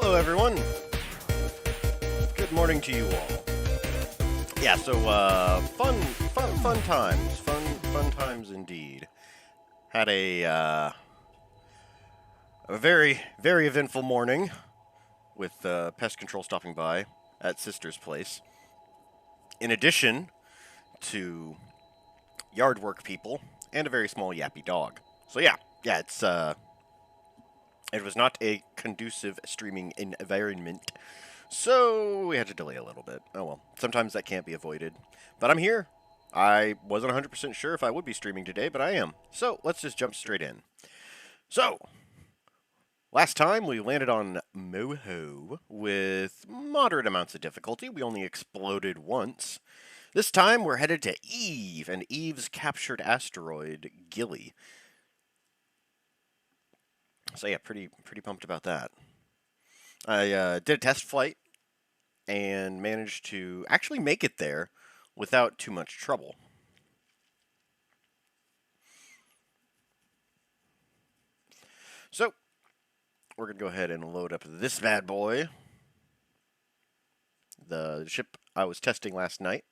Hello, everyone. Good morning to you all. Yeah, so fun times, fun times indeed. Had a very eventful morning with pest control stopping by at Sister's place. In addition to yard work people and a very small yappy dog. So yeah, it was not a conducive streaming environment. So we had to delay a little bit. Oh well, sometimes that can't be avoided. But I'm here. I wasn't 100% sure if I would be streaming today, but I am. So let's just jump straight in. So, last time we landed on Moho with moderate amounts of difficulty. We only exploded once. This time we're headed to Eve and Eve's captured asteroid, Gilly. So yeah, pretty pumped about that. I did a test flight and managed to actually make it there without too much trouble. So, we're going to go ahead and load up this bad boy. The ship I was testing last night.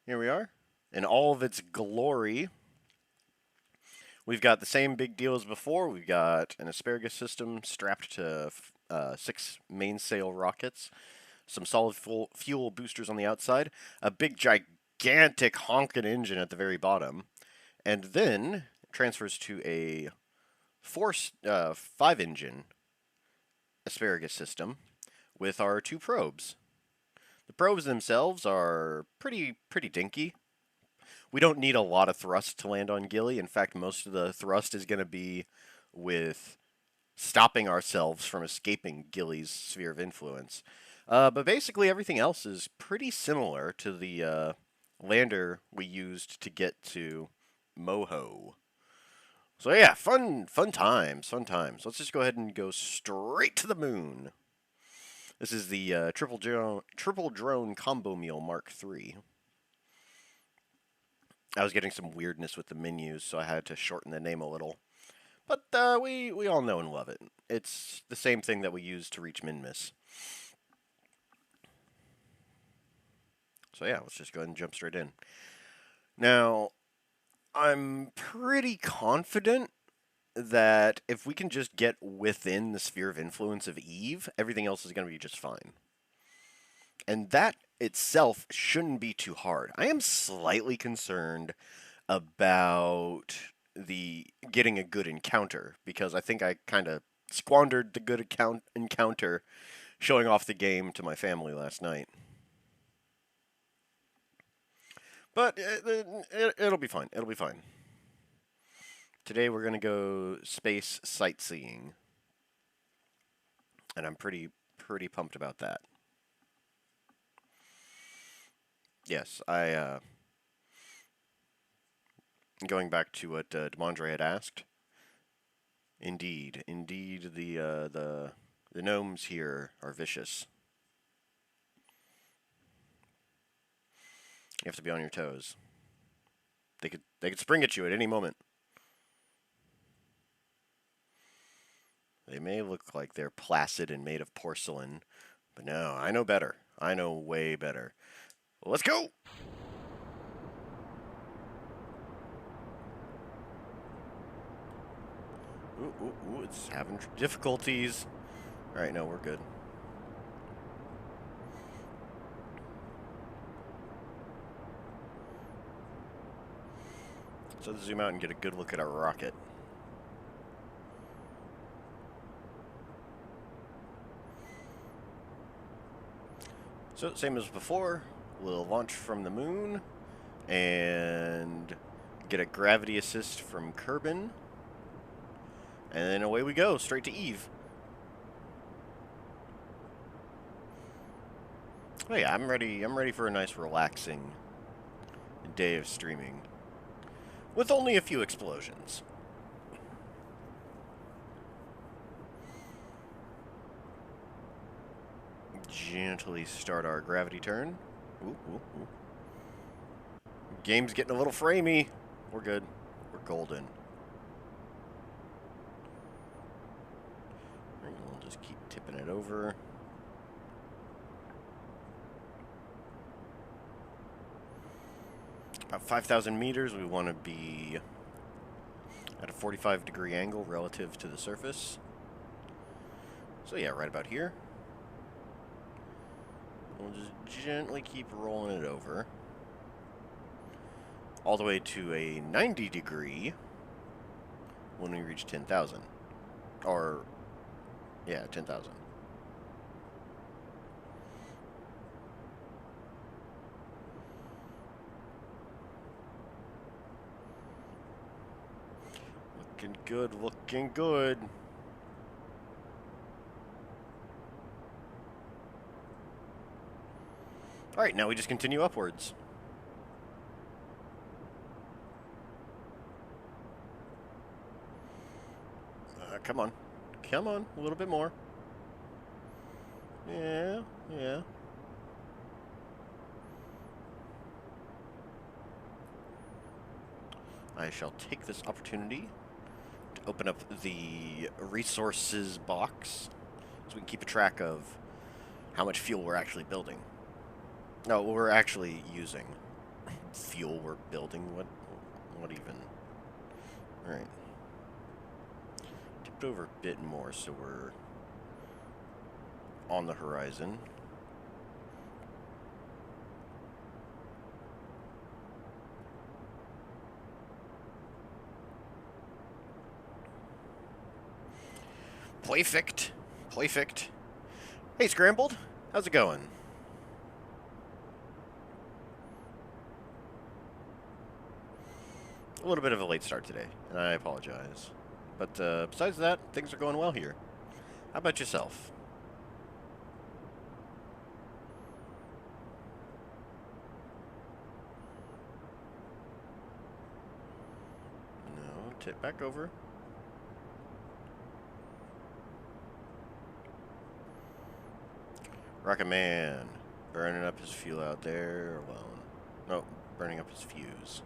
Here we are. In all of its glory. We've got the same big deal as before. We've got an asparagus system strapped to 6 mainsail rockets, some solid fuel boosters on the outside, a big gigantic honking engine at the very bottom, and then it transfers to a 5-engine asparagus system with our 2 probes. The probes themselves are pretty dinky. We don't need a lot of thrust to land on Gilly. In fact, most of the thrust is going to be with stopping ourselves from escaping Gilly's sphere of influence. But basically everything else is pretty similar to the lander we used to get to Moho. So yeah, fun times. Let's just go ahead and go straight to the moon. This is the triple drone combo meal Mark III. I was getting some weirdness with the menus, so I had to shorten the name a little. But we all know and love it. It's the same thing that we use to reach Minmus. So yeah, let's just go ahead and jump straight in. Now, I'm pretty confident that if we can just get within the sphere of influence of Eve, everything else is going to be just fine. And that itself shouldn't be too hard. I am slightly concerned about the getting a good encounter, because I think I kind of squandered the good encounter showing off the game to my family last night. But it'll be fine. It'll be fine. Today we're going to go space sightseeing. And I'm pretty pumped about that. Yes, going back to what Demondre had asked. Indeed, the gnomes here are vicious. You have to be on your toes. They could spring at you at any moment. They may look like they're placid and made of porcelain, but no, I know better. I know way better. Well, let's go! Ooh, it's having difficulties. Alright, no, we're good. So let's zoom out and get a good look at our rocket. So, same as before, we'll launch from the moon and get a gravity assist from Kerbal. And then away we go, straight to Eve. Oh yeah, I'm ready for a nice relaxing day of streaming. With only a few explosions. Gently start our gravity turn. Ooh. Game's getting a little framey. We're good. We're golden. We'll just keep tipping it over. About 5,000 meters, we want to be at a 45-degree angle relative to the surface. So yeah, right about here. We'll just gently keep rolling it over. All the way to a 90-degree when we reach 10,000. Or, yeah, 10,000. Looking good, looking good. Alright, now we just continue upwards. Come on. Come on, a little bit more. Yeah, yeah. I shall take this opportunity to open up the resources box so we can keep a track of how much fuel we're actually building. No, we're actually using. Fuel we're building? What even? Alright. Tip it over a bit more so we're on the horizon. Perfect. Perfect. Hey, Scrambled. How's it going? A little bit of a late start today, and I apologize. But besides that, things are going well here. How about yourself? No, tip back over. Rocket Man. Burning up his fuel out there alone. No, burning up his fuse.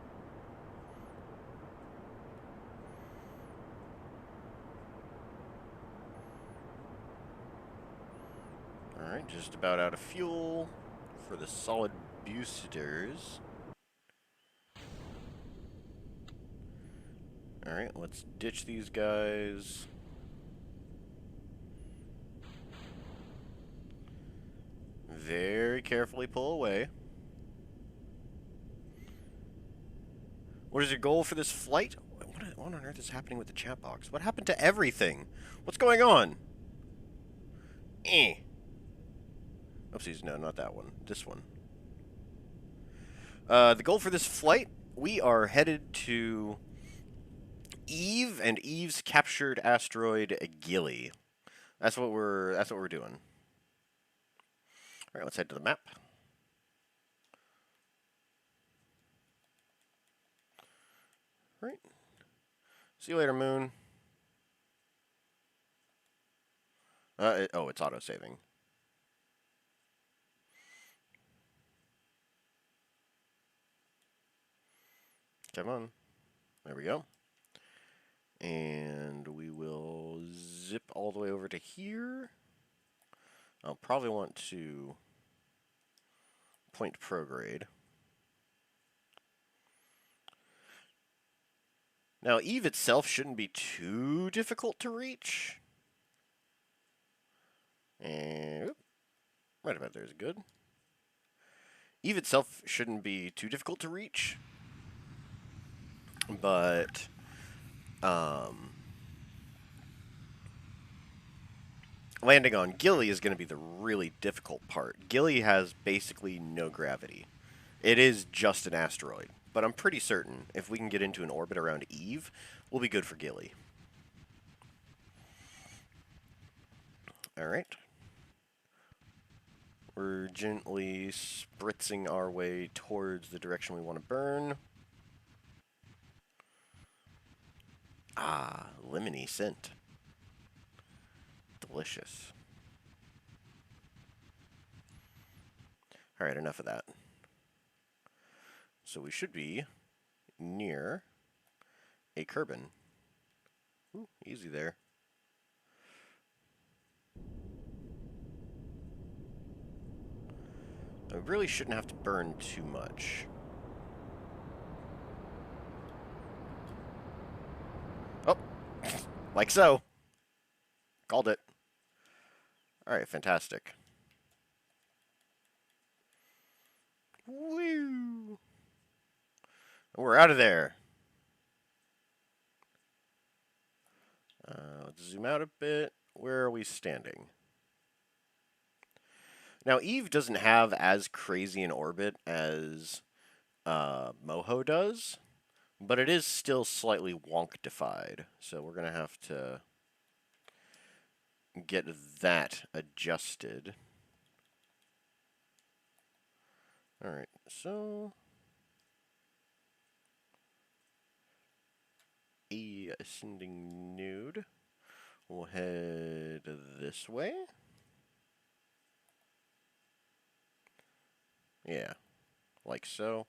Alright, just about out of fuel for the solid boosters. Alright, let's ditch these guys. Very carefully pull away. What is your goal for this flight? What on earth is happening with the chat box? What happened to everything? What's going on? Oopsies, no, not that one. This one. The goal for this flight, we are headed to Eve and Eve's captured asteroid Gilly. That's what we're doing. All right, let's head to the map. All right. See you later, Moon. Oh, it's auto-saving. Come on. There we go. And we will zip all the way over to here. I'll probably want to point prograde. Now, Eve itself shouldn't be too difficult to reach. And right about there is good. Eve itself shouldn't be too difficult to reach. But landing on Gilly is going to be the really difficult part. Gilly has basically no gravity. It is just an asteroid. But I'm pretty certain if we can get into an orbit around Eve, we'll be good for Gilly. Alright. We're gently spritzing our way towards the direction we want to burn. Ah, lemony scent. Delicious. Alright, enough of that. So we should be near a Kerbal. Ooh, easy there. I really shouldn't have to burn too much. Oh, like so. Called it. Alright, fantastic. Woo! We're out of there. Let's zoom out a bit. Where are we standing? Now, Eve doesn't have as crazy an orbit as Moho does, but it is still slightly wonkdified. So we're going to have to get that adjusted. Alright, so a ascending node. We'll head this way. Yeah, like so.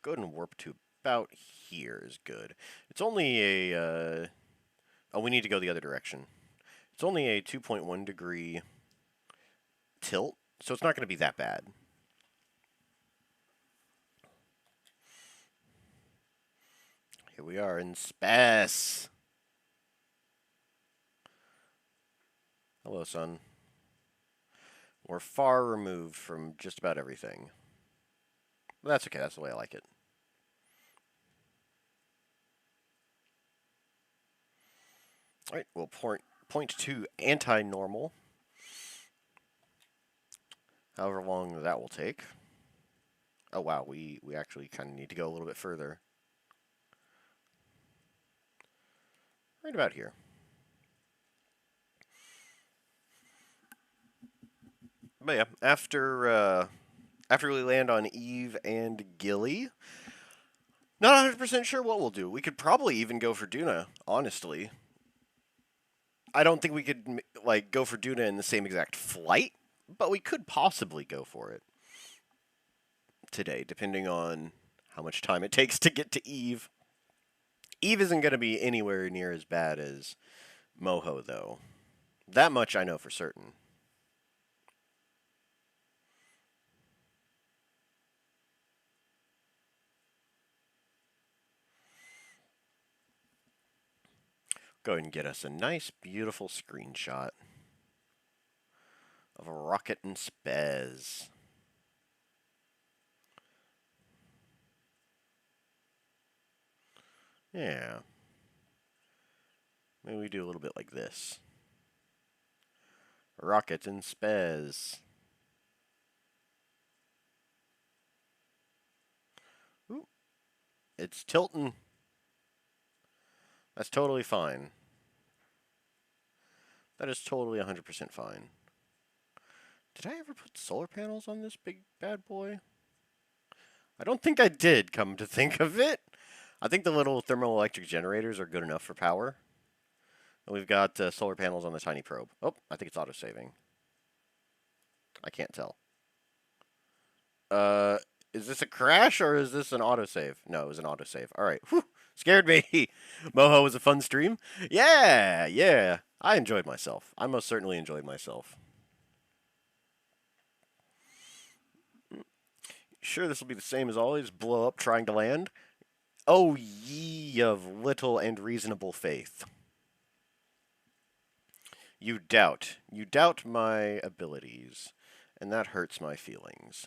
Go ahead and warp to about here is good. It's only a... oh, we need to go the other direction. It's only a 2.1 degree tilt, so it's not going to be that bad. Here we are in space. Hello, sun. We're far removed from just about everything. But that's okay, that's the way I like it. Alright, we'll point to anti-normal. However long that will take. Oh wow, we actually kind of need to go a little bit further. Right about here. But yeah, after we land on Eve and Gilly, not 100% sure what we'll do. We could probably even go for Duna, honestly. I don't think we could like go for Duna in the same exact flight, but we could possibly go for it today, depending on how much time it takes to get to Eve. Eve isn't going to be anywhere near as bad as Moho, though. That much I know for certain. Go ahead and get us a nice, beautiful screenshot of a rocket in spaz. Yeah. Maybe we do a little bit like this. Rocket in spaz. Ooh. It's tilting. That's totally fine. That is totally 100% fine. Did I ever put solar panels on this big bad boy? I don't think I did, come to think of it. I think the little thermoelectric generators are good enough for power. And we've got solar panels on the tiny probe. Oh, I think it's auto-saving. I can't tell. Is this a crash or is this an autosave? No, it was an autosave. All right. Whew. Scared me. Moho was a fun stream. Yeah, yeah. I enjoyed myself. I most certainly enjoyed myself. Sure, this will be the same as always. Blow up trying to land. Oh, ye of little and reasonable faith. You doubt. You doubt my abilities. And that hurts my feelings.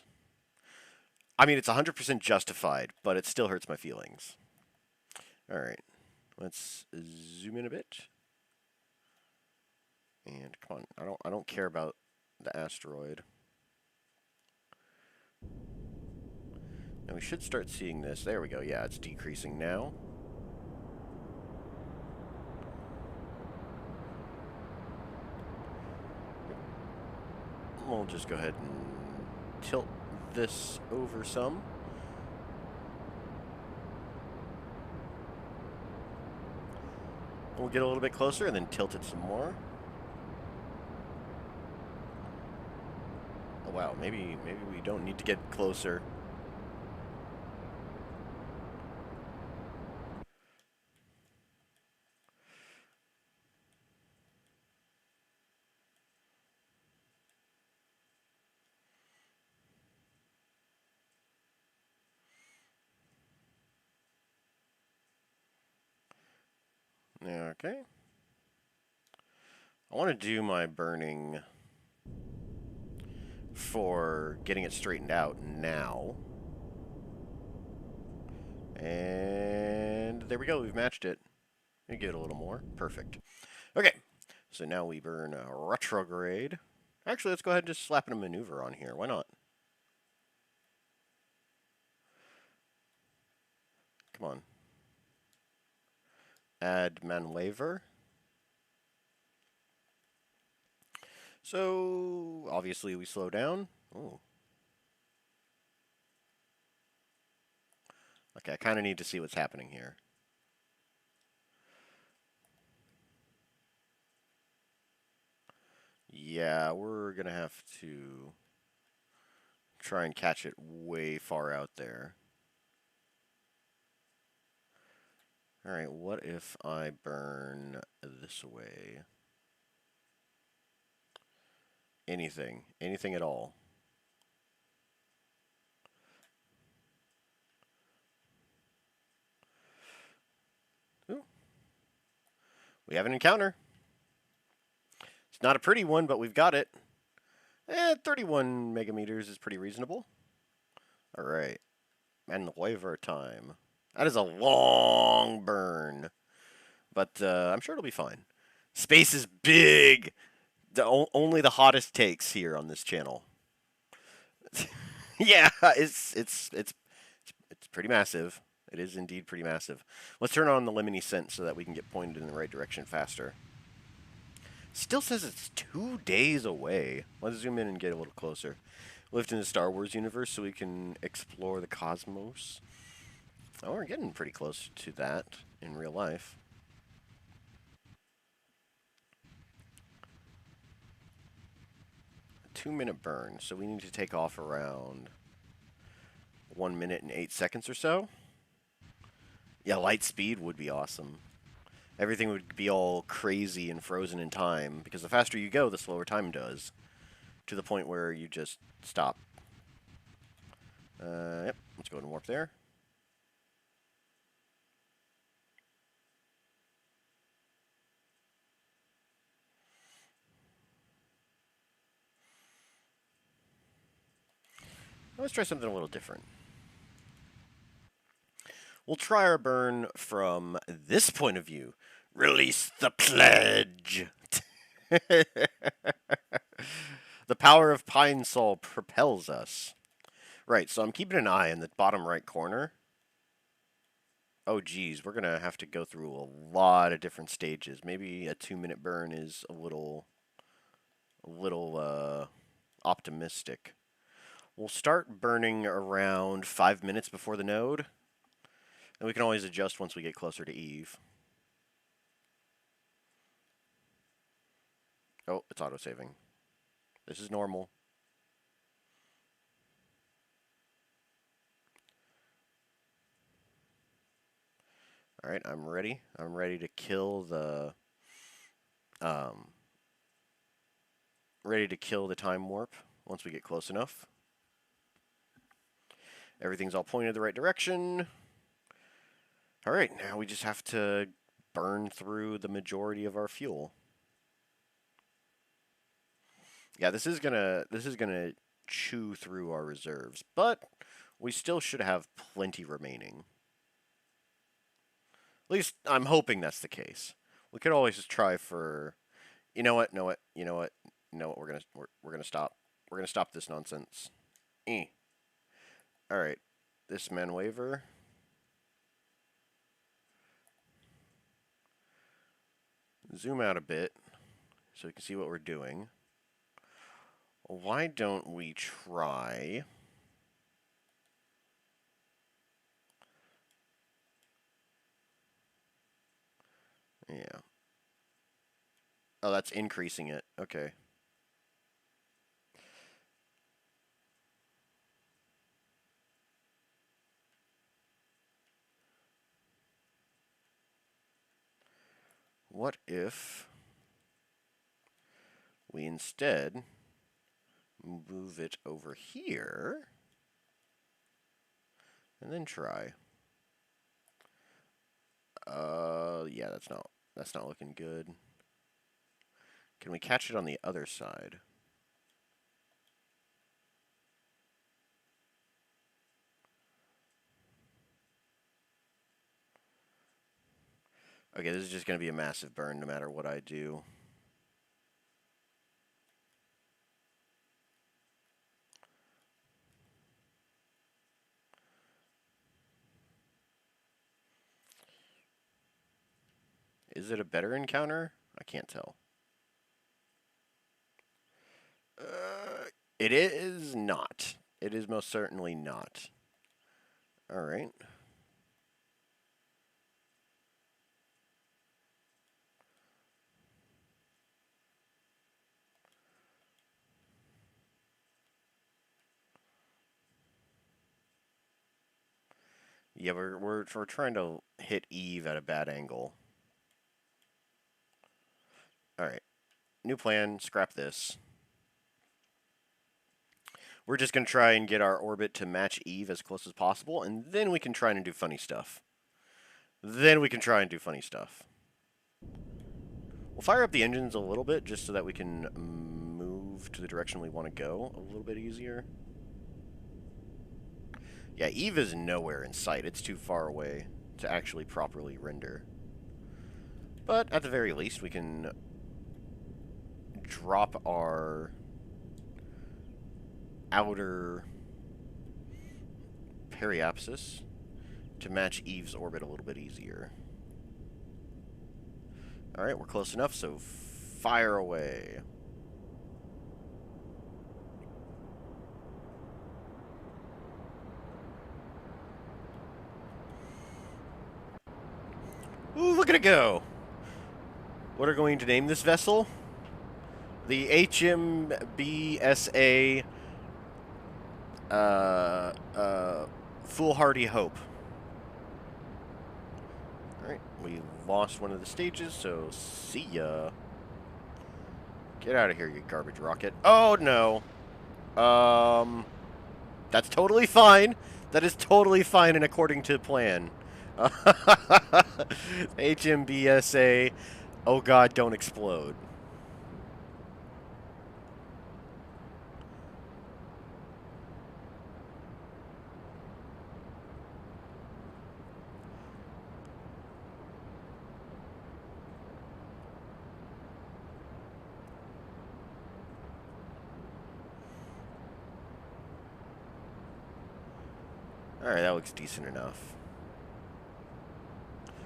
I mean, it's 100% justified, but it still hurts my feelings. Alright. Let's zoom in a bit. And come on, I don't care about the asteroid. And we should start seeing this. There we go. Yeah, it's decreasing now. We'll just go ahead and tilt this over some. We'll get a little bit closer and then tilt it some more. Oh wow, maybe we don't need to get closer. Okay. I want to do my burning for getting it straightened out now. And there we go. We've matched it. We get a little more. Perfect. Okay. So now we burn retrograde. Actually, let's go ahead and just slap in a maneuver on here. Why not? Come on. Add maneuver. So, obviously we slow down. Ooh. Okay, I kind of need to see what's happening here. Yeah, we're going to have to try and catch it way far out there. Alright, what if I burn this way? Anything. Anything at all. Ooh. We have an encounter. It's not a pretty one, but we've got it. 31 megameters is pretty reasonable. Alright. And the waiver time. That is a long burn. But I'm sure it'll be fine. Space is big. Only the hottest takes here on this channel. Yeah, it's pretty massive. It is indeed pretty massive. Let's turn on the lemony scent so that we can get pointed in the right direction faster. Still says it's 2 days away. Let's zoom in and get a little closer. Lived in the Star Wars universe so we can explore the cosmos. Oh, we're getting pretty close to that in real life. A 2-minute burn, so we need to take off around 1 minute and 8 seconds or so. Yeah, light speed would be awesome. Everything would be all crazy and frozen in time, because the faster you go, the slower time does. To the point where you just stop. Yep, let's go ahead and warp there. Let's try something a little different. We'll try our burn from this point of view. Release the pledge! The power of Pine Sol propels us. Right, so I'm keeping an eye in the bottom right corner. Oh geez, we're gonna have to go through a lot of different stages. Maybe a 2-minute burn is a little optimistic. We'll start burning around 5 minutes before the node. And we can always adjust once we get closer to Eve. Oh, it's auto-saving. This is normal. Alright, I'm ready. I'm ready to kill the... ready to kill the time warp once we get close enough. Everything's all pointed the right direction. Alright, now we just have to burn through the majority of our fuel. Yeah, this is gonna chew through our reserves, but we still should have plenty remaining. At least I'm hoping that's the case. We could always just try for, you know what, we're gonna stop. We're gonna stop this nonsense. All right, this man waiver. Zoom out a bit so we can see what we're doing. Why don't we try... Yeah. Oh, that's increasing it. Okay. What if we instead move it over here and then try? Yeah, that's not That's not looking good. Can we catch it on the other side? Okay, this is just going to be a massive burn no matter what I do. Is it a better encounter? I can't tell. It is not. It is most certainly not. Alright. Yeah, we're trying to hit Eve at a bad angle. Alright. New plan, scrap this. We're just going to try and get our orbit to match Eve as close as possible, and then we can try and do funny stuff. We'll fire up the engines a little bit, just so that we can move to the direction we want to go a little bit easier. Yeah, Eve is nowhere in sight. It's too far away to actually properly render. But at the very least, we can drop our outer periapsis to match Eve's orbit a little bit easier. Alright, we're close enough, so fire away. Ooh, look at it go! What are we going to name this vessel? The HMBSA Foolhardy Hope. Alright, we lost one of the stages, so see ya. Get out of here, you garbage rocket. Oh, no. That's totally fine. That is totally fine and according to plan. HMBSA, oh god, don't explode. Alright, that looks decent enough.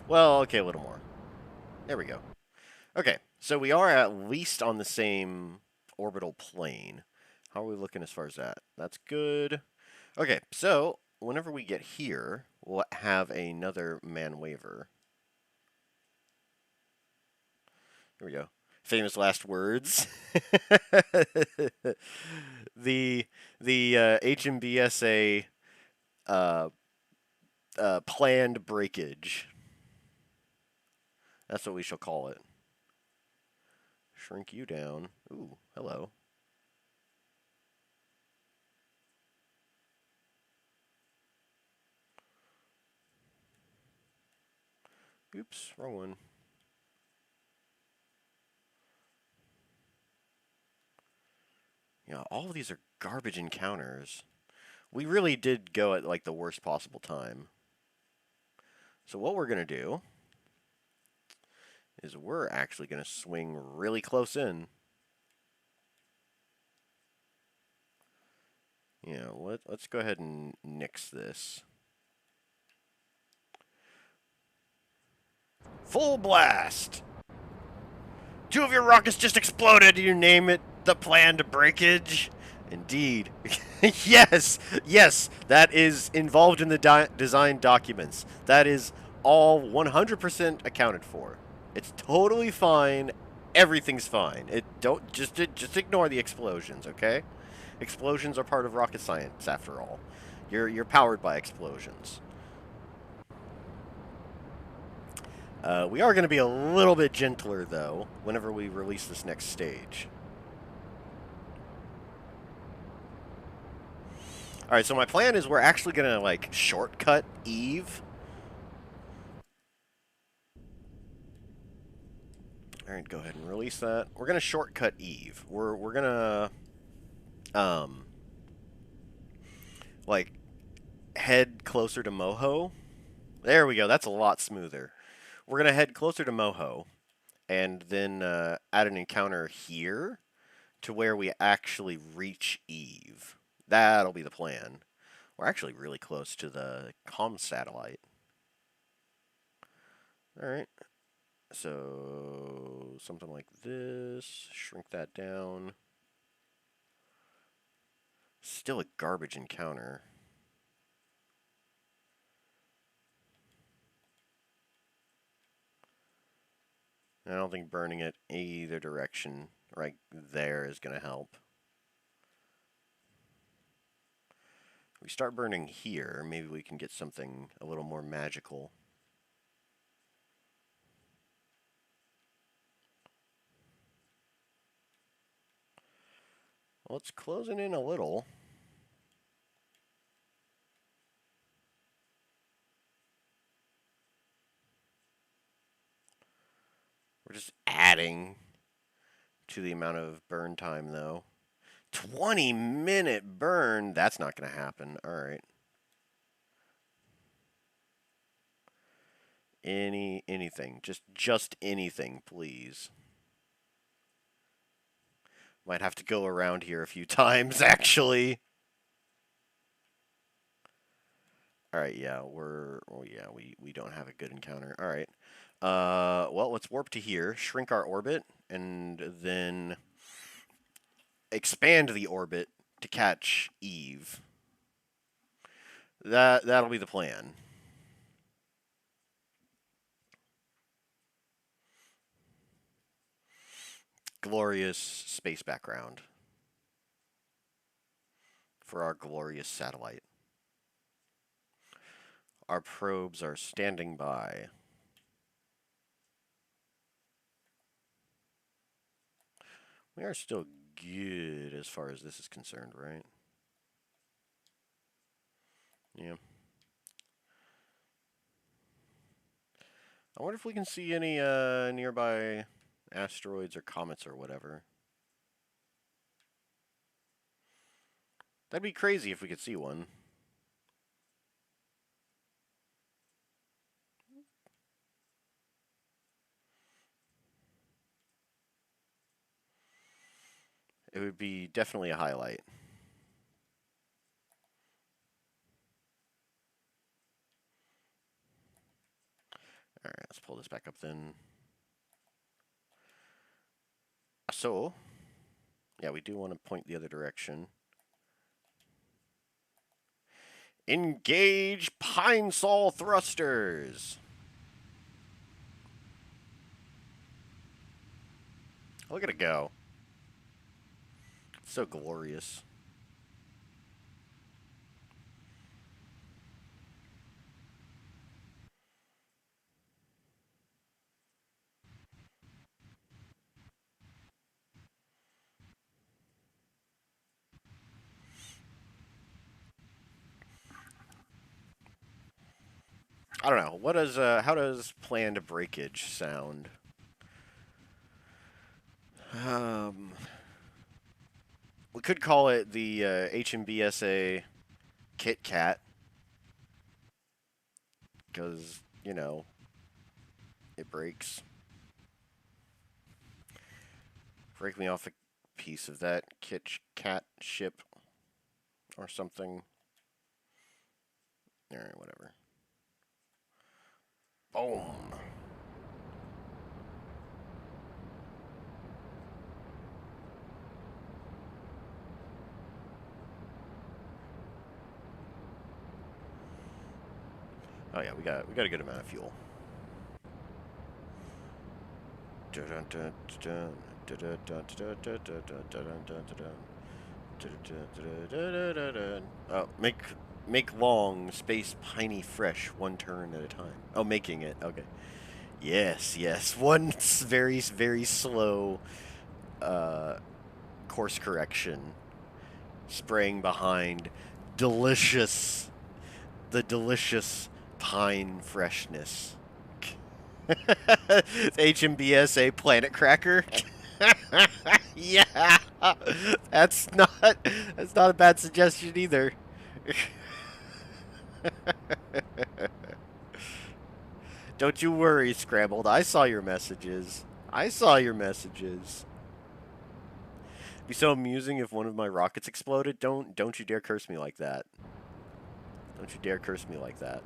Well, okay, a little more. There we go. Okay, so we are at least on the same orbital plane. How are we looking as far as that? That's good. Okay, so whenever we get here, we'll have another man waver. Here we go. Famous last words. the HMBSA planned breakage. That's what we shall call it. Shrink you down. Ooh, hello. Oops, wrong one. Yeah, all of these are garbage encounters. We really did go at, like, the worst possible time. So what we're going to do is we're actually going to swing really close in. Yeah, let's go ahead and nix this. Full blast! 2 of your rockets just exploded. You name it the planned breakage? Indeed. Yes, yes, that is involved in the design documents. That is all 100% accounted for. It's totally fine. Everything's fine. Just ignore the explosions, okay? Explosions are part of rocket science, after all. You're powered by explosions. We are going to be a little bit gentler, though, whenever we release this next stage. Alright, so my plan is we're actually going to, like, shortcut Eve. Alright, go ahead and release that. We're gonna shortcut Eve. We're gonna like head closer to Moho. There we go, that's a lot smoother. We're gonna head closer to Moho and then add an encounter here to where we actually reach Eve. That'll be the plan. We're actually really close to the comm satellite. Alright. So, something like this. Shrink that down. Still a garbage encounter. I don't think burning it either direction, right there, is going to help. If we start burning here, maybe we can get something a little more magical. Well, it's closing in a little. We're just adding to the amount of burn time, though. 20-minute burn? That's not going to happen. All right. Anything. Just anything, please. Might have to go around here a few times, actually. Alright, yeah, we don't have a good encounter. Alright. Well, let's warp to here, shrink our orbit, and then expand the orbit to catch Eve. That'll be the plan. Glorious space background for our glorious satellite. Our probes are standing by. We are still good as far as this is concerned, right? Yeah. I wonder if we can see any nearby asteroids or comets or whatever. That'd be crazy if we could see one. It would be definitely a highlight. Alright, let's pull this back up then. So, yeah, we do want to point the other direction. Engage Pine Saw Thrusters! Look at it go. So glorious. I don't know. How does planned breakage sound? We could call it the HMBSA Kit Kat. Because, you know, it breaks. Break me off a piece of that Kit Kat ship or something. Alright, whatever. Boom. Oh yeah, we got a good amount of fuel. Oh, make long space piney fresh 1 turn at a time. Oh, making it. Okay. Yes, yes. One very slow course correction. Spraying behind the delicious pine freshness. HMBSA Planet Cracker. Yeah, that's not that's not a bad suggestion either. Don't you worry, Scrambled. I saw your messages. I saw your messages. It'd be so amusing if one of my rockets exploded. Don't you dare curse me like that. Don't you dare curse me like that.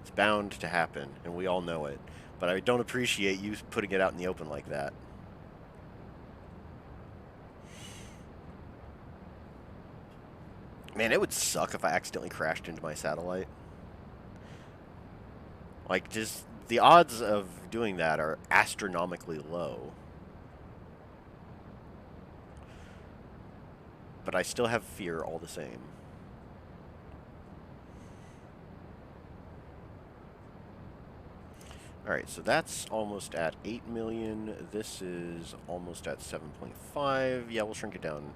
It's bound to happen, and we all know it. But I don't appreciate you putting it out in the open like that. Man, it would suck if I accidentally crashed into my satellite. Like, just the odds of doing that are astronomically low. But I still have fear all the same. Alright, so that's almost at 8 million. This is almost at 7.5. Yeah, we'll shrink it down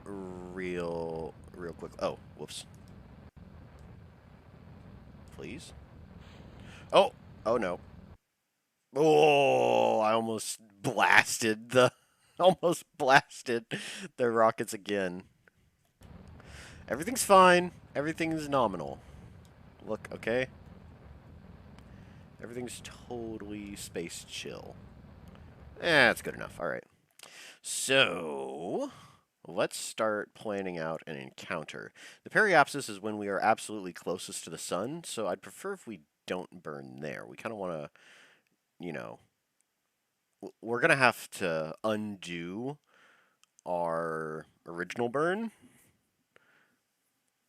real quick. Oh, whoops. Please. Oh! Oh no. Oh, I almost blasted the almost blasted the rockets again. Everything's fine. Everything's nominal. Look, okay? Everything's totally space chill. That's good enough. Alright. So, let's start planning out an encounter. The periapsis is when we are absolutely closest to the sun, so I'd prefer if we don't burn there. We kind of want to, you know, we're going to have to undo our original burn.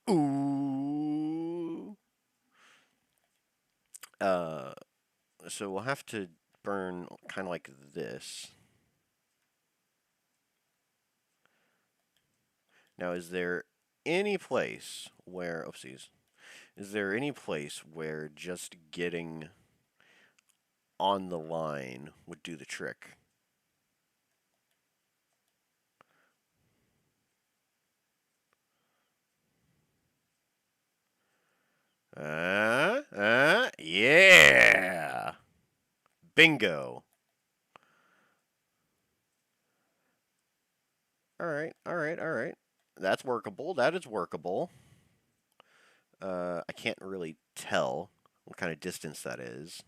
Ooh. So we'll have to burn kind of like this. Now, is there any place where, oopsies, is there any place where just getting on the line would do the trick? Yeah! Bingo! Alright, alright, alright. That's workable. That is workable. I can't really tell what kind of distance that is.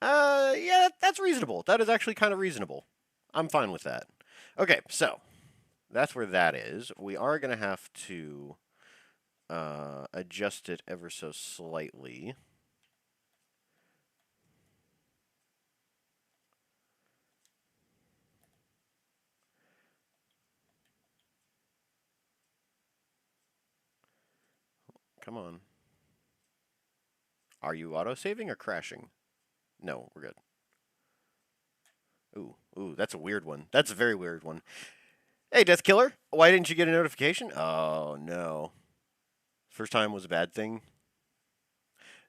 Yeah, that's reasonable. That is actually kind of reasonable. I'm fine with that. Okay, so that's where that is. We are going to have to adjust it ever so slightly. Come on. Are you auto-saving or crashing? No, we're good. Ooh, that's a weird one. That's a very weird one. Hey, Death Killer, why didn't you get a notification? Oh, no. First time was a bad thing.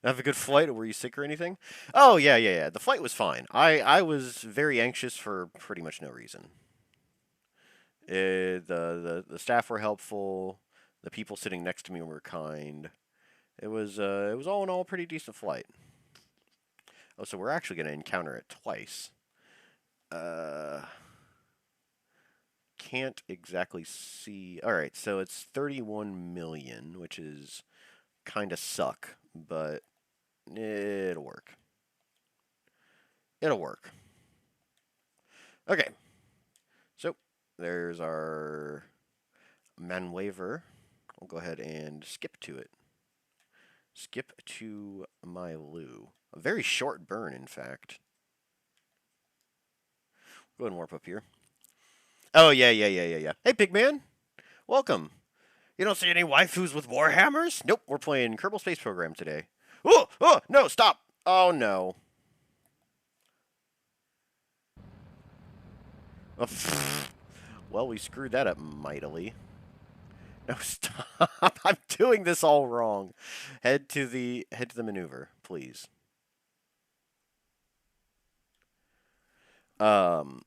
Have a good flight, or were you sick or anything? Oh, yeah. The flight was fine. I was very anxious for pretty much no reason. The staff were helpful. The people sitting next to me were kind. It was all in all a pretty decent flight. Oh, so we're actually going to encounter it twice. Can't exactly see. All right, so it's 31 million, which is kind of suck, but it'll work. It'll work. Okay. So there's our maneuver. I'll go ahead and skip to it. Skip to my loo. A very short burn, in fact. Go ahead and warp up here. Oh, yeah. Hey, Pigman. Welcome. You don't see any waifus with warhammers? Nope, we're playing Kerbal Space Program today. Oh, no, stop. Oh, no. Oh, well, we screwed that up mightily. No, stop. I'm doing this all wrong. Head to the maneuver, please. No.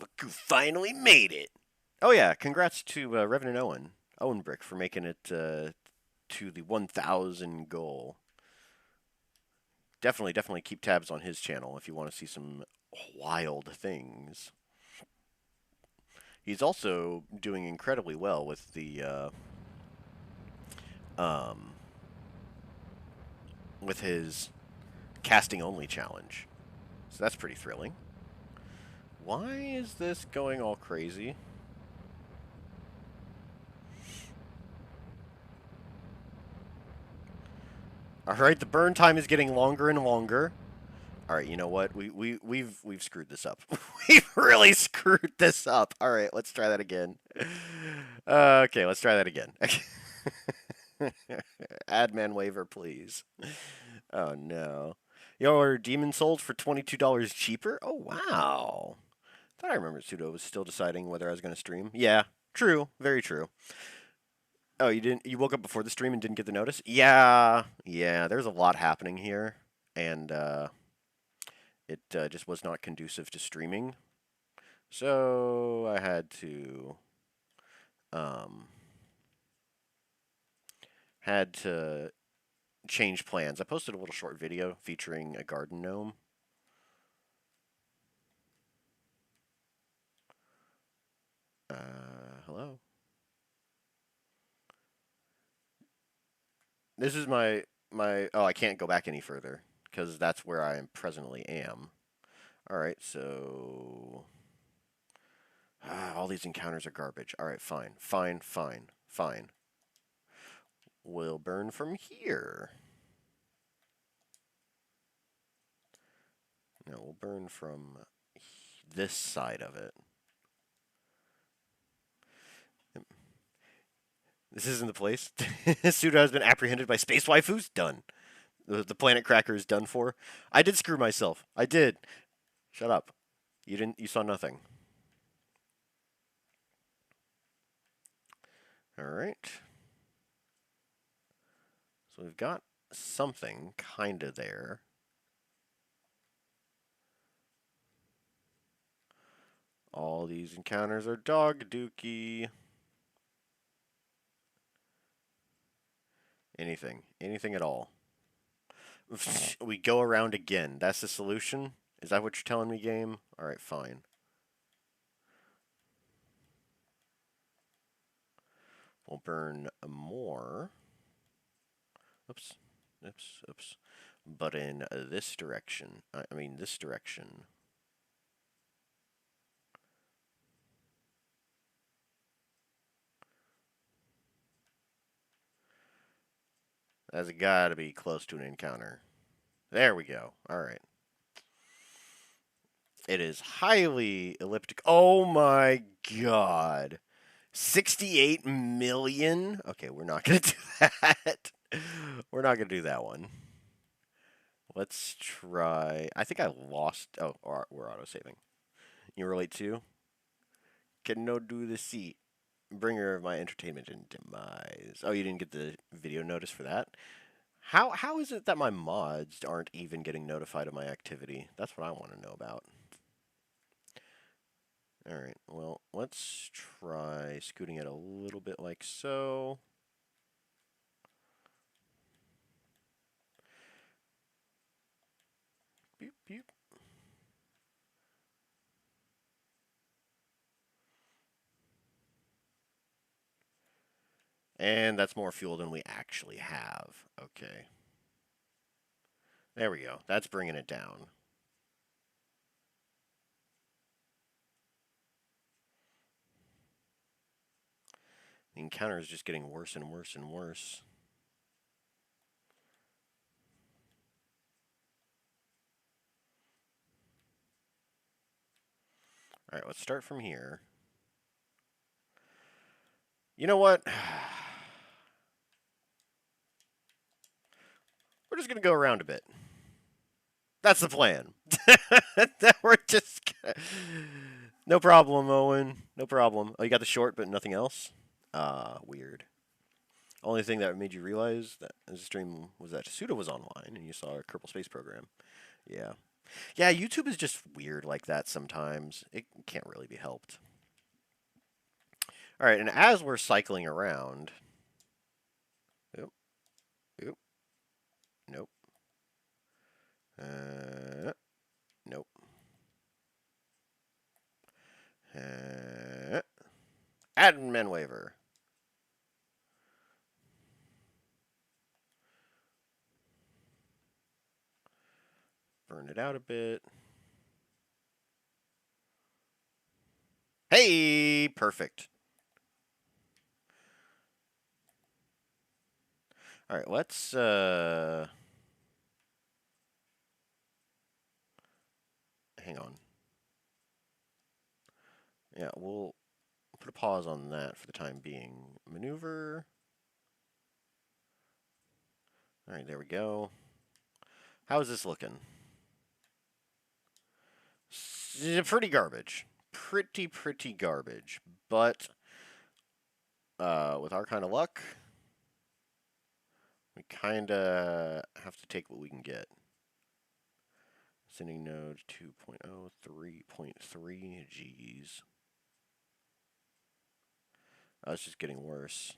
Look who finally made it. Oh, yeah, congrats to Revenant Owen. Owen Brick for making it to the 1,000 goal. Definitely keep tabs on his channel if you want to see some wild things. He's also doing incredibly well with the um, with his casting only challenge. So that's pretty thrilling. Why is this going all crazy? All right, the burn time is getting longer and longer. All right, you know what? We've screwed this up. We've really screwed this up. All right, let's try that again. Okay, let's try that again. Add man waiver, please. Oh no. Your demon sold for $22 cheaper? Oh wow. Thought I remember Sudo was still deciding whether I was going to stream. Yeah, true. Very true. Oh, you didn't? You woke up before the stream and didn't get the notice? Yeah, yeah. There's a lot happening here, and it just was not conducive to streaming. So I um, had to change plans. I posted a little short video featuring a garden gnome. Hello. This is my. Oh, I can't go back any further because that's where I presently am. All right, so all these encounters are garbage. All right, fine. We'll burn from here. No, we'll burn from this side of it. This isn't the place. Suda has been apprehended by space waifus. Done. The planet cracker is done for. I did screw myself. I did. Shut up. You didn't. You saw nothing. All right. So we've got something kinda there. All these encounters are dog dookie. Anything at all. We go around again. That's the solution? Is that what you're telling me, game? Alright, fine. We'll burn more. Oops. But in this direction. I mean, this direction. That's gotta be close to an encounter. There we go. Alright. It is highly elliptic. Oh my god. 68 million? Okay, we're not going to do that. We're not going to do that one. Let's try. I think I lost. Oh, we're auto saving. You relate to? Can no do the seat. Bringer of my entertainment and demise. Oh, you didn't get the video notice for that? How is it that my mods aren't even getting notified of my activity? That's what I want to know about. Alright, well, let's try scooting it a little bit like so. Beep, beep. And that's more fuel than we actually have. Okay. There we go. That's bringing it down. The encounter is just getting worse and worse and worse. Alright, let's start from here. You know what? We're just going to go around a bit. That's the plan. We're just gonna... No problem, Owen. No problem. Oh, you got the short, but nothing else? Weird. Only thing that made you realize that the stream was that Suda was online and you saw a Kerbal Space Program. Yeah. Yeah, YouTube is just weird like that sometimes. It can't really be helped. All right, and as we're cycling around, oop, oop, nope, nope, admin waiver. Burn it out a bit. Hey, perfect. All right, let's hang on. Yeah, we'll put a pause on that for the time being. Maneuver. All right, there we go. How is this looking? Pretty garbage. Pretty garbage. But with our kind of luck, we kind of have to take what we can get. Sending node 2.0, 3.3. Geez. Oh, it's just getting worse.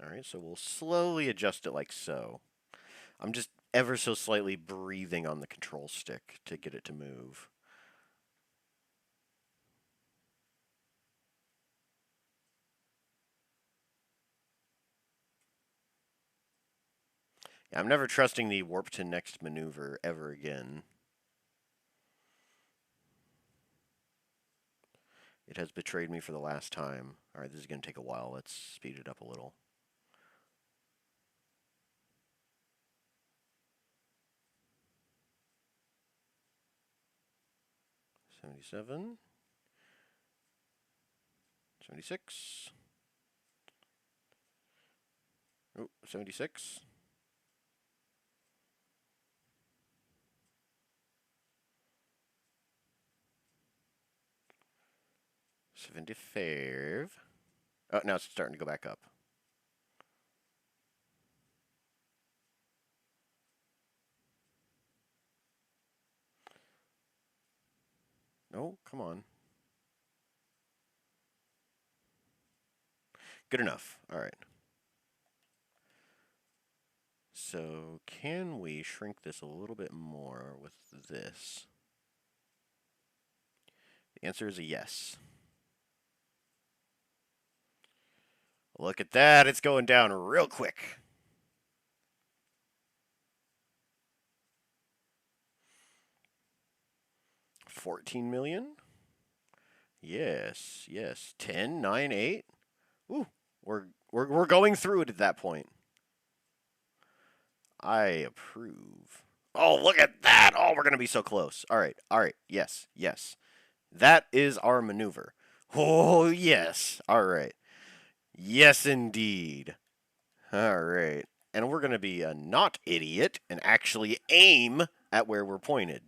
Alright, so we'll slowly adjust it like so. I'm just ever so slightly breathing on the control stick to get it to move. Yeah, I'm never trusting the warp to next maneuver ever again. It has betrayed me for the last time. Alright, this is going to take a while. Let's speed it up a little. $77. $76. Oh, $76. $75. Oh, now it's starting to go back up. No, come on. Good enough. All right. So can we shrink this a little bit more with this? The answer is a yes. Look at that. It's going down real quick. $14 million? Yes, yes. 10, 9, 8. Ooh, we're going through it at that point. I approve. Oh, look at that. Oh, we're going to be so close. All right. All right. Yes. Yes. That is our maneuver. Oh, yes. All right. Yes, indeed. All right. And we're going to be a not idiot and actually aim at where we're pointed.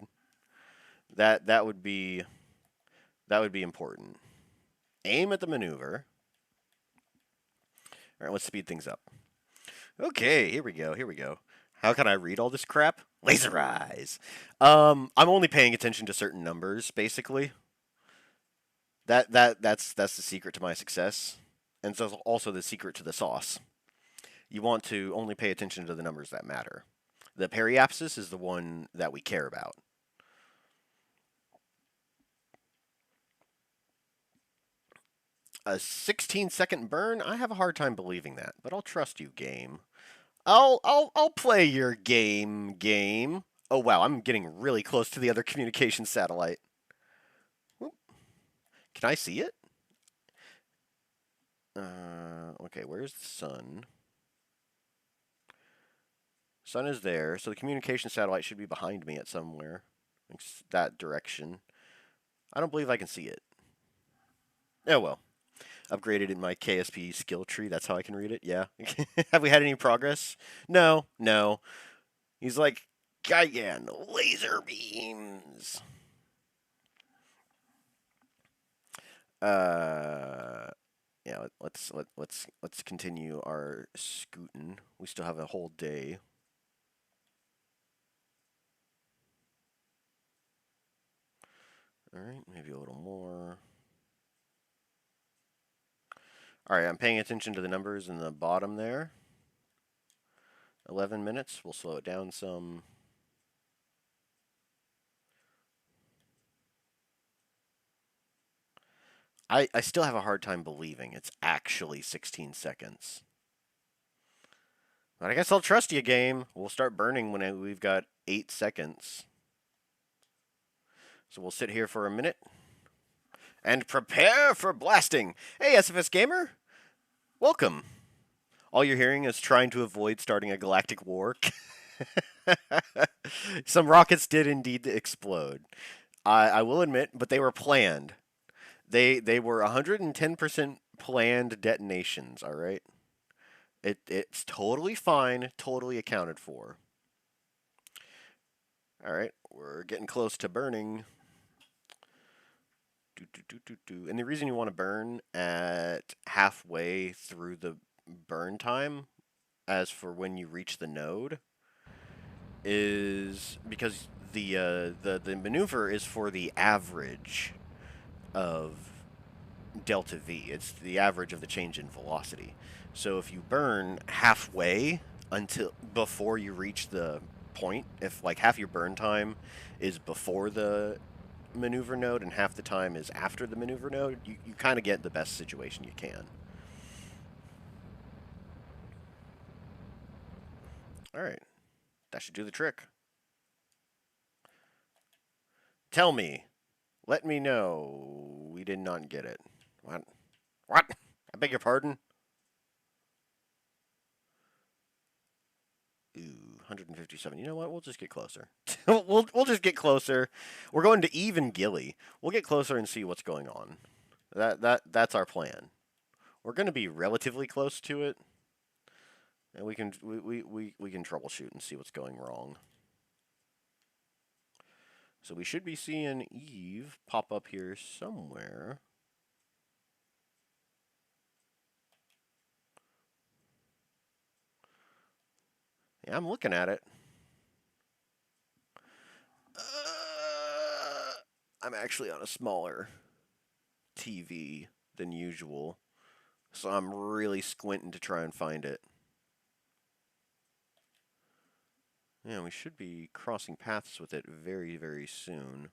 That would be important. Aim at the maneuver. All right, let's speed things up. Okay, here we go. Here we go. How can I read all this crap? Laser eyes. I'm only paying attention to certain numbers, basically. That's the secret to my success, and so also the secret to the sauce. You want to only pay attention to the numbers that matter. The periapsis is the one that we care about. A 16-second burn? I have a hard time believing that, but I'll trust you, game. I'll play your game. Oh wow, I'm getting really close to the other communication satellite. Whoop. Can I see it? Okay, where's the sun? Sun is there, so the communication satellite should be behind me at somewhere. That direction. I don't believe I can see it. Oh well. Upgraded in my KSP skill tree. That's how I can read it. Yeah. Have we had any progress? No. No. He's like, Gigan, laser beams. Yeah. Let's continue our scooting. We still have a whole day. Alright, maybe a little more. Alright, I'm paying attention to the numbers in the bottom there. 11 minutes. We'll slow it down some. I still have a hard time believing it's actually 16 seconds. But I guess I'll trust you, game. We'll start burning when we've got 8 seconds. So we'll sit here for a minute. And prepare for blasting! Hey, SFS Gamer! Welcome! All you're hearing is trying to avoid starting a galactic war. Some rockets did indeed explode. I will admit, but they were planned. They were 110% planned detonations, alright? It's totally fine, totally accounted for. Alright, we're getting close to burning. And the reason you want to burn at halfway through the burn time, as for when you reach the node, is because the maneuver is for the average of delta V. It's the average of the change in velocity. So if you burn halfway until before you reach the point, if like half your burn time is before the maneuver node and half the time is after the maneuver node, you kind of get the best situation you can. Alright. That should do the trick. Tell me. Let me know. We did not get it. What? What? I beg your pardon? Ooh, 157. You know what? We'll just get closer. we'll just get closer. We're going to even Gilly. We'll get closer and see what's going on. That's our plan. We're going to be relatively close to it, and we can troubleshoot and see what's going wrong. So we should be seeing Eve pop up here somewhere. Yeah, I'm looking at it. I'm actually on a smaller TV than usual, so I'm really squinting to try and find it. Yeah, we should be crossing paths with it very, very soon.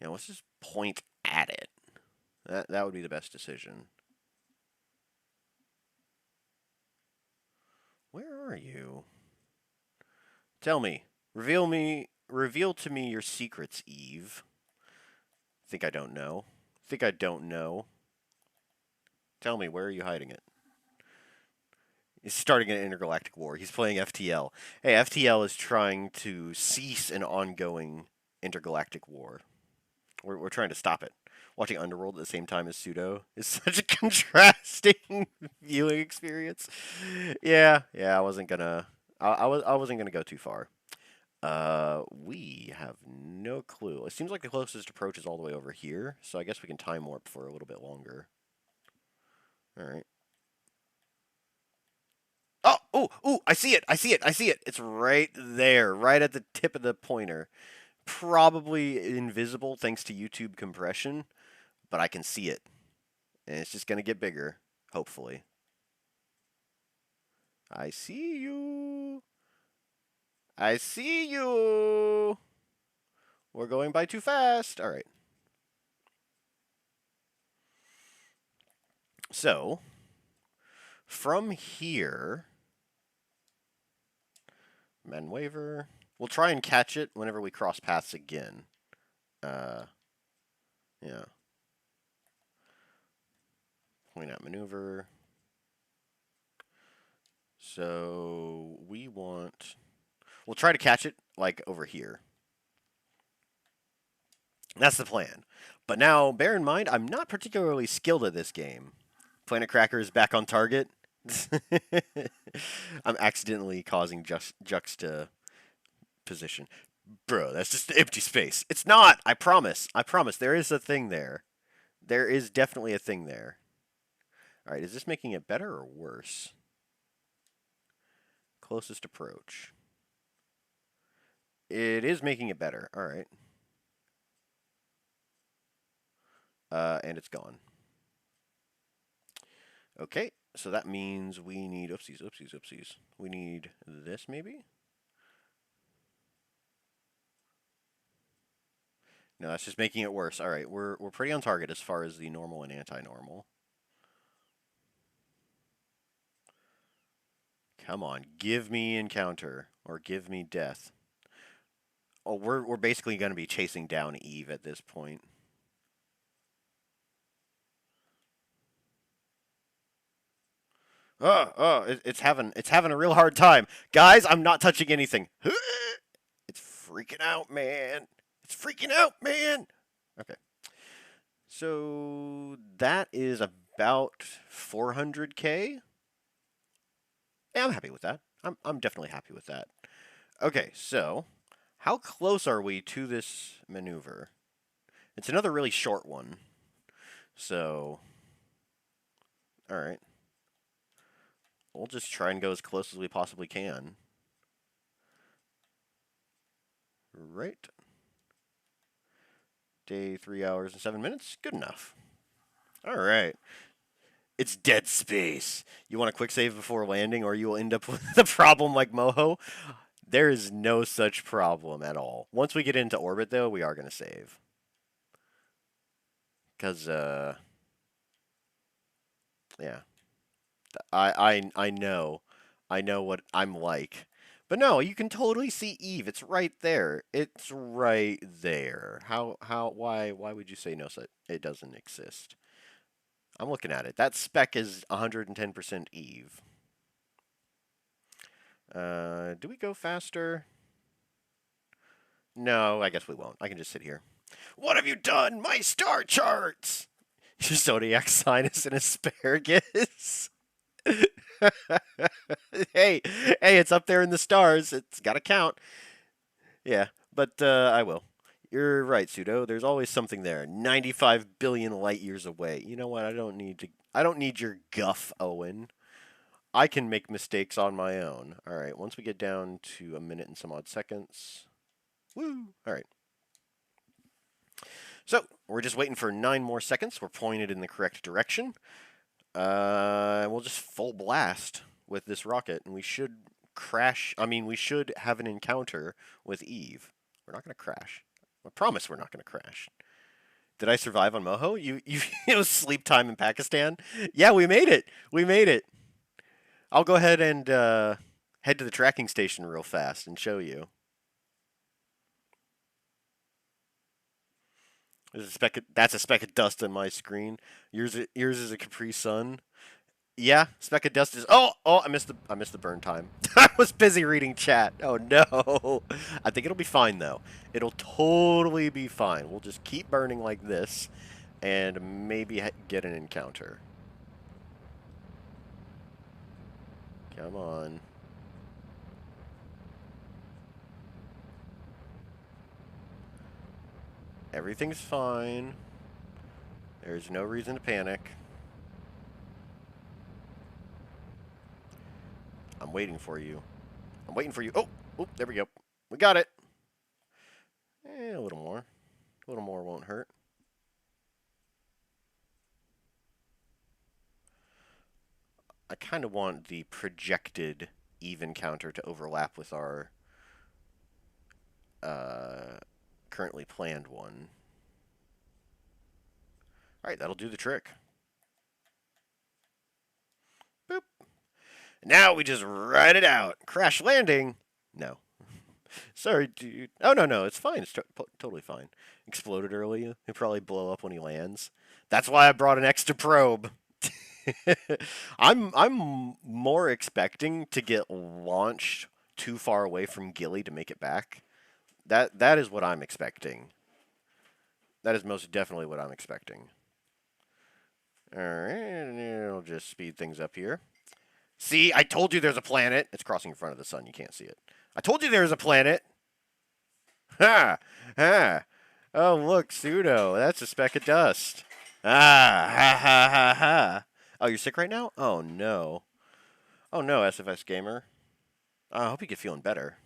Yeah, let's just point at it. That would be the best decision. Where are you? Tell me. Reveal to me your secrets, Eve. Think I don't know. Think I don't know. Tell me, where are you hiding it? He's starting an intergalactic war. He's playing FTL. Hey, FTL is trying to cease an ongoing intergalactic war. We're trying to stop it. Watching Underworld at the same time as Pseudo is such a contrasting viewing experience. Yeah, I wasn't gonna. I wasn't gonna go too far. We have no clue. It seems like the closest approach is all the way over here, so I guess we can time warp for a little bit longer. All right. Oh, I see it. It's right there, right at the tip of the pointer. Probably invisible thanks to YouTube compression, but I can see it. And it's just going to get bigger, hopefully. I see you. I see you. We're going by too fast. All right. So, from here, Manwaver. We'll try and catch it whenever we cross paths again. Yeah. Point out maneuver. So we'll try to catch it like over here. That's the plan. But now, bear in mind, I'm not particularly skilled at this game. Planet Cracker is back on target. I'm accidentally causing juxtaposition. Bro, that's just empty space. It's not! I promise. There is a thing there. There is definitely a thing there. Alright, is this making it better or worse? Closest approach. It is making it better. All right. And it's gone. Okay, so that means we need oopsies, oopsies, oopsies. We need this maybe? No, that's just making it worse. All right, we're pretty on target as far as the normal and anti-normal. Come on, give me encounter or give me death. Oh, we're basically going to be chasing down Eve at this point. It's having a real hard time, guys. I'm not touching anything. It's freaking out, man. It's freaking out, man. Okay, so that is about 400K. Yeah, I'm happy with that. I'm definitely happy with that. Okay, so how close are we to this maneuver? It's another really short one. So, all right. We'll just try and go as close as we possibly can. Right. Day 3 hours and 7 minutes. Good enough. All right. It's dead space. You want a quick save before landing, or you will end up with a problem like Moho? There is no such problem at all. Once we get into orbit, though, we are going to save. Because, yeah. I know. I know what I'm like. But no, you can totally see Eve. It's right there. It's right there. Why would you say no, so it doesn't exist? I'm looking at it. That spec is 110% Eve. Do we go faster? No, I guess we won't. I can just sit here. What have you done? My star charts! Your zodiac sign is an asparagus. hey, hey, it's up there in the stars. It's got to count. Yeah, but I will. You're right, Pseudo. There's always something there. 95 billion light years away. You know what? I don't need to. I don't need your guff, Owen. I can make mistakes on my own. All right. Once we get down to a minute and some odd seconds. Woo! All right. So we're just waiting for 9 more seconds. We're pointed in the correct direction. We'll just full blast with this rocket, and we should crash. I mean, we should have an encounter with Eve. We're not going to crash. I promise we're not going to crash. Did I survive on Moho? It was sleep time in Pakistan. Yeah, we made it. We made it. I'll go ahead and head to the tracking station real fast and show you. That's a speck of dust on my screen. Yours is a Capri Sun. Yeah, speck of dust is. Oh! I missed the burn time. I was busy reading chat. Oh no! I think it'll be fine though. It'll totally be fine. We'll just keep burning like this, and maybe get an encounter. Come on. Everything's fine. There's no reason to panic. I'm waiting for you. I'm waiting for you. Oh, there we go. We got it. A little more. A little more won't hurt. I kind of want the projected Eve encounter to overlap with our currently planned one. All right, that'll do the trick. Boop. Now we just ride it out. Crash landing. No. Sorry, dude. Oh, no. It's fine. It's totally fine. Exploded early. He'll probably blow up when he lands. That's why I brought an extra probe. I'm more expecting to get launched too far away from Gilly to make it back. That is what I'm expecting. That is most definitely what I'm expecting. Alright, it'll just speed things up here. See, I told you there's a planet. It's crossing in front of the sun. You can't see it. I told you there's a planet. Ha! Ha! Oh, look, Pseudo. That's a speck of dust. Ah! Ha ha ha ha! Oh, you're sick right now? Oh, no. Oh, no, SFS Gamer. I hope you get feeling better.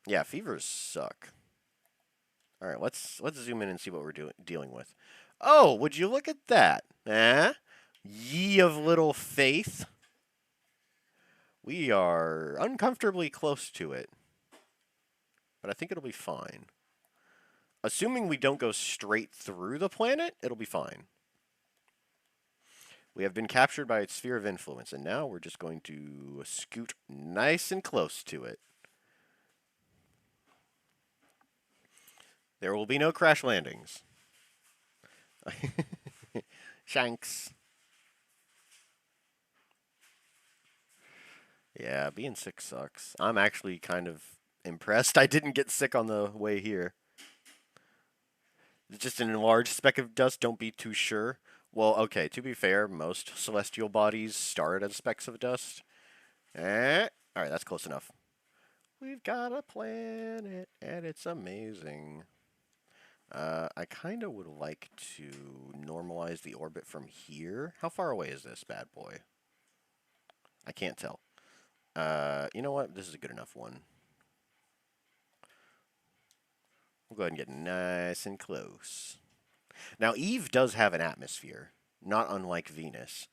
Yeah, fevers suck. All right, let's zoom in and see what we're dealing with. Oh, would you look at that? Eh? Ye of little faith. We are uncomfortably close to it, but I think it'll be fine. Assuming we don't go straight through the planet, it'll be fine. We have been captured by its sphere of influence, and now we're just going to scoot nice and close to it. There will be no crash landings. Shanks. Yeah, being sick sucks. I'm actually kind of impressed I didn't get sick on the way here. It's just an enlarged speck of dust, don't be too sure. Well, okay, to be fair, most celestial bodies start as specks of dust. Alright, that's close enough. We've got a planet, and it's amazing. I kind of would like to normalize the orbit from here. How far away is this bad boy? I can't tell. You know what? This is a good enough one. We'll go ahead and get nice and close. Now, Eve does have an atmosphere, not unlike Venus,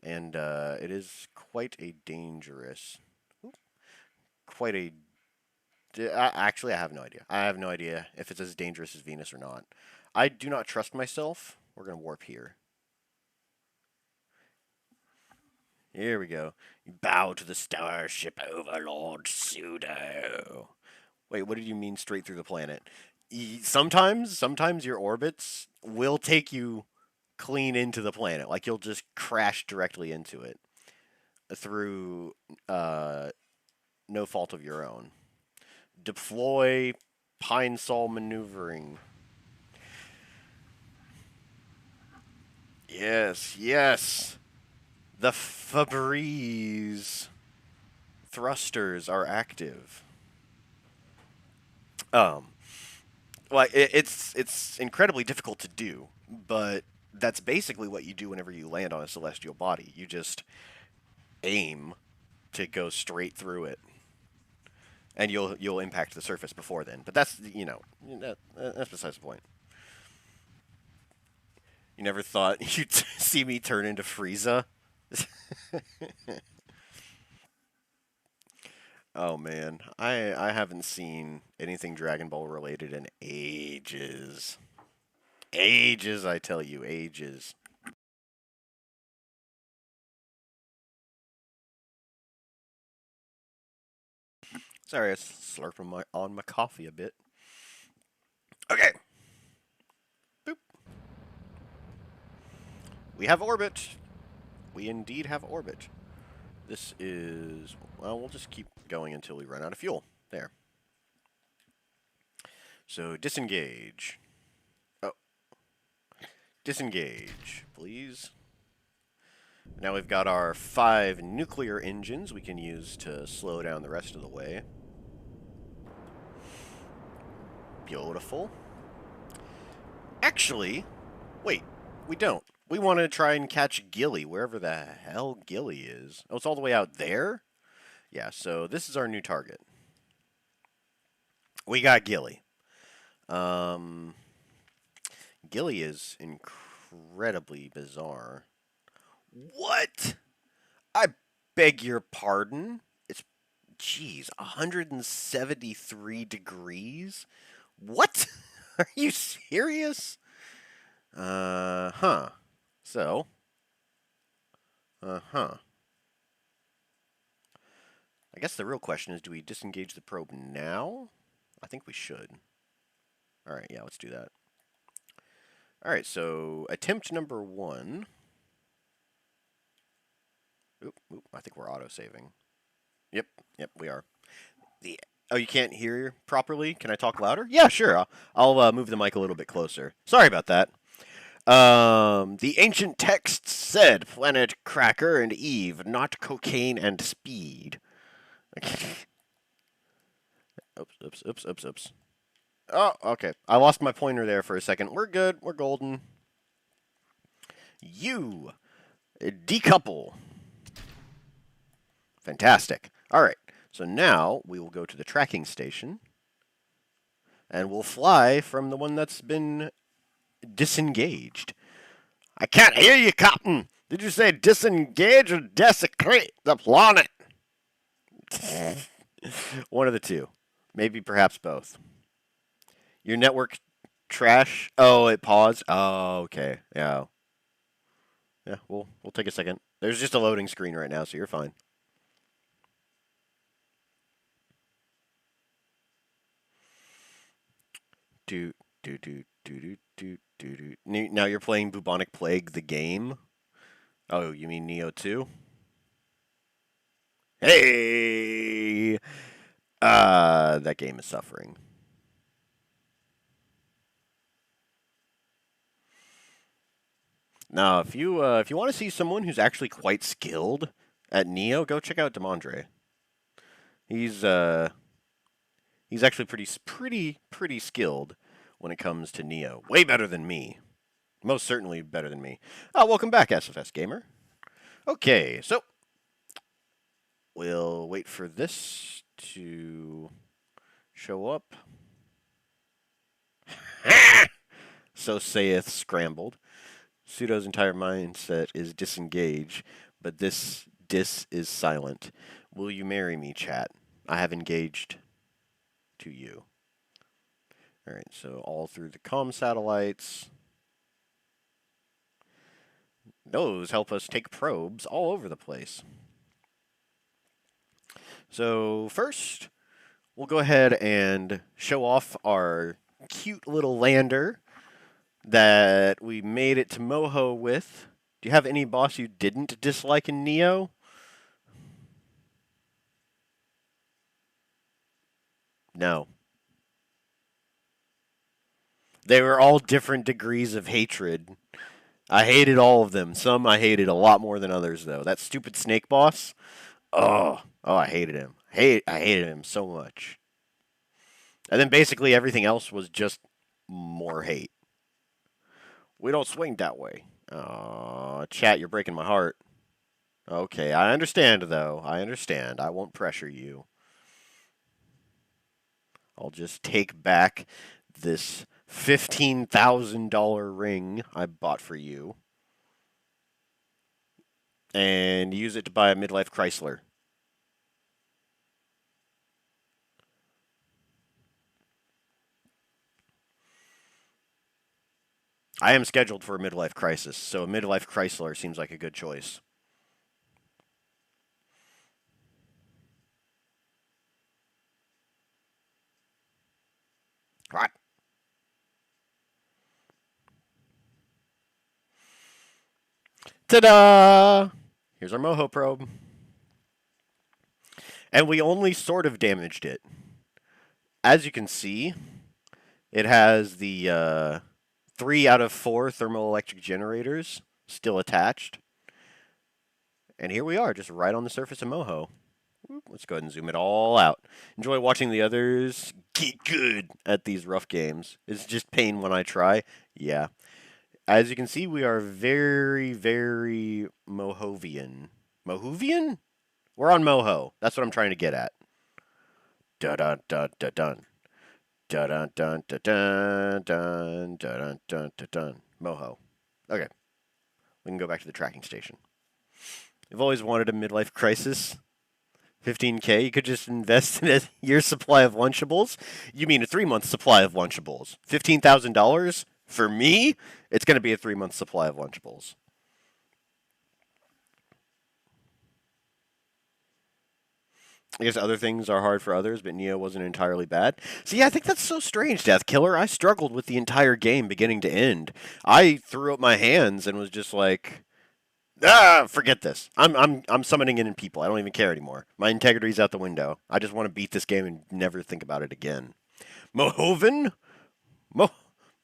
and it is quite a dangerous... Quite a... Actually, I have no idea. I have no idea if it's as dangerous as Venus or not. I do not trust myself. We're going to warp here. Here we go. Bow to the Starship Overlord Pseudo. Wait, what did you mean straight through the planet? Sometimes your orbits will take you clean into the planet. Like, you'll just crash directly into it through no fault of your own. Deploy Pine Sol maneuvering. Yes, yes. The Febreze thrusters are active. Well, it's incredibly difficult to do, but that's basically what you do whenever you land on a celestial body. You just aim to go straight through it, and you'll impact the surface before then. But that's that's besides the point. You never thought you'd see me turn into Frieza? Oh man, I haven't seen anything Dragon Ball related in ages. Ages, I tell you, ages. Sorry, I was slurping on my coffee a bit. Okay. Boop. We have orbit. We indeed have orbit. This is... Well, we'll just keep going until we run out of fuel. There. So, disengage. Oh. Disengage, please. Now we've got our 5 nuclear engines we can use to slow down the rest of the way. Beautiful. Actually, wait, we don't. We want to try and catch Gilly, wherever the hell Gilly is. Oh, it's all the way out there? Yeah, so this is our new target. We got Gilly. Gilly is incredibly bizarre. What? I beg your pardon? It's, geez, 173 degrees? What? Are you serious? Huh. So. I guess the real question is, do we disengage the probe now? I think we should. Alright, yeah, let's do that. Alright, so attempt number 1. Oop, I think we're auto-saving. Yep, we are. Oh, you can't hear properly? Can I talk louder? Yeah, sure. I'll move the mic a little bit closer. Sorry about that. The ancient texts said planet Cracker and Eve, not cocaine and speed. Oops. Oh, okay. I lost my pointer there for a second. We're good. We're golden. You decouple. Fantastic. All right. So now we will go to the tracking station And we'll fly from the one that's been disengaged. I can't hear you, Captain. Did you say disengage or desecrate the planet? One of the two. Maybe perhaps both. Your network trash. Oh, it paused. Oh, okay. Yeah. Yeah, we'll take a second. There's just a loading screen right now, so you're fine. Do do do do do do do do. Now you're playing Bubonic Plague, the game. Oh, you mean Neo 2? Hey, that game is suffering. Now, if you want to see someone who's actually quite skilled at Neo, go check out Demondre. He's uh he's actually pretty skilled when it comes to Neo. Way better than me. Most certainly better than me. Welcome back, SFS Gamer. Okay, so we'll wait for this to show up. So saith Scrambled. Pseudo's entire mindset is disengage, but this dis is silent. Will you marry me, chat? I have engaged to you. Alright, so all through the comm satellites. Those help us take probes all over the place. So first, we'll go ahead and show off our cute little lander that we made it to Moho with. Do you have any boss you didn't dislike in Neo? No. They were all different degrees of hatred. I hated all of them. Some I hated a lot more than others, though. That stupid snake boss. Oh, I hated him. I hated him so much. And then basically everything else was just more hate. We don't swing that way. Oh, chat, you're breaking my heart. Okay, I understand, though. I understand. I won't pressure you. I'll just take back this $15,000 ring I bought for you and use it to buy a midlife Chrysler. I am scheduled for a midlife crisis, so a midlife Chrysler seems like a good choice. What? Ta-da! Here's our Moho probe. And we only sort of damaged it. As you can see, it has the 3 out of 4 thermoelectric generators still attached. And here we are, just right on the surface of Moho. Let's go ahead and zoom it all out. Enjoy watching the others get good at these rough games. It's just pain when I try. Yeah. As you can see, we are very, very Mohovian. Mohovian? We're on Moho. That's what I'm trying to get at. Dun-dun-dun-dun-dun. Dun-dun-dun-dun-dun. Dun-dun-dun-dun-dun. Moho. Okay. We can go back to the tracking station. I've always wanted a midlife crisis. 15K, you could just invest in a year's supply of Lunchables? You mean a 3-month supply of Lunchables? $15,000? For me, it's going to be a 3-month supply of Lunchables. I guess other things are hard for others, but Neo wasn't entirely bad. So yeah, I think that's so strange, Death Killer. I struggled with the entire game beginning to end. I threw up my hands and was just like, forget this. I'm summoning in people. I don't even care anymore. My integrity's out the window. I just want to beat this game and never think about it again. Mohoven?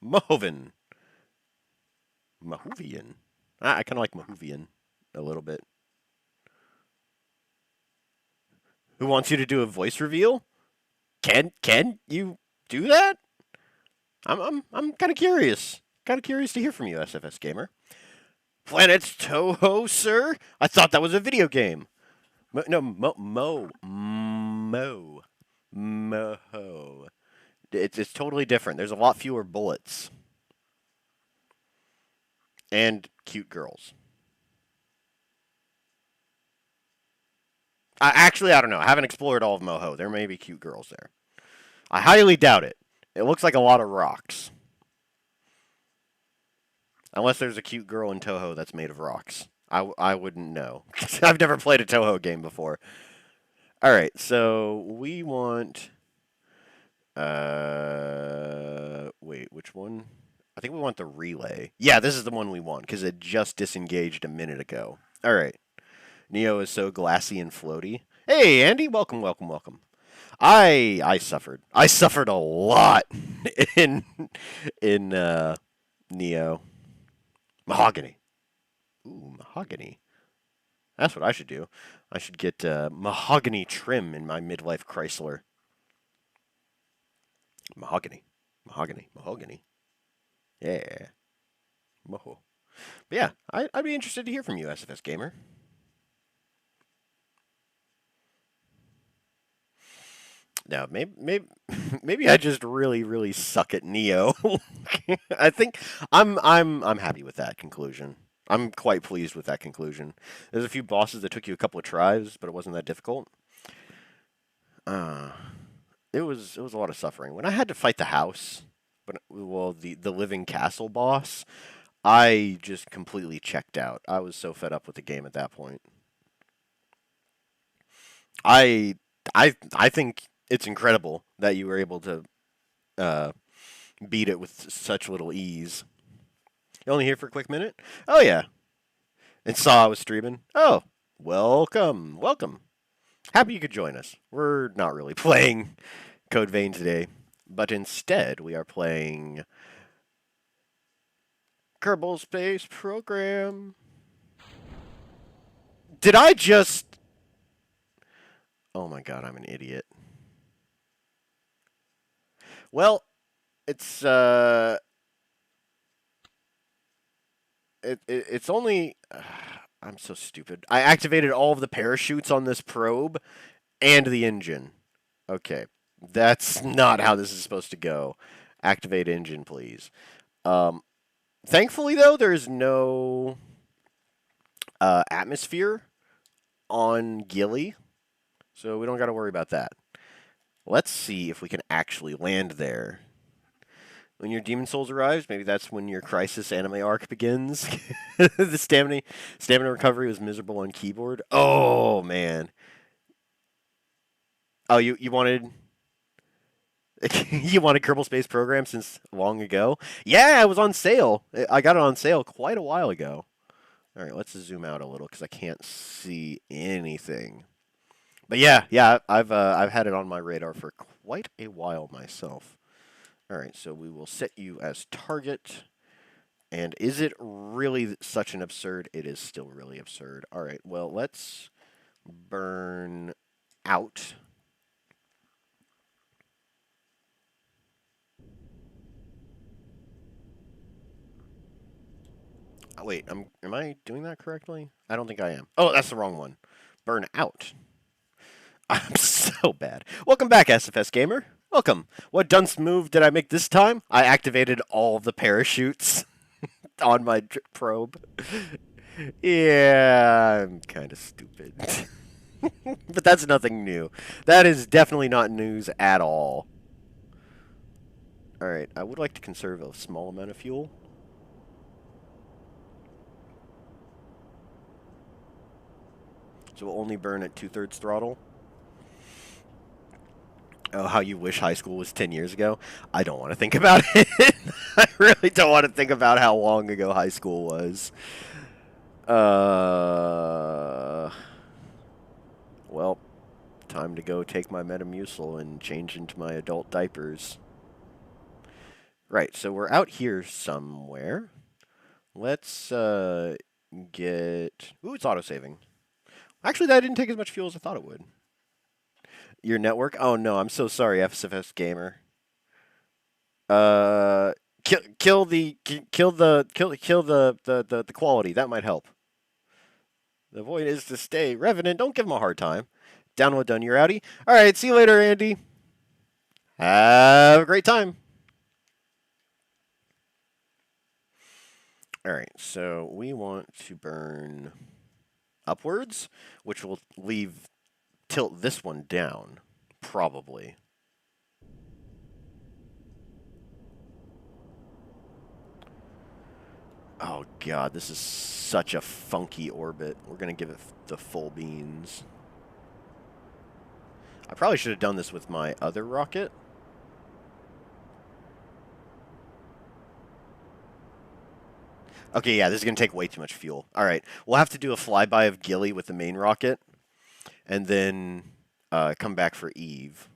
Mohoven. Mahovian. I kind of like Mahovian a little bit. Who wants you to do a voice reveal? Can you do that? I'm kind of curious. Kind of curious to hear from you, SFS Gamer. Planet Toho, sir? I thought that was a video game. Moho. It's totally different. There's a lot fewer bullets and cute girls. Actually, I don't know. I haven't explored all of Moho. There may be cute girls there. I highly doubt it. It looks like a lot of rocks. Unless there's a cute girl in Toho that's made of rocks. I wouldn't know. I've never played a Toho game before. Alright, so we want... wait, which one? I think we want the relay. Yeah, this is the one we want, because it just disengaged a minute ago. Alright. Neo is so glassy and floaty. Hey, Andy, welcome, welcome, welcome. I suffered. I suffered a lot in Neo. Mahogany. Ooh, mahogany. That's what I should do. I should get mahogany trim in my midlife Chrysler. Mahogany. Mahogany. Mahogany. Yeah. Moho. But yeah, I'd be interested to hear from you, SFS Gamer. Now, maybe I just really suck at Neo. I think I'm happy with that conclusion. I'm quite pleased with that conclusion. There's a few bosses that took you a couple of tries, but it wasn't that difficult. It was a lot of suffering. When I had to fight the house, the living castle boss, I just completely checked out. I was so fed up with the game at that point. I I think it's incredible that you were able to beat it with such little ease. You only here for a quick minute? Oh yeah. And saw I was streaming. Oh, welcome, welcome. Happy you could join us. We're not really playing Code Vein today, but instead we are playing Kerbal Space Program. Did I just... Oh my god, I'm an idiot. Well, it's it's only I'm so stupid. I activated all of the parachutes on this probe and the engine. Okay. That's not how this is supposed to go. Activate engine, please. Thankfully though, there's no atmosphere on Gilly, so we don't got to worry about that. Let's see if we can actually land there. When your Demon Souls arrives, maybe that's when your Crisis anime arc begins. The stamina recovery was miserable on keyboard. Oh man. Oh, you wanted you wanted Kerbal Space Program since long ago? Yeah, it was on sale. I got it on sale quite a while ago. All right, let's zoom out a little because I can't see anything. But yeah, I've had it on my radar for quite a while myself. All right, so we will set you as target. And is it really such an absurd? It is still really absurd. All right, well, let's burn out. Oh, wait, am I doing that correctly? I don't think I am. Oh, that's the wrong one. Burn out. I'm so bad. Welcome back, SFS Gamer. Welcome. What dunce move did I make this time? I activated all of the parachutes on my probe. Yeah, I'm kind of stupid. But that's nothing new. That is definitely not news at all. Alright, I would like to conserve a small amount of fuel. So we'll only burn at 2/3 throttle. Oh, how you wish high school was 10 years ago. I don't want to think about it. I really don't want to think about how long ago high school was. Well, time to go take my Metamucil and change into my adult diapers. Right, so we're out here somewhere. Let's get... Ooh, it's auto-saving. Actually, that didn't take as much fuel as I thought it would. Your network? Oh no, I'm so sorry, FSFS Gamer. Kill the quality. That might help. The point is to stay. Revenant, don't give him a hard time. Download done. You're outie. All right, see you later, Andy. Have a great time. All right, so we want to burn upwards, which will tilt this one down, probably. Oh god, this is such a funky orbit. We're gonna give it the full beans. I probably should have done this with my other rocket. Okay, yeah, this is gonna take way too much fuel. All right, we'll have to do a flyby of Gilly with the main rocket, and then come back for Eve.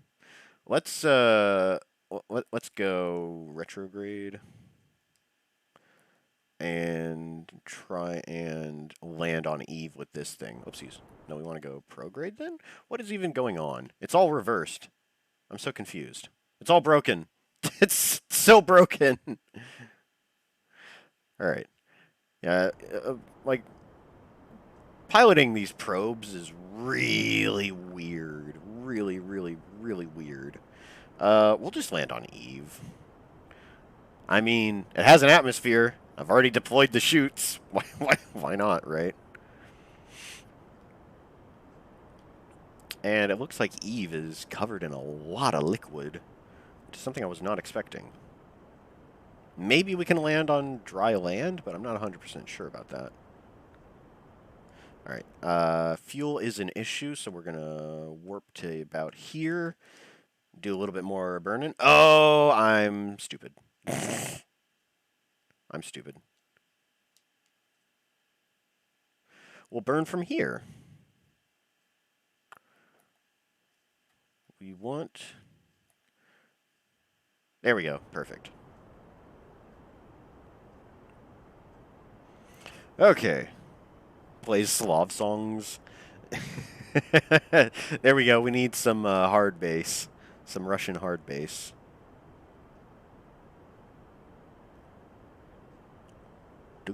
Let's go retrograde and try and land on Eve with this thing. Oopsies. No, we want to go prograde then? What is even going on? It's all reversed. I'm so confused. It's all broken. It's so broken. All right. Yeah, like piloting these probes is really weird. Really, really, really weird. We'll just land on Eve. I mean, it has an atmosphere. I've already deployed the chutes. Why not, right? And it looks like Eve is covered in a lot of liquid, which is something I was not expecting. Maybe we can land on dry land, but I'm not 100% sure about that. All right, fuel is an issue, so we're going to warp to about here. Do a little bit more burning. Oh, I'm stupid. I'm stupid. We'll burn from here. We want... There we go. Perfect. Okay. Plays Slav songs. There we go. We need some hard bass. Some Russian hard bass. I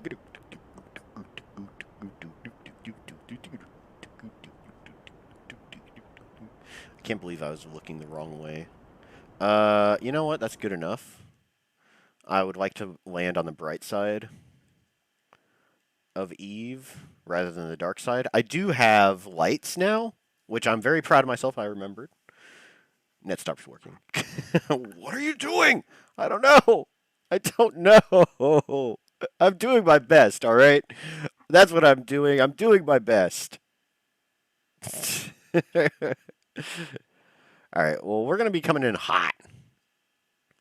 can't believe I was looking the wrong way. You know what? That's good enough. I would like to land on the bright side of Eve rather than the dark side. I do have lights now, which I'm very proud of myself. I remembered. Net stops working. What are you doing? I don't know. I don't know. I'm doing my best, all right? That's what I'm doing. I'm doing my best. All right, well, we're going to be coming in hot.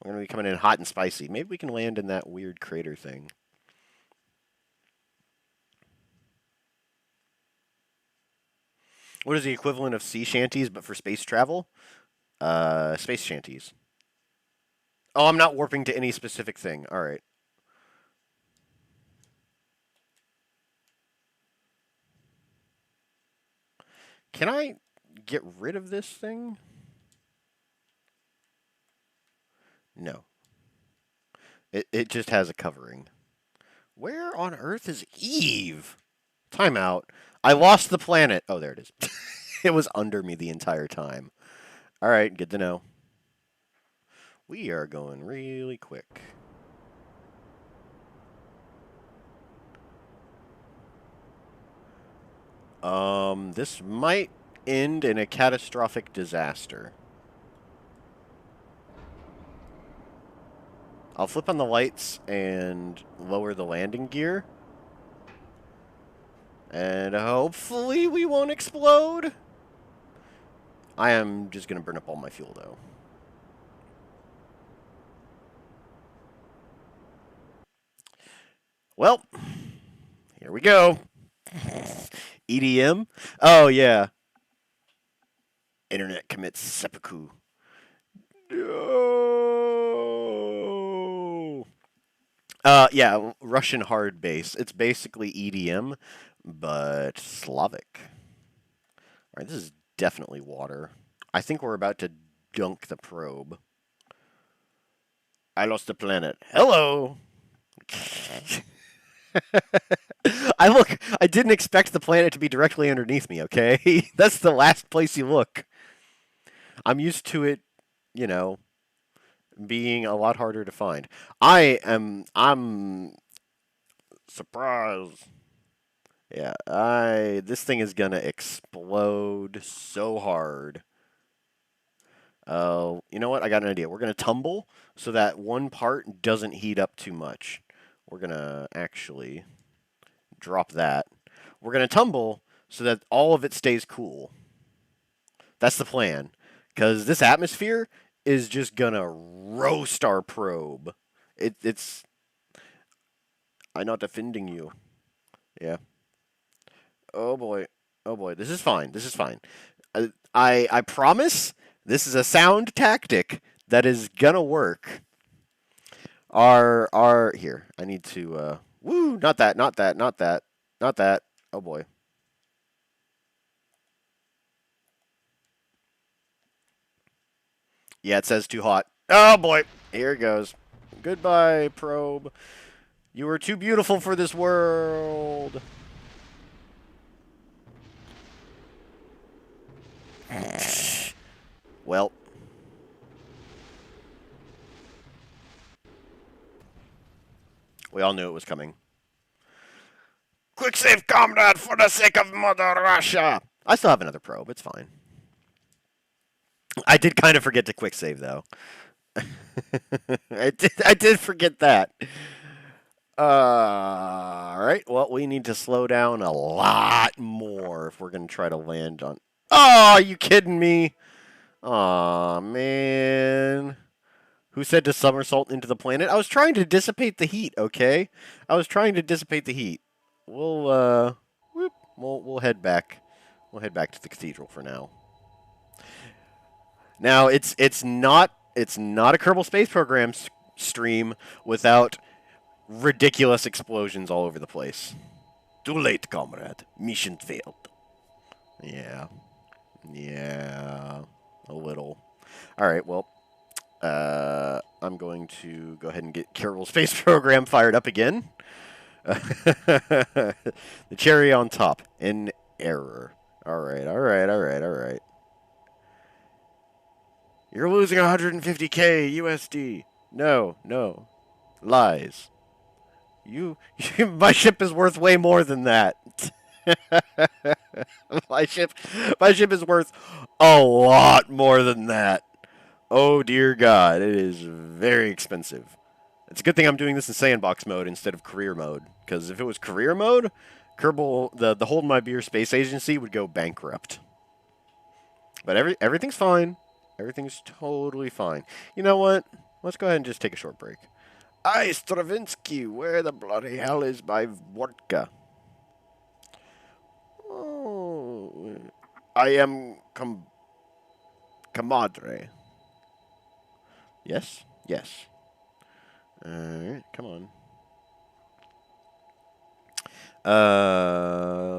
We're going to be coming in hot and spicy. Maybe we can land in that weird crater thing. What is the equivalent of sea shanties, but for space travel? Space shanties. Oh, I'm not warping to any specific thing. All right. Can I get rid of this thing? No. It just has a covering. Where on earth is Eve? Timeout. I lost the planet. Oh, there it is. It was under me the entire time. All right, good to know. We are going really quick. This might end in a catastrophic disaster. I'll flip on the lights and lower the landing gear. And hopefully we won't explode. I am just going to burn up all my fuel, though. Well, here we go. EDM? Oh, yeah. Internet commits seppuku. No. Yeah, Russian hard bass. It's basically EDM, but Slavic. All right, this is definitely water. I think we're about to dunk the probe. I lost the planet. Hello. I didn't expect the planet to be directly underneath me, okay? That's the last place you look. I'm used to it, you know, being a lot harder to find. I'm surprised. Yeah, this thing is gonna explode so hard. You know what? I got an idea. We're gonna tumble so that one part doesn't heat up too much. We're gonna actually drop that. We're gonna tumble so that all of it stays cool. That's the plan. Because this atmosphere is just gonna roast our probe. It's. I'm not defending you. Yeah. Oh boy. Oh boy. This is fine. This is fine. I promise this is a sound tactic that is gonna work. Our here. I need to woo, not that, not that, not that. Not that. Oh boy. Yeah, it says too hot. Oh boy. Here it goes. Goodbye, probe. You are too beautiful for this world. Well, we all knew it was coming. Quick save, comrade, for the sake of Mother Russia. I still have another probe. It's fine. I did kind of forget to quick save though. I did forget that. All right. Well, we need to slow down a lot more if we're gonna try to land on. Oh, are you kidding me? Aw, man. Who said to somersault into the planet? I was trying to dissipate the heat, okay? I was trying to dissipate the heat. We'll head back. We'll head back to the cathedral for now. Now, it's not a Kerbal Space Program stream without ridiculous explosions all over the place. Too late, comrade. Mission failed. Yeah. Yeah. A little. Alright, well. I'm going to go ahead and get Kerbal Space Program fired up again. The cherry on top. An error. Alright, alright, alright, alright. You're losing 150k USD. No, no. Lies. My ship is worth way more than that. my ship is worth a lot more than that. Oh dear God, it is very expensive. It's a good thing I'm doing this in sandbox mode instead of career mode, because if it was career mode, Kerbal, the Hold My Beer Space Agency would go bankrupt. But everything's fine. Everything's totally fine. You know what? Let's go ahead and just take a short break. Aye, Stravinsky, where the bloody hell is my vodka? Oh, I am comadre. Yes? Yes. Alright, come on.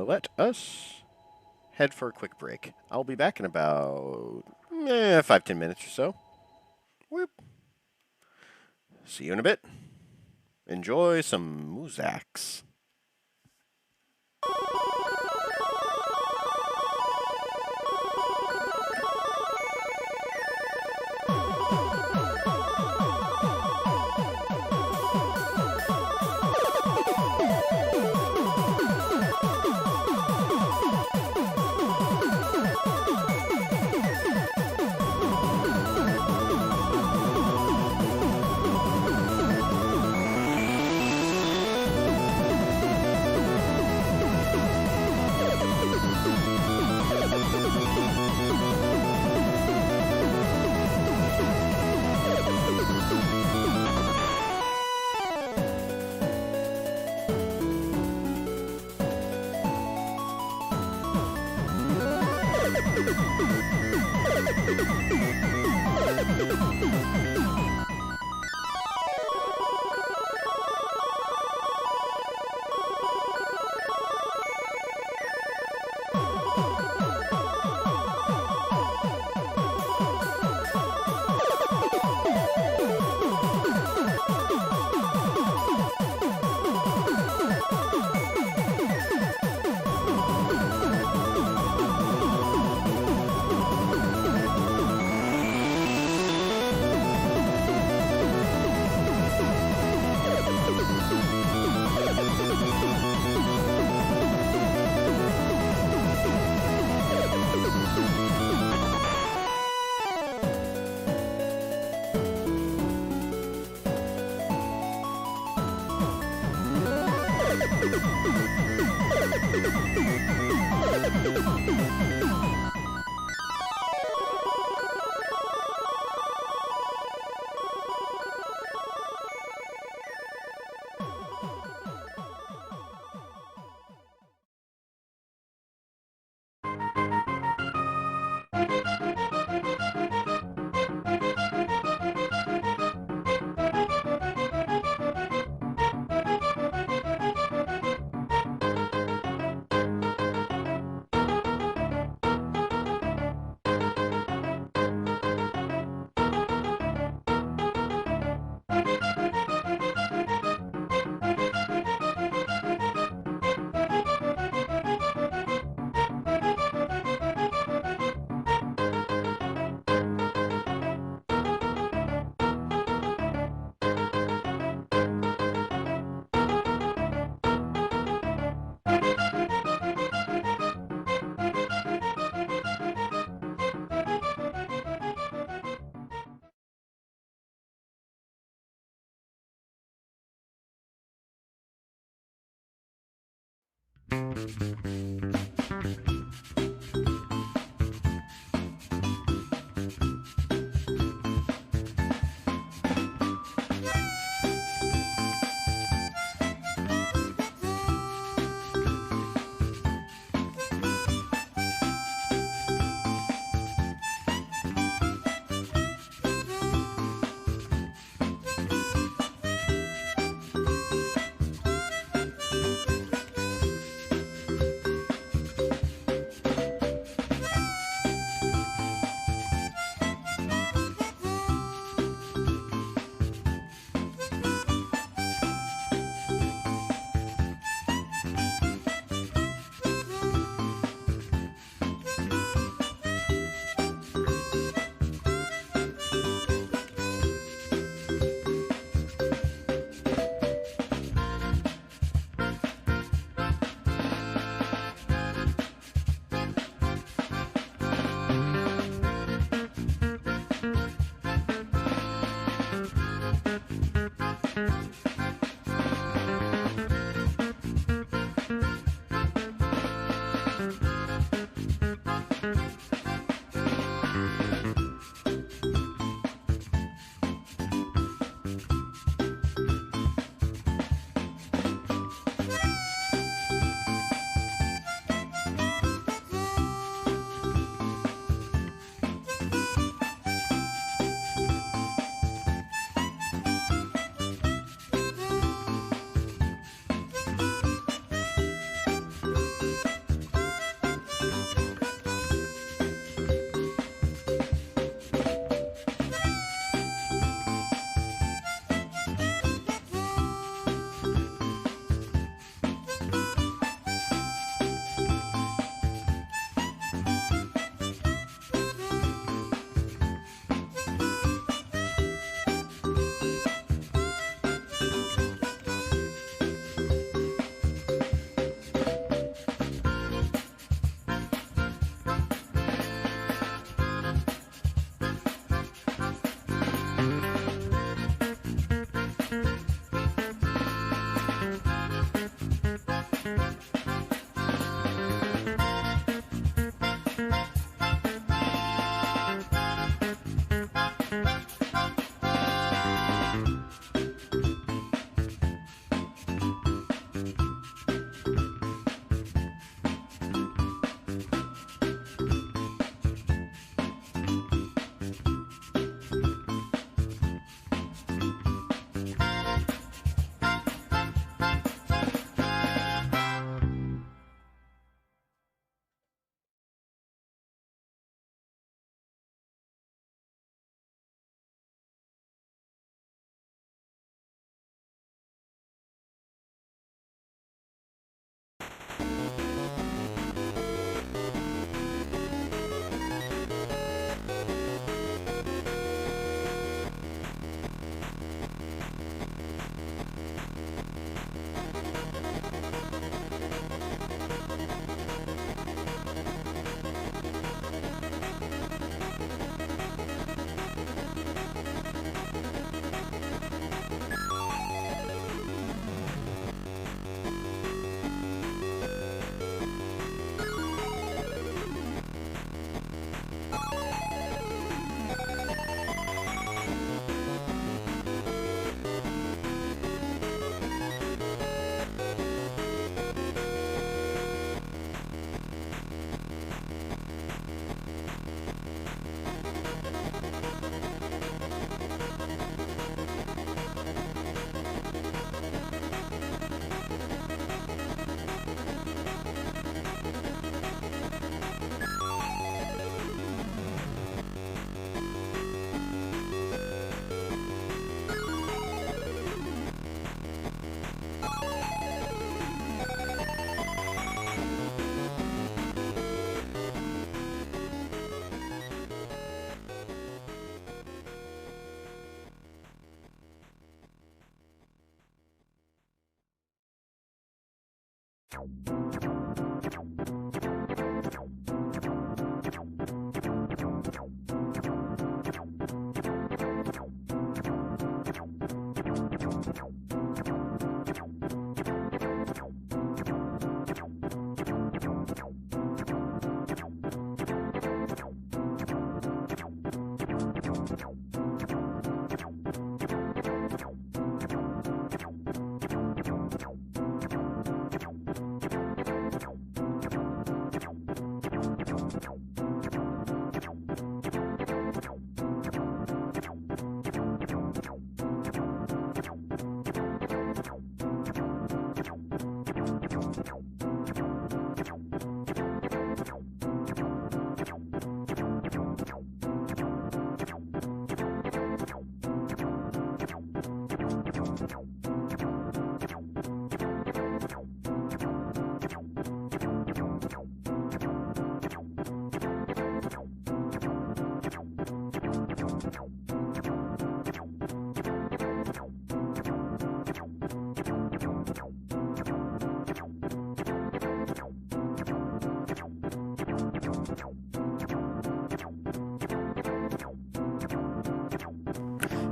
Let us head for a quick break. I'll be back in about 5-10 minutes or so. Whoop. See you in a bit. Enjoy some Muzaks.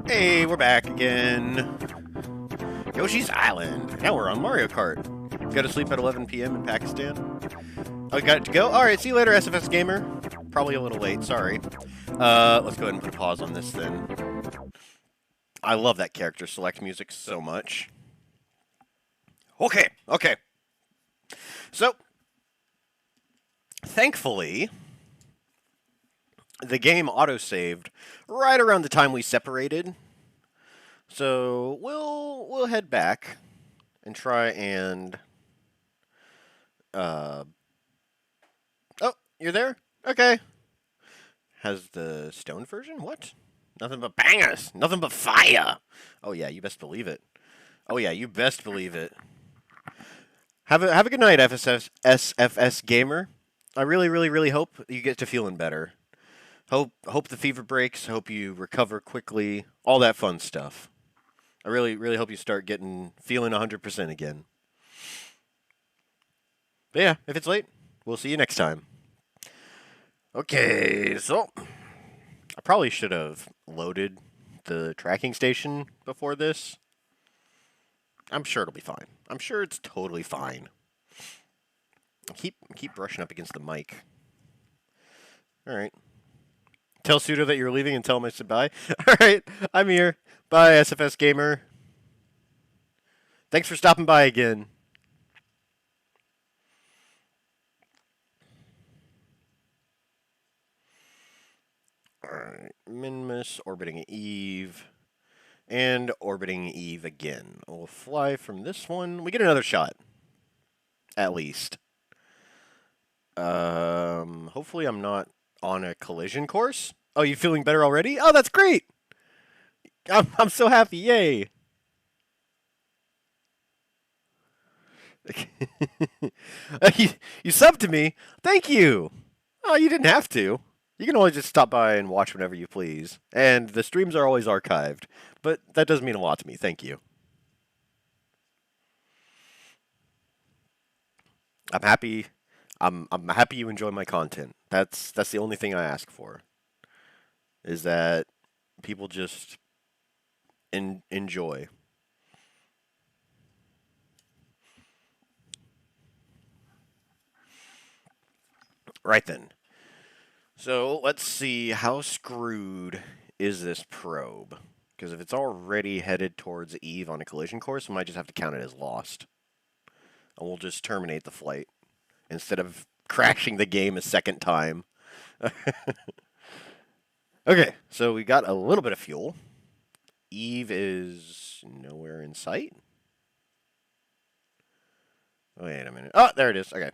Hey, we're back again. Yoshi's Island. Now we're on Mario Kart. Go to sleep at 11 p.m. in Pakistan. Oh, got it to go? Alright, see you later, SFS Gamer. Probably a little late, sorry. Let's go ahead and put a pause on this then. I love that character select music so much. Okay. So, thankfully, the game auto-saved right around the time we separated. So, we'll head back and try and... Oh, you're there? Okay. Has the stone version? What? Nothing but bangers! Nothing but fire! Oh yeah, you best believe it. Oh yeah, you best believe it. Have a good night, SFS Gamer. I really hope you get to feeling better. Hope the fever breaks. Hope you recover quickly. All that fun stuff. I really hope you start feeling 100% again. But yeah, if it's late, we'll see you next time. Okay, so I probably should have loaded the tracking station before this. I'm sure it'll be fine. I'm sure it's totally fine. Keep brushing up against the mic. All right. Tell Sudo that you're leaving and tell him I said bye. All right, I'm here. Bye, SFS Gamer. Thanks for stopping by again. Alright, Minmus, orbiting Eve, and orbiting Eve again. We'll fly from this one. We get another shot. At least. Hopefully I'm not on a collision course. Oh, you feeling better already? Oh, that's great! I'm so happy, yay! you subbed to me? Thank you! Oh, you didn't have to. You can always just stop by and watch whenever you please. And the streams are always archived. But that does mean a lot to me. Thank you. I'm happy. I'm happy you enjoy my content. That's the only thing I ask for. Is that people just enjoy. Right then. So let's see, how screwed is this probe? Because if it's already headed towards Eve on a collision course, we might just have to count it as lost. And we'll just terminate the flight instead of crashing the game a second time. Okay, so we got a little bit of fuel. Eve is nowhere in sight. Wait a minute. Oh, there it is. Okay.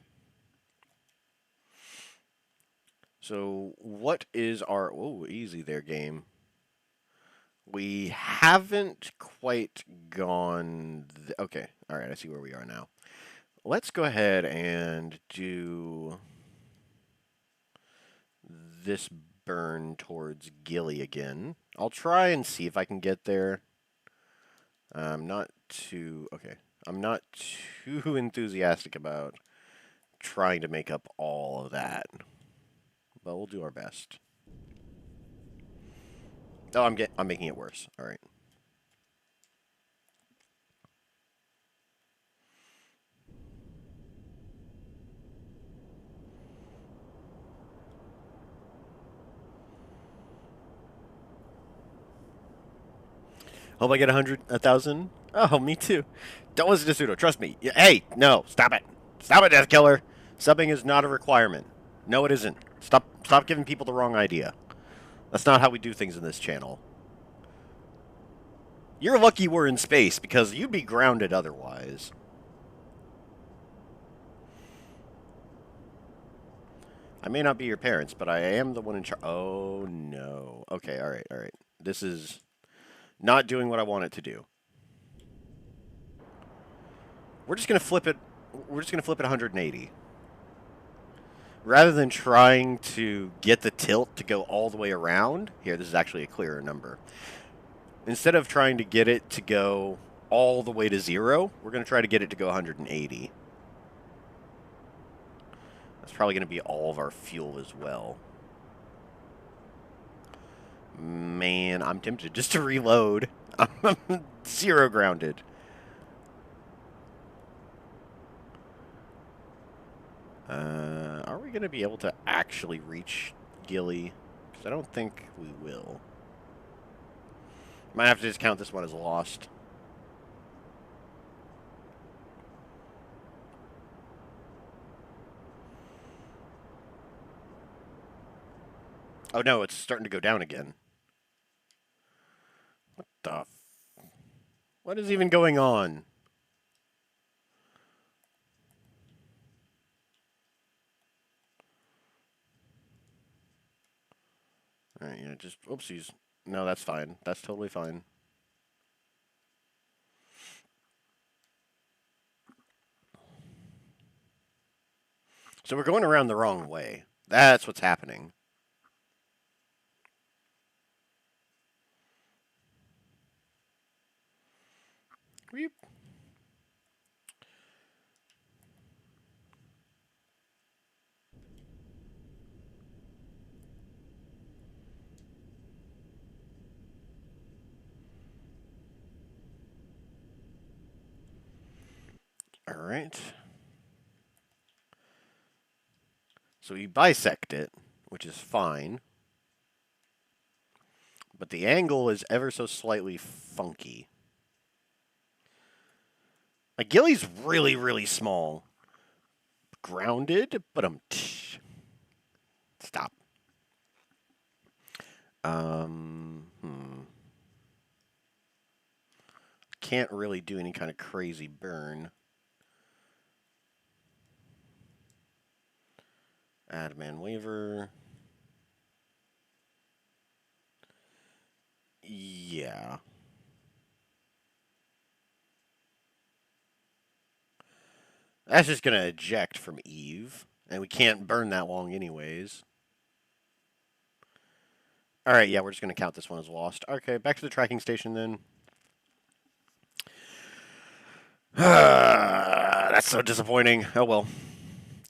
So what is our... Oh, easy there, game. We haven't quite gone... Okay, all right, I see where we are now. Let's go ahead and do this burn towards Gilly again. I'll try and see if I can get there. I'm not too enthusiastic about trying to make up all of that. But we'll do our best. Oh, I'm making it worse. All right. Hope I get 100, 1,000. Oh, me too. Don't listen to Pseudo. Trust me. Hey, no, stop it. Stop it, Death Killer. Subbing is not a requirement. No, it isn't. Stop giving people the wrong idea. That's not how we do things in this channel. You're lucky we're in space, because you'd be grounded otherwise. I may not be your parents, but I am the one in charge. Oh, no. Okay, all right. This is not doing what I want it to do. We're just going to flip it. We're just going to flip it 180. Rather than trying to get the tilt to go all the way around, here, this is actually a clearer number. Instead of trying to get it to go all the way to 0, we're going to try to get it to go 180. That's probably going to be all of our fuel as well. Man, I'm tempted just to reload. I'm 0 grounded. Are we going to be able to actually reach Gilly? Because I don't think we will. Might have to just count this one as lost. Oh no, it's starting to go down again. What the? What is even going on? Alright, yeah, just, oopsies. No, that's fine. That's totally fine. So we're going around the wrong way. That's what's happening. Weep. Alright. So we bisect it, which is fine. But the angle is ever so slightly funky. Like, Gilly's really, really small. Grounded, but stop. Can't really do any kind of crazy burn. Add man waiver. Yeah. That's just going to eject from Eve. And we can't burn that long anyways. Alright, yeah, we're just going to count this one as lost. Okay, back to the tracking station then. That's so disappointing. Oh well.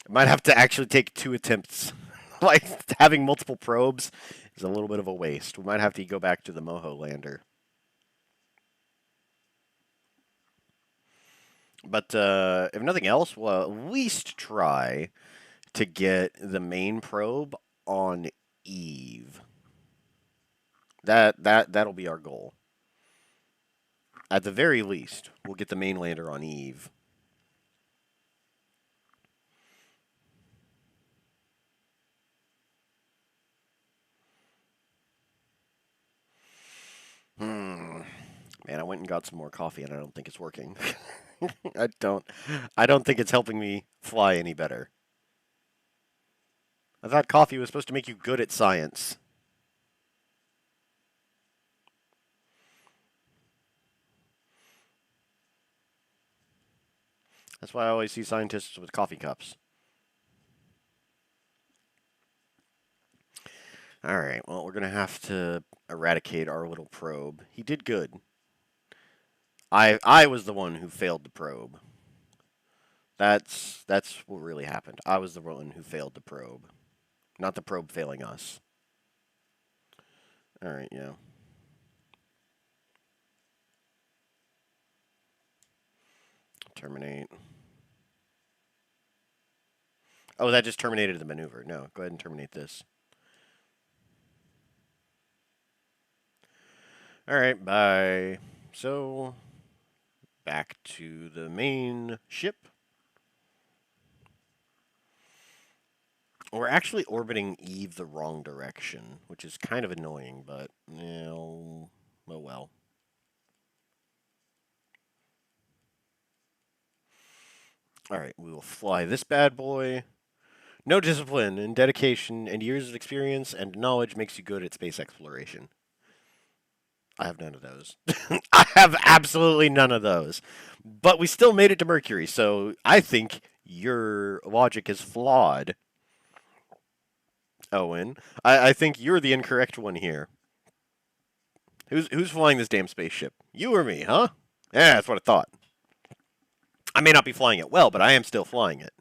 I might have to actually take 2 attempts. Like, having multiple probes is a little bit of a waste. We might have to go back to the Moho lander. But if nothing else, we'll at least try to get the main probe on Eve. That'll be our goal. At the very least, we'll get the main lander on Eve. Man, I went and got some more coffee, and I don't think it's working. I don't think it's helping me fly any better. I thought coffee was supposed to make you good at science. That's why I always see scientists with coffee cups. Alright, well, we're going to have to eradicate our little probe. He did good. I was the one who failed the probe. That's what really happened. I was the one who failed the probe. Not the probe failing us. Alright, yeah. Terminate. Oh, that just terminated the maneuver. No, go ahead and terminate this. Alright, bye. So, back to the main ship. We're actually orbiting Eve the wrong direction, which is kind of annoying, but, you know, oh well. Alright, we will fly this bad boy. No discipline and dedication and years of experience and knowledge makes you good at space exploration. I have none of those. I have absolutely none of those. But we still made it to Mercury, so I think your logic is flawed, Owen. I think you're the incorrect one here. Who's flying this damn spaceship? You or me, huh? Yeah, that's what I thought. I may not be flying it well, but I am still flying it.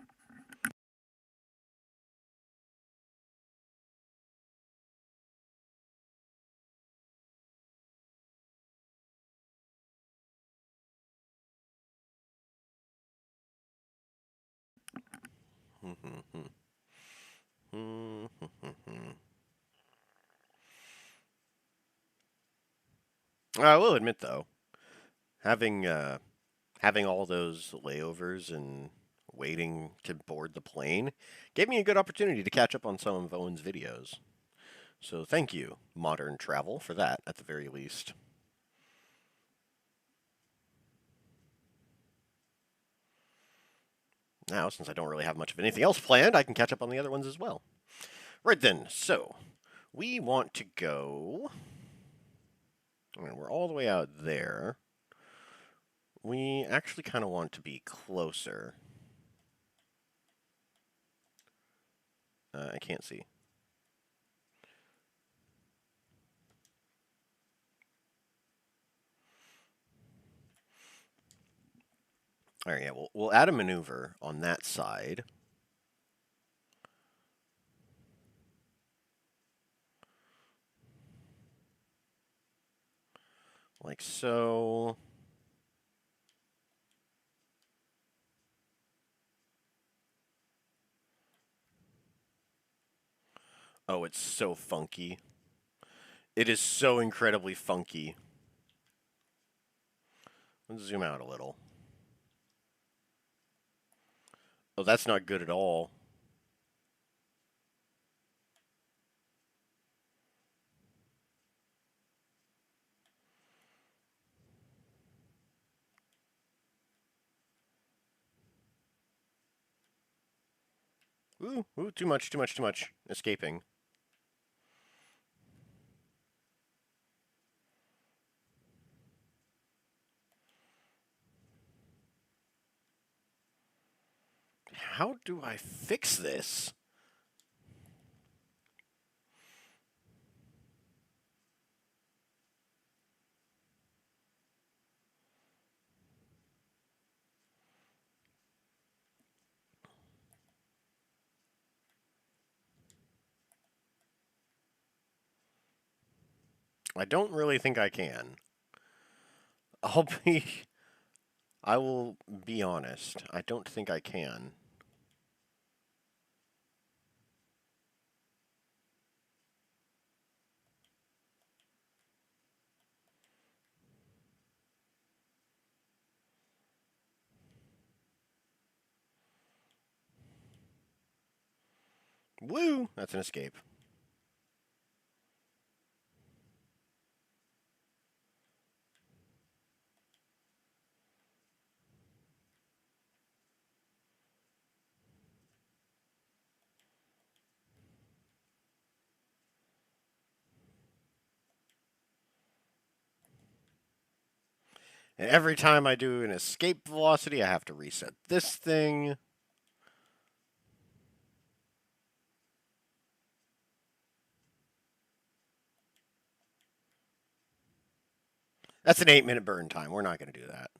I will admit though, having having all those layovers and waiting to board the plane gave me a good opportunity to catch up on some of Owen's videos. So thank you, Modern Travel, for that at the very least. Now, since I don't really have much of anything else planned, I can catch up on the other ones as well. Right then, so we want to go. We're all the way out there. We actually kind of want to be closer. I can't see. All right, yeah, we'll add a maneuver on that side. Like so. Oh, it's so funky. It is so incredibly funky. Let's zoom out a little. Oh, that's not good at all. Ooh, too much, too much, too much. Escaping. How do I fix this? I don't really think I can. I'll be. I will be honest. I don't think I can. Woo! That's an escape. And every time I do an escape velocity, I have to reset this thing. That's an 8-minute burn time. We're not going to do that.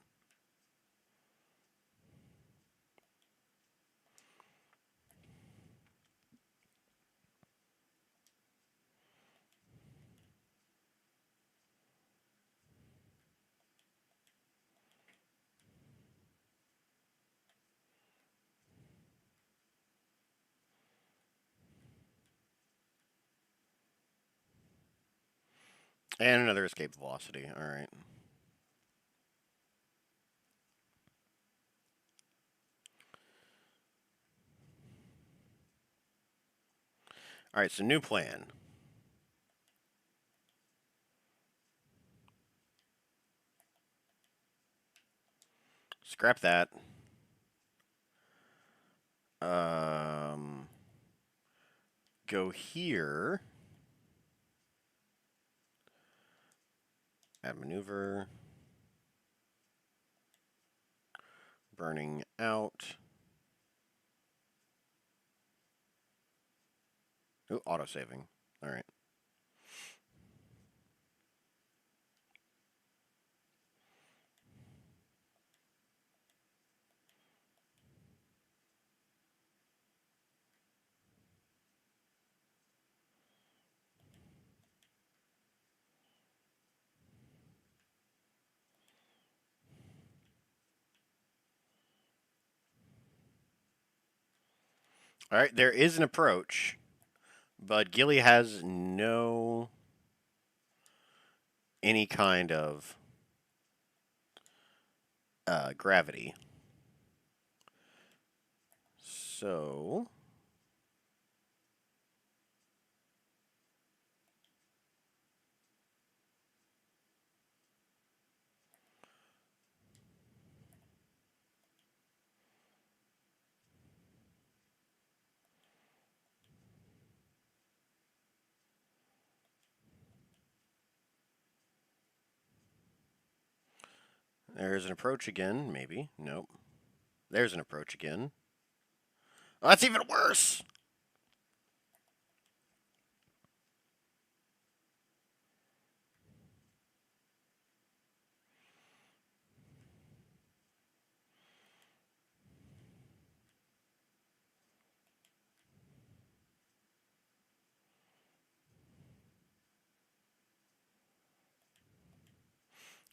And another escape velocity. All right. All right, so new plan. Scrap that. Um, go here. Add maneuver. Burning out. Ooh, auto saving. All right. All right, there is an approach, but Gilly has no any kind of gravity. So there's an approach again, maybe. Nope. There's an approach again. Oh, that's even worse.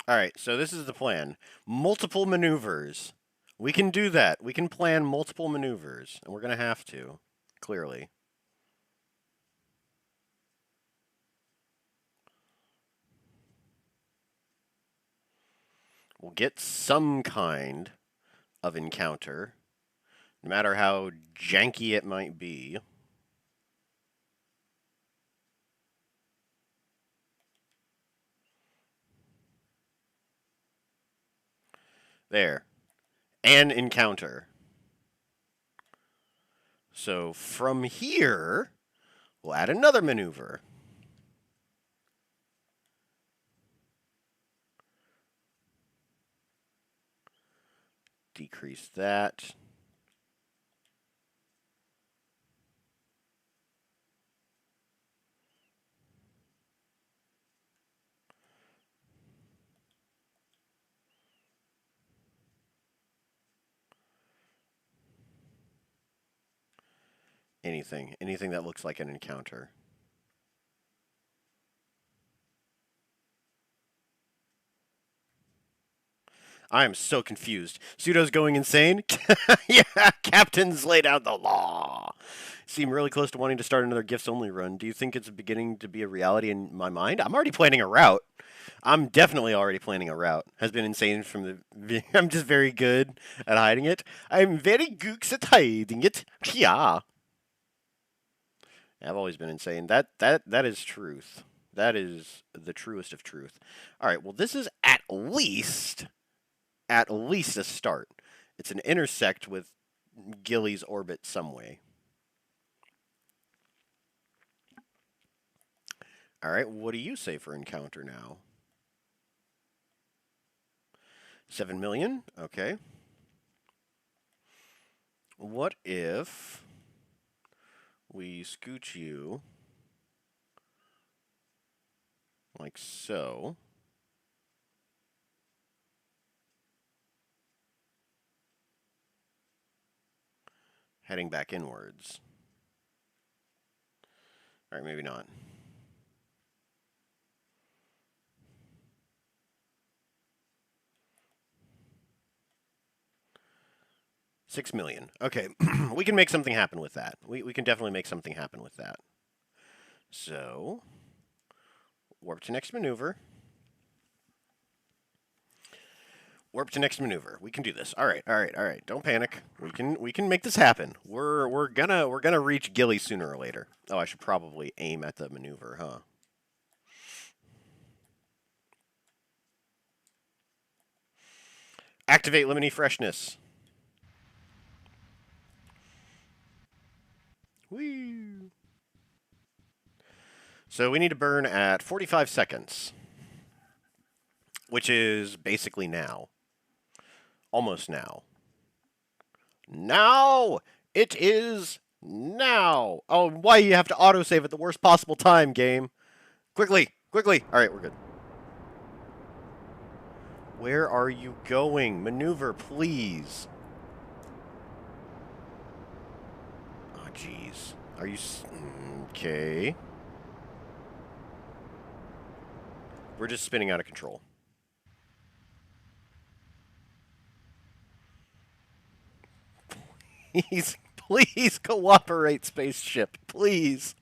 All right, so this is the plan. Multiple maneuvers. We can do that. We can plan multiple maneuvers, and we're going to have to, clearly. We'll get some kind of encounter, no matter how janky it might be. There. An encounter. So from here, we'll add another maneuver. Decrease that. Anything that looks like an encounter. I am so confused. Pseudo's going insane? Yeah, captains laid out the law. Seem really close to wanting to start another gifts only run. Do you think it's beginning to be a reality in my mind? I'm already planning a route. I'm definitely already planning a route. Has been insane from the. I'm just very good at hiding it. I'm very gooks at hiding it. Yeah. I've always been insane. That is truth. That is the truest of truth. All right. Well, this is at least a start. It's an intersect with Gilly's orbit some way. All right. What do you say for encounter now? 7 million. Okay. What if we scooch you like so? Heading back inwards. All right, maybe not. $6 million. Okay, we can make something happen with that. We can definitely make something happen with that. So, warp to next maneuver. Warp to next maneuver. We can do this. All right, all right, all right. Don't panic. We can make this happen. We're gonna reach Gilly sooner or later. Oh, I should probably aim at the maneuver, huh? Activate Lemony Freshness. Whee! So we need to burn at 45 seconds, which is basically now. Almost now. Now! It is now! Oh, why you have to autosave at the worst possible time, game? Quickly! Quickly! Alright, we're good. Where are you going? Maneuver, please. Oh, jeez. Are you... Okay. We're just spinning out of control. Please, Please cooperate, spaceship. Please.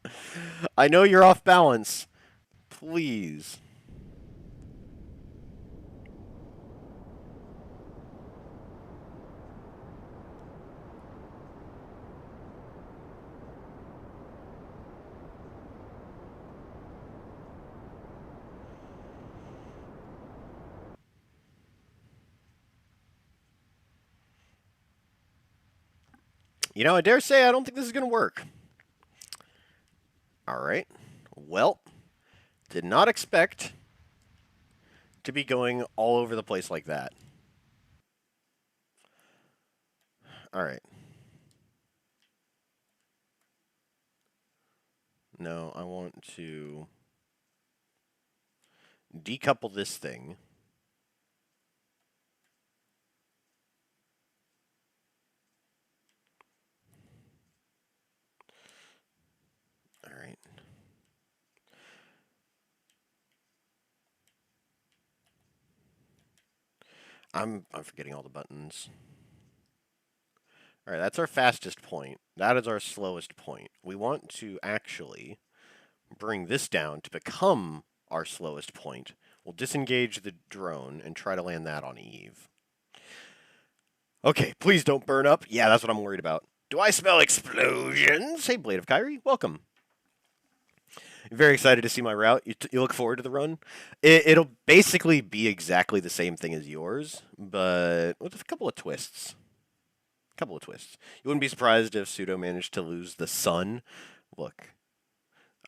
I know you're off balance. Please. You know, I dare say I don't think this is going to work. All right. Well, did not expect to be going all over the place like that. All right. No, I want to decouple this thing. All right. I'm forgetting all the buttons. All right, that's our fastest point. That is our slowest point. We want to actually bring this down to become our slowest point. We'll disengage the drone and try to land that on Eve. Okay, please don't burn up. Yeah, that's what I'm worried about. Do I smell explosions? Hey, Blade of Kyrie, welcome. Very excited to see my route. You look forward to the run. It'll basically be exactly the same thing as yours, but with a couple of twists. You wouldn't be surprised if Pseudo managed to lose the sun. Look.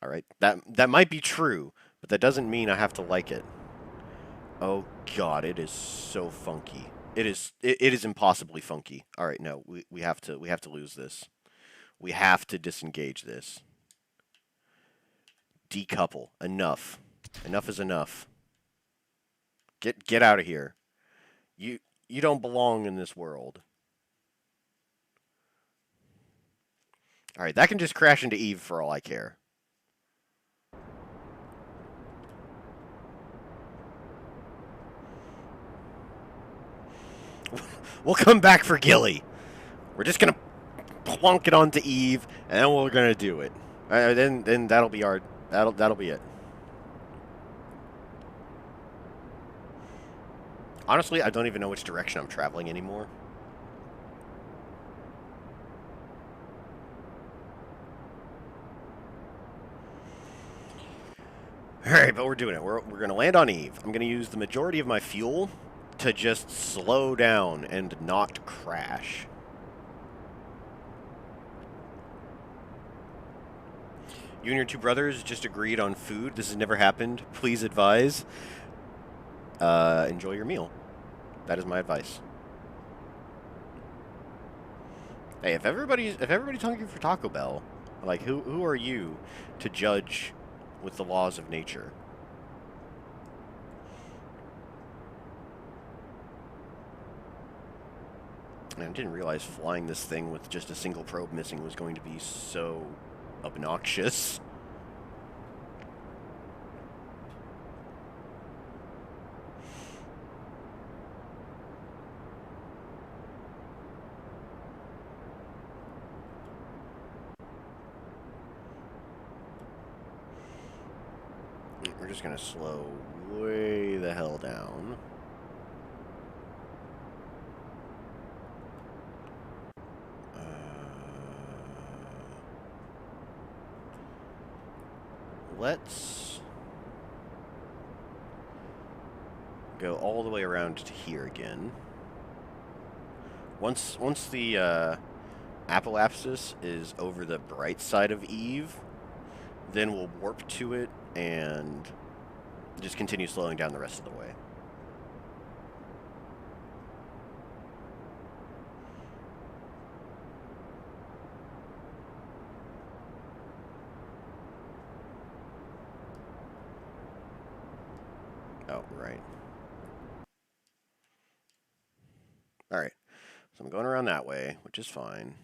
All right. That might be true, but that doesn't mean I have to like it. Oh god, it is so funky. It is impossibly funky. All right, no. We have to lose this. We have to disengage this. Decouple. Enough. Enough is enough. Get out of here. You don't belong in this world. All right, that can just crash into Eve for all I care. We'll come back for Gilly. We're just gonna plunk it onto Eve, and then we're gonna do it. Then that'll be our that'll be it. Honestly, I don't even know which direction I'm traveling anymore. Alright, but we're doing it. We're going to land on Eve. I'm going to use the majority of my fuel to just slow down and not crash. You and your two brothers just agreed on food. This has never happened. Please advise. Enjoy your meal. That is my advice. Hey, if everybody's hungry for Taco Bell, like who are you to judge with the laws of nature? And I didn't realize flying this thing with just a single probe missing was going to be so obnoxious. We're just going to slow way the hell down. Let's go all the way around to here again. Once the apoapsis is over the bright side of Eve, then we'll warp to it and just continue slowing down the rest of the way. Oh, right. Alright. So I'm going around that way, which is fine.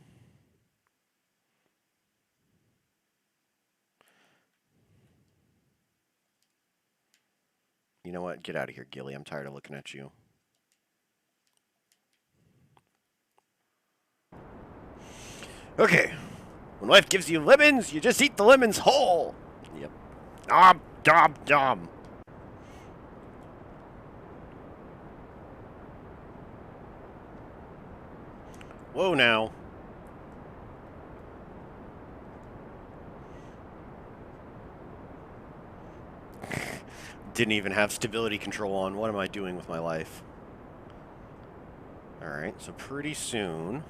You know what? Get out of here, Gilly. I'm tired of looking at you. Okay. When life gives you lemons, you just eat the lemons whole. Yep. Nom, nom, nom. Whoa now. Didn't even have stability control on. What am I doing with my life? Alright, so pretty soon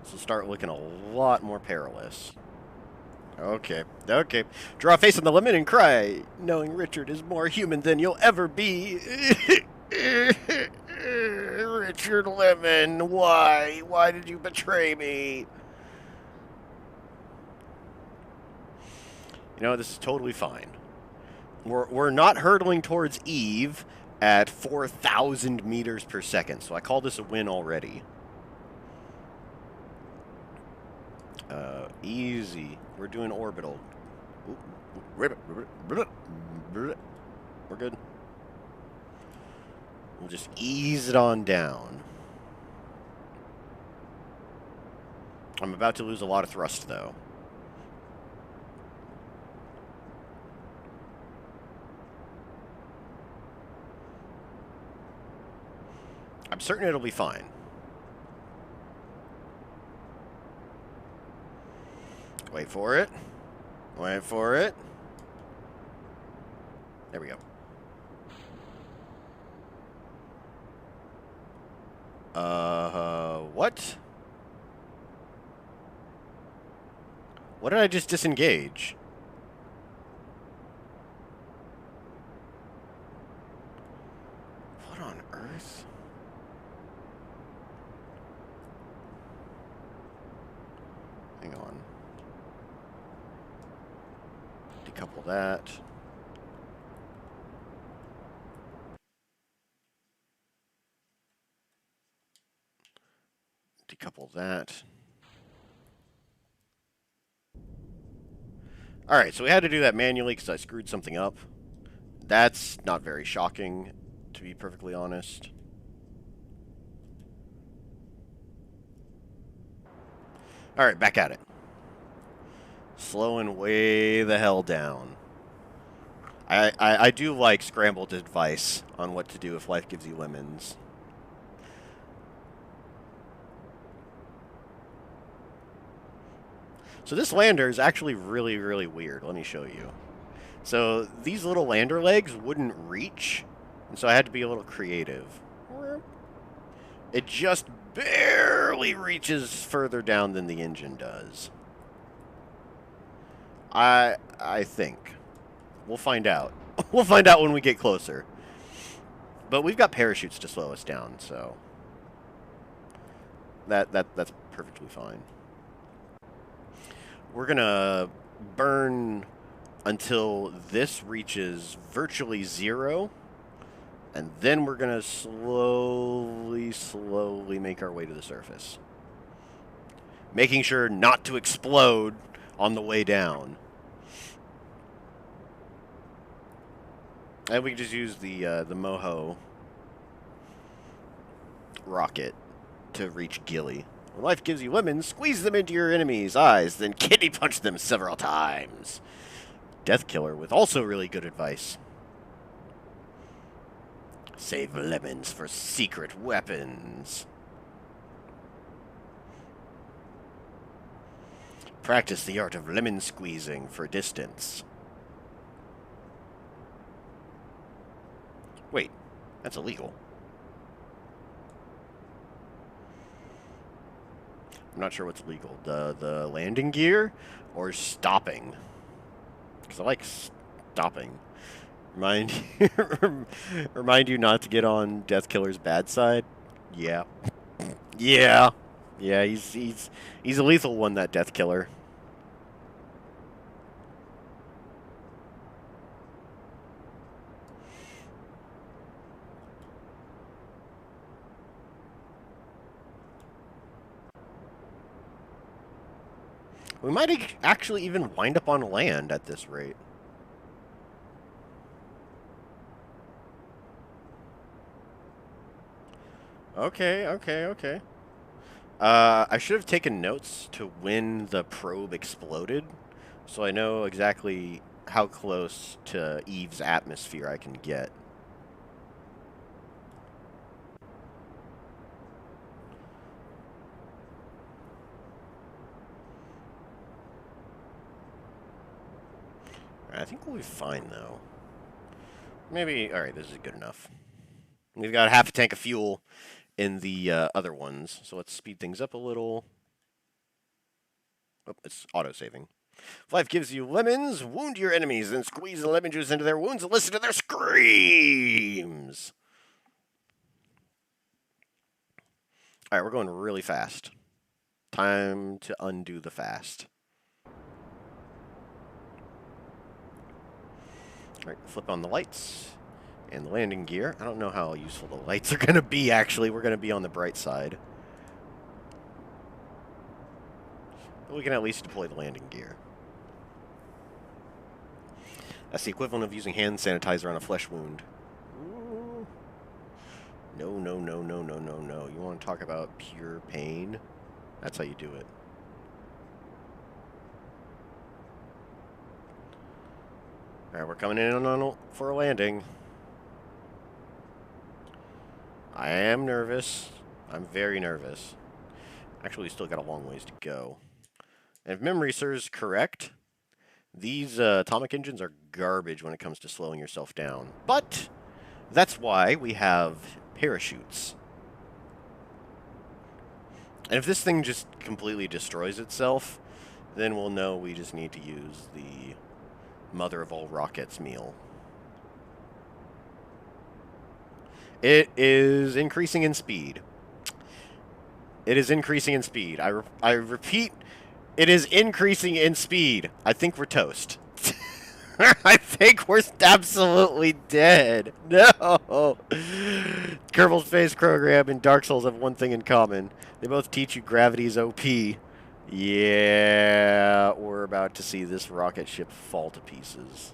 this will start looking a lot more perilous. Okay, okay. Draw a face on the lemon and cry, knowing Richard is more human than you'll ever be. Richard Lemon, why? Why did you betray me? You know, this is totally fine. We're not hurtling towards Eve at 4,000 meters per second, so I call this a win already. Easy. We're doing orbital. We're good. We'll just ease it on down. I'm about to lose a lot of thrust, though. I'm certain it'll be fine. Wait for it. Wait for it. There we go. What? What did I just disengage? What on earth? Hang on. Decouple that. Decouple that. Alright, so we had to do that manually because I screwed something up. That's not very shocking, to be perfectly honest. Alright, back at it. Slowing way the hell down. I do like scrambled advice on what to do if life gives you lemons. So this lander is actually really, really weird. Let me show you. So these little lander legs wouldn't reach, and so I had to be a little creative. It just barely reaches further down than the engine does. I think. We'll find out. We'll find out when we get closer. But we've got parachutes to slow us down, so that's perfectly fine. We're gonna burn until this reaches virtually 0, and then we're gonna slowly make our way to the surface, making sure not to explode on the way down. And we can just use the Moho rocket to reach Gilly. When life gives you lemons, squeeze them into your enemy's eyes, then kidney punch them several times. Death Killer with also really good advice. Save lemons for secret weapons. Practice the art of lemon squeezing for distance. Wait, that's illegal. I'm not sure what's legal. The landing gear or stopping? Because I like stopping. Remind you not to get on Death Killer's bad side. Yeah. Yeah. Yeah, he's a lethal one, that Death Killer. We might actually even wind up on land at this rate. Okay. I should have taken notes to when the probe exploded, so I know exactly how close to Eve's atmosphere I can get. I think we'll be fine, though. Maybe... Alright, this is good enough. We've got half a tank of fuel in the other ones, so let's speed things up a little. Oh, it's auto-saving. If life gives you lemons, wound your enemies, then squeeze the lemon juice into their wounds and listen to their screams. Alright, we're going really fast. Time to undo the fast. Alright, flip on the lights and the landing gear. I don't know how useful the lights are going to be, actually. We're going to be on the bright side. But we can at least deploy the landing gear. That's the equivalent of using hand sanitizer on a flesh wound. Ooh. No, no, no, no, no, no, no. You want to talk about pure pain? That's how you do it. Alright, we're coming in on for a landing. I am nervous. I'm very nervous. Actually, we still got a long ways to go. And if memory serves correct, these atomic engines are garbage when it comes to slowing yourself down. But that's why we have parachutes. And if this thing just completely destroys itself, then we'll know we just need to use the mother of all rockets meal. It is increasing in speed. It is increasing in speed. I repeat, it is increasing in speed. I think we're toast. I think we're absolutely dead. No! Kerbal's Space Program and Dark Souls have one thing in common. They both teach you gravity's OP. Yeah, we're about to see this rocket ship fall to pieces.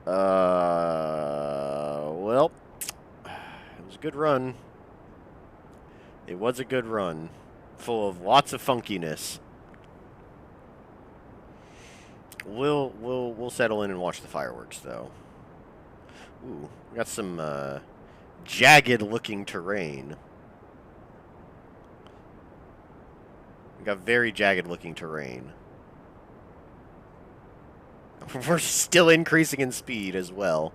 Well, it was a good run. It was a good run, full of lots of funkiness. We'll settle in and watch the fireworks, though. Ooh, we got some jagged-looking terrain. We got very jagged-looking terrain. We're still increasing in speed as well.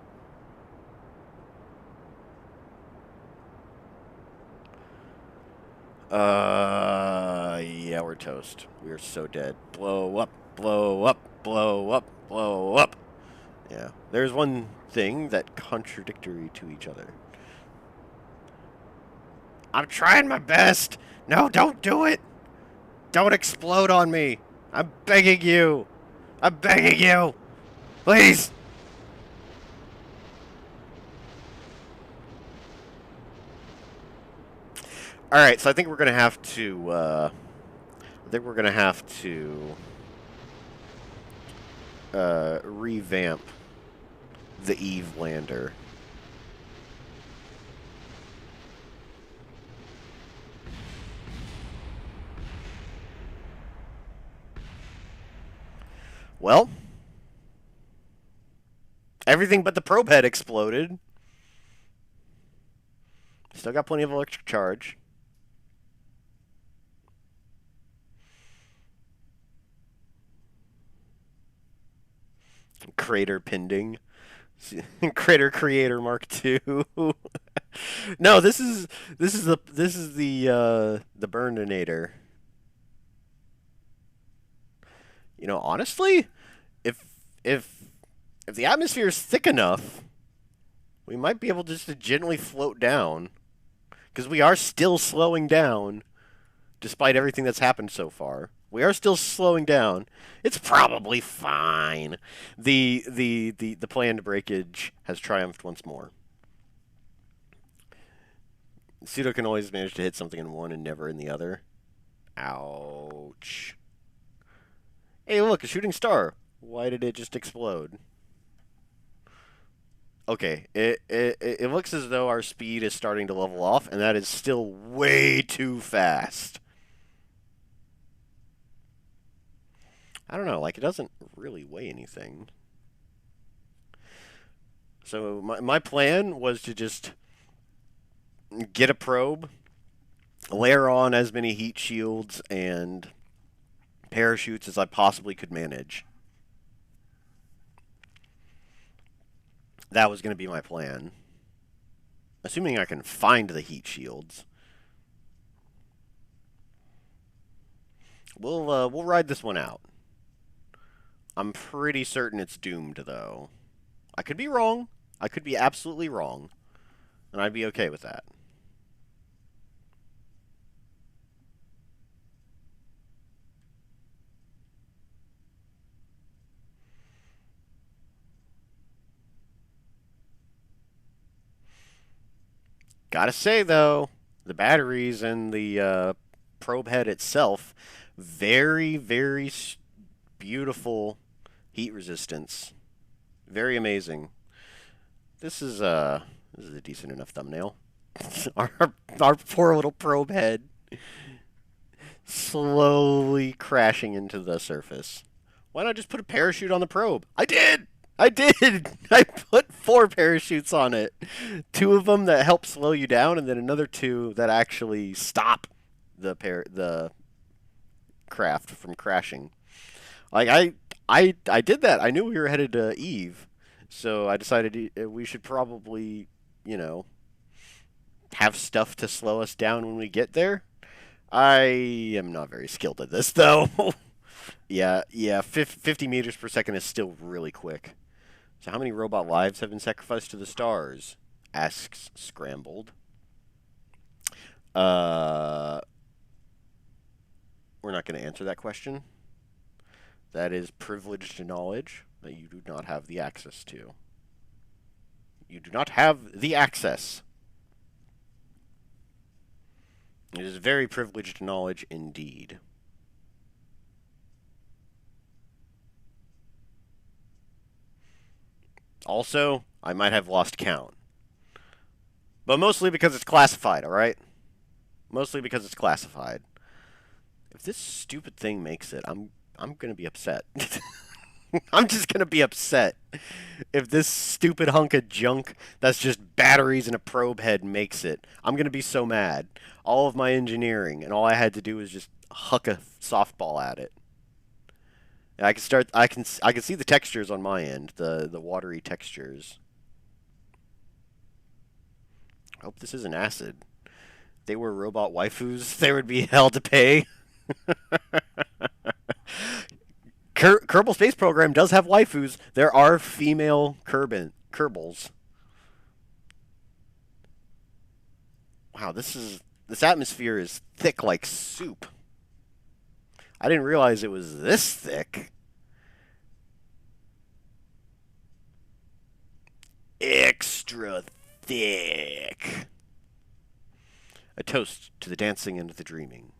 Yeah, we're toast. We are so dead. Blow up, blow up, blow up, blow up. Yeah, there's one thing that contradictory to each other. I'm trying my best. No, don't do it. Don't explode on me. I'm begging you. I'm begging you. Please. All right, so I think we're gonna have to. Revamp the Eve lander. Well, everything but the probe head exploded. Still got plenty of electric charge. Crater pending. Crater Creator Mark II. No, this is the Burninator. You know, honestly, if if the atmosphere is thick enough, we might be able just to gently float down, because we are still slowing down, despite everything that's happened so far. We are still slowing down. It's probably fine. The planned breakage has triumphed once more. Pseudo can always manage to hit something in one and never in the other. Ouch. Hey, look, a shooting star. Why did it just explode? Okay, it looks as though our speed is starting to level off, and that is still way too fast. I don't know, like, it doesn't really weigh anything. So my plan was to just get a probe, layer on as many heat shields and parachutes as I possibly could manage. That was going to be my plan. Assuming I can find the heat shields. We'll ride this one out. I'm pretty certain it's doomed, though. I could be wrong. I could be absolutely wrong. And I'd be okay with that. Gotta say, though, the batteries and the probe head itself, very, very beautiful heat resistance. Very amazing. This is a decent enough thumbnail. our our poor little probe head slowly crashing into the surface. Why not just put a parachute on the probe? I did. I did. I put 4 parachutes on it. 2 of them that help slow you down, and then another 2 that actually stop the craft from crashing. Like I did that. I knew we were headed to Eve, so I decided we should probably, you know, have stuff to slow us down when we get there. I am not very skilled at this, though. yeah, 50 meters per second is still really quick. So how many robot lives have been sacrificed to the stars? Asks Scrambled. We're not going to answer that question. That is privileged knowledge that you do not have the access to. You do not have the access. It is very privileged knowledge indeed. Also, I might have lost count. But mostly because it's classified, alright? Mostly because it's classified. If this stupid thing makes it, I'm gonna be upset. I'm just gonna be upset if this stupid hunk of junk that's just batteries and a probe head makes it. I'm gonna be so mad. All of my engineering and all I had to do was just huck a softball at it. And I can start. I can see the textures on my end, the watery textures. I hope this isn't acid. If they were robot waifus, there would be hell to pay. Kerbal Space Program does have waifus. There are female Kerbals. Wow, this atmosphere is thick like soup. I didn't realize it was this thick. Extra thick. A toast to the dancing and the dreaming.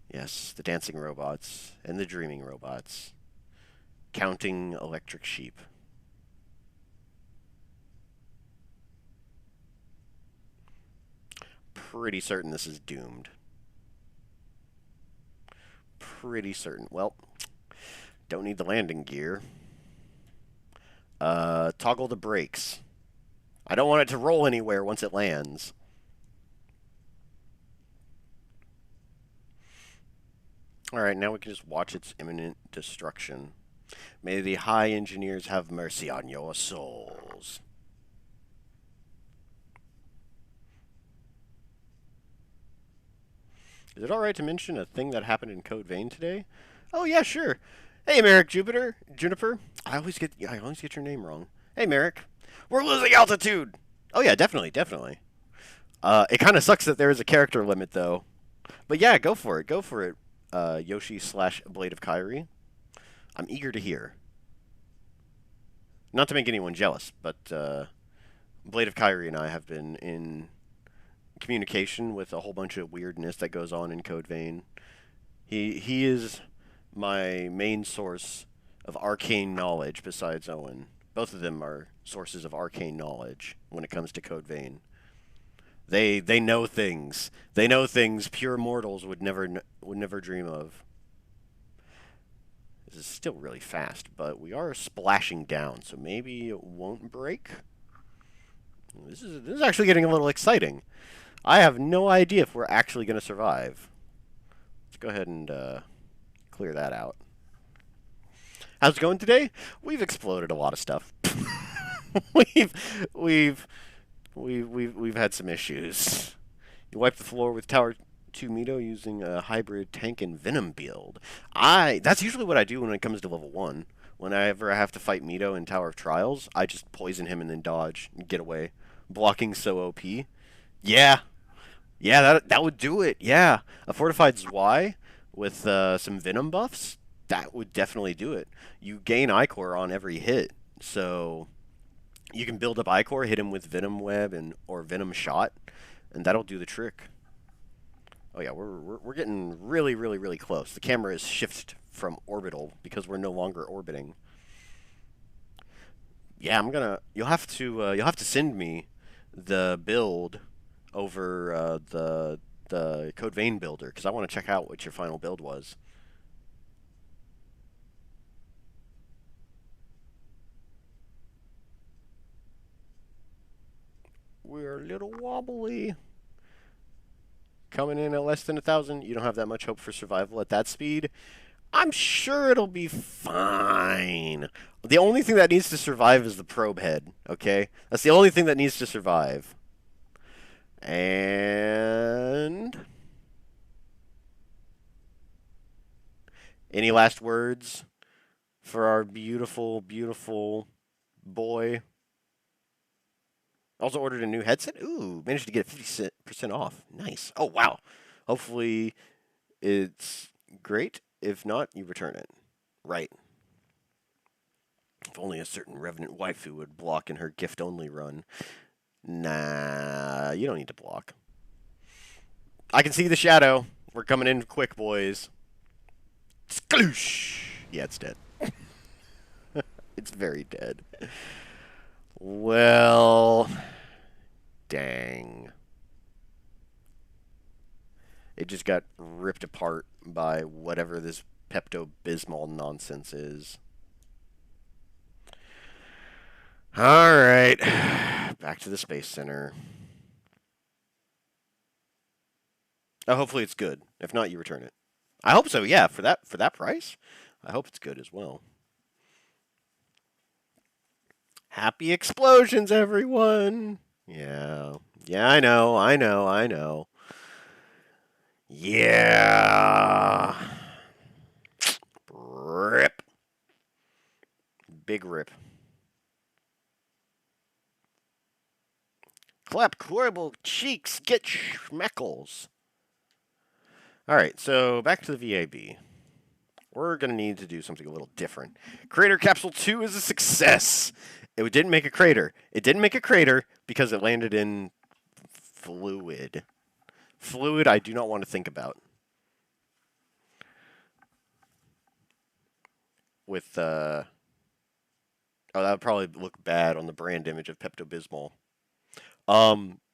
Yes, the dancing robots and the dreaming robots. Counting electric sheep. Pretty certain this is doomed. Pretty certain. Well, don't need the landing gear. Toggle the brakes. I don't want it to roll anywhere once it lands. Alright, now we can just watch its imminent destruction. May the high engineers have mercy on your souls. Is it alright to mention a thing that happened in Code Vein today? Oh yeah, sure. Hey Merrick Juniper. I always get your name wrong. Hey Merrick. We're losing altitude! Oh yeah, definitely. It kinda sucks that there is a character limit though. But yeah, go for it. Yoshi / Blade of Kyrie. I'm eager to hear. Not to make anyone jealous, but Blade of Kyrie and I have been in communication with a whole bunch of weirdness that goes on in Code Vein. He is my main source of arcane knowledge besides Owen. Both of them are sources of arcane knowledge when it comes to Code Vein. They know things. They know things pure mortals would never dream of. This is still really fast, but we are splashing down, so maybe it won't break. This is actually getting a little exciting. I have no idea if we're actually going to survive. Let's go ahead and clear that out. How's it going today? We've exploded a lot of stuff. we've had some issues. You wipe the floor with Tower 2 Mito using a hybrid tank and Venom build. That's usually what I do when it comes to level 1. Whenever I have to fight Mito in Tower of Trials, I just poison him and then dodge and get away. Blocking so OP. Yeah. Yeah, that would do it. Yeah. A Fortified Zwei with some Venom buffs, that would definitely do it. You gain Ichor on every hit, so you can build up Ichor, hit him with Venom Web or Venom Shot, and that'll do the trick. Oh yeah, we're getting really, really, really close. The camera is shifted from orbital because we're no longer orbiting. Yeah, you'll have to send me the build over the Code Vein builder because I want to check out what your final build was. We're a little wobbly. Coming in at less than 1,000, you don't have that much hope for survival at that speed. I'm sure it'll be fine. The only thing that needs to survive is the probe head, okay? That's the only thing that needs to survive. And any last words for our beautiful, beautiful boy? Also ordered a new headset. Ooh, managed to get 50% off. Nice. Oh, wow. Hopefully it's great. If not, you return it. Right. If only a certain Revenant waifu would block in her gift-only run. Nah, you don't need to block. I can see the shadow. We're coming in quick, boys. Skloosh! Yeah, it's dead. It's very dead. Well, dang. It just got ripped apart by whatever this Pepto-Bismol nonsense is. Alright. Back to the Space Center. Oh, hopefully it's good. If not, you return it. I hope so, yeah. For that price, I hope it's good as well. Happy explosions, everyone! Yeah. Yeah, I know. Yeah. Rip. Big rip. Clap Kerbal cheeks, get schmeckles. Alright, so back to the VAB. We're going to need to do something a little different. Crater Capsule 2 is a success! It didn't make a crater. It didn't make a crater because it landed in fluid. Fluid I do not want to think about. With, oh, that would probably look bad on the brand image of Pepto-Bismol.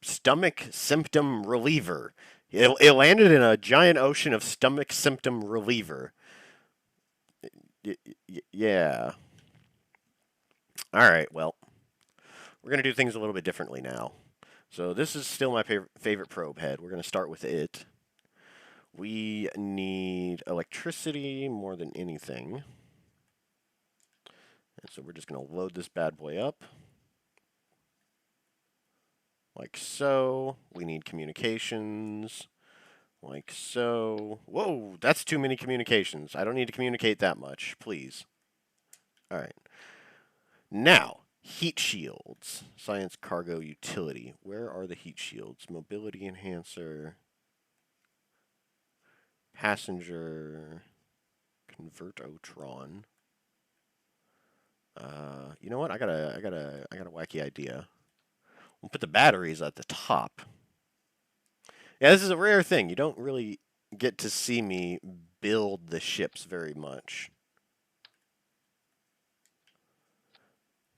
Stomach symptom reliever. It landed in a giant ocean of stomach symptom reliever. Yeah. Alright, well. We're going to do things a little bit differently now. So this is still my favorite probe head. We're going to start with it. We need electricity more than anything. And so we're just going to load this bad boy up. Like so. We need communications. Like so. Whoa, that's too many communications. I don't need to communicate that much, please. Alright. Now, heat shields. Science cargo utility. Where are the heat shields? Mobility enhancer. Passenger. Convertotron. You know what? I got a wacky idea. We'll put the batteries at the top. Yeah, this is a rare thing. You don't really get to see me build the ships very much.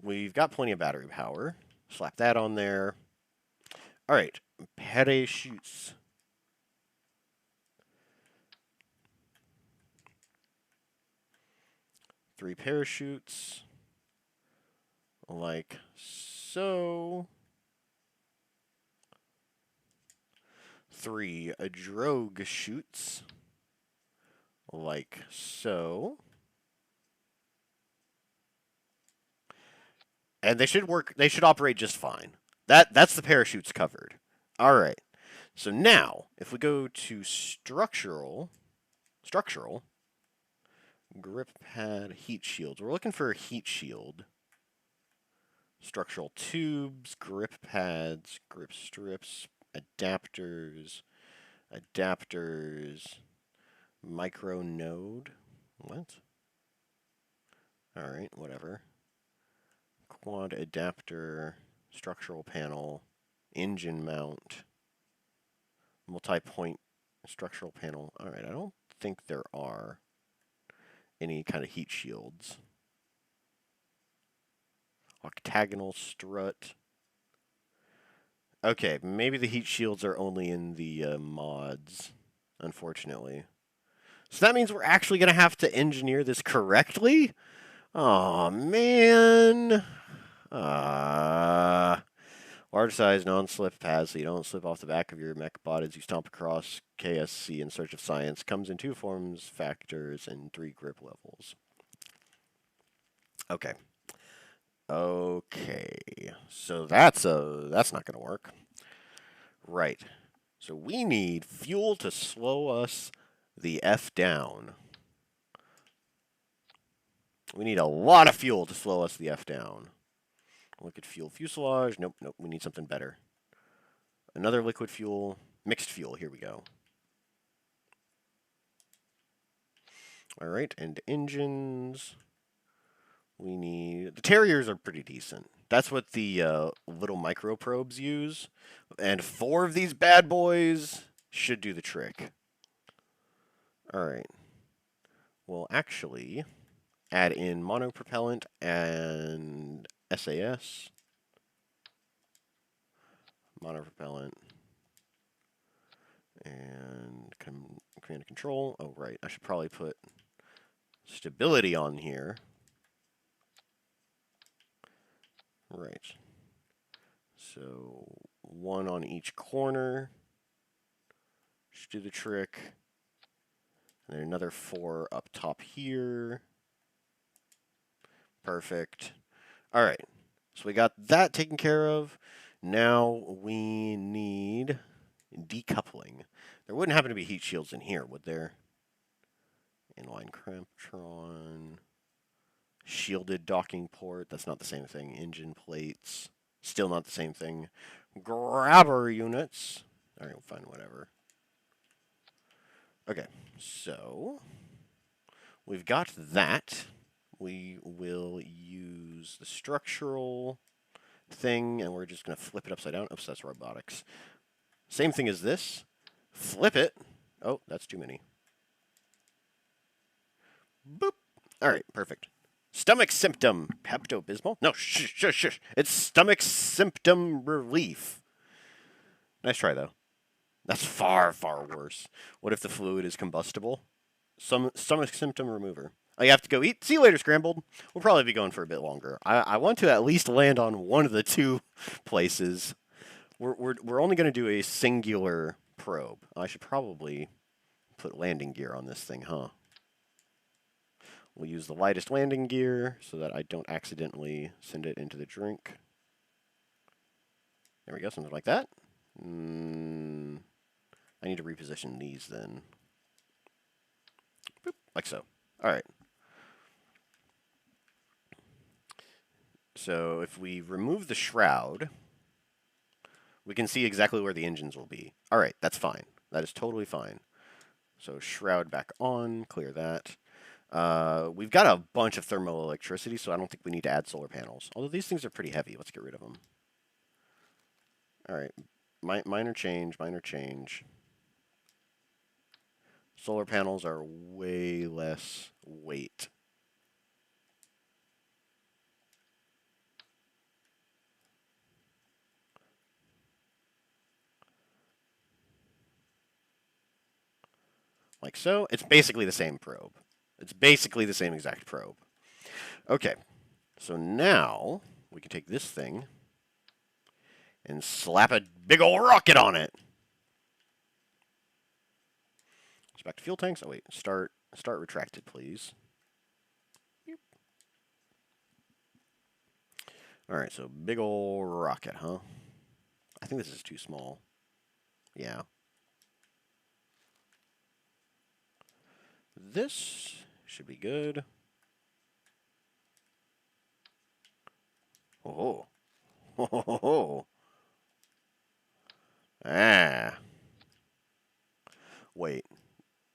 We've got plenty of battery power. Slap that on there. All right, parachutes. Three parachutes, like so. Three drogue chutes, like so. And they should work. They should operate just fine. That's the parachutes covered. All right. So now, if we go to structural, grip pad, heat shields. We're looking for a heat shield. Structural tubes, grip pads, grip strips, adapters, micro node. What? All right, whatever. Quad adapter, structural panel, engine mount, multi-point structural panel. All right, I don't think there are any kind of heat shields. Octagonal strut. Okay, maybe the heat shields are only in the mods, unfortunately. So that means we're actually going to have to engineer this correctly? Oh man. Large size, non-slip pads so you don't slip off the back of your mech bot as you stomp across KSC in search of science. Comes in 2 forms, factors, and 3 grip levels. Okay. Okay. So that's not going to work. Right. So we need fuel to slow us the F down. We need a lot of fuel to slow us the F down. Liquid fuel fuselage. Nope, nope. We need something better. Another liquid fuel. Mixed fuel. Here we go. All right, and engines. We need... The Terriers are pretty decent. That's what the little microprobes use. And 4 of these bad boys should do the trick. All right. We'll actually add in monopropellant and SAS. Monopropellant. And command and control. Oh, right. I should probably put stability on here. Right. So 1 on each corner should do the trick. And then another 4 up top here. Perfect. All right. So we got that taken care of. Now we need decoupling. There wouldn't happen to be heat shields in here, would there? Inline cramptron. Shielded docking port. That's not the same thing. Engine plates. Still not the same thing. Grabber units. All right, we'll find whatever. Okay, so we've got that. We will use the structural thing, and we're just going to flip it upside down. Oops, that's robotics. Same thing as this. Flip it. Oh, that's too many. Boop. All right, perfect. Stomach symptom. Pepto-Bismol? No, shush. It's stomach symptom relief. Nice try, though. That's far, far worse. What if the fluid is combustible? Stomach symptom remover. Oh, you have to go eat. See you later, Scrambled. We'll probably be going for a bit longer. I want to at least land on one of the 2 places. We're only going to do a singular probe. I should probably put landing gear on this thing, huh? We'll use the lightest landing gear so that I don't accidentally send it into the drink. There we go, something like that. I need to reposition these then. Boop, like so. All right. So if we remove the shroud, we can see exactly where the engines will be. All right, that's fine. That is totally fine. So shroud back on, clear that. We've got a bunch of thermal electricity, so I don't think we need to add solar panels. Although these things are pretty heavy. Let's get rid of them. All right, minor change. Solar panels are way less weight. like so. It's basically the same probe. It's basically the same exact probe. Okay, so now we can take this thing and slap a big old rocket on it. It's back to fuel tanks. Oh wait, start retracted, please. All right, so big old rocket, huh? I think this is too small. Yeah. This should be good. Oh. Oh. Ah. Wait.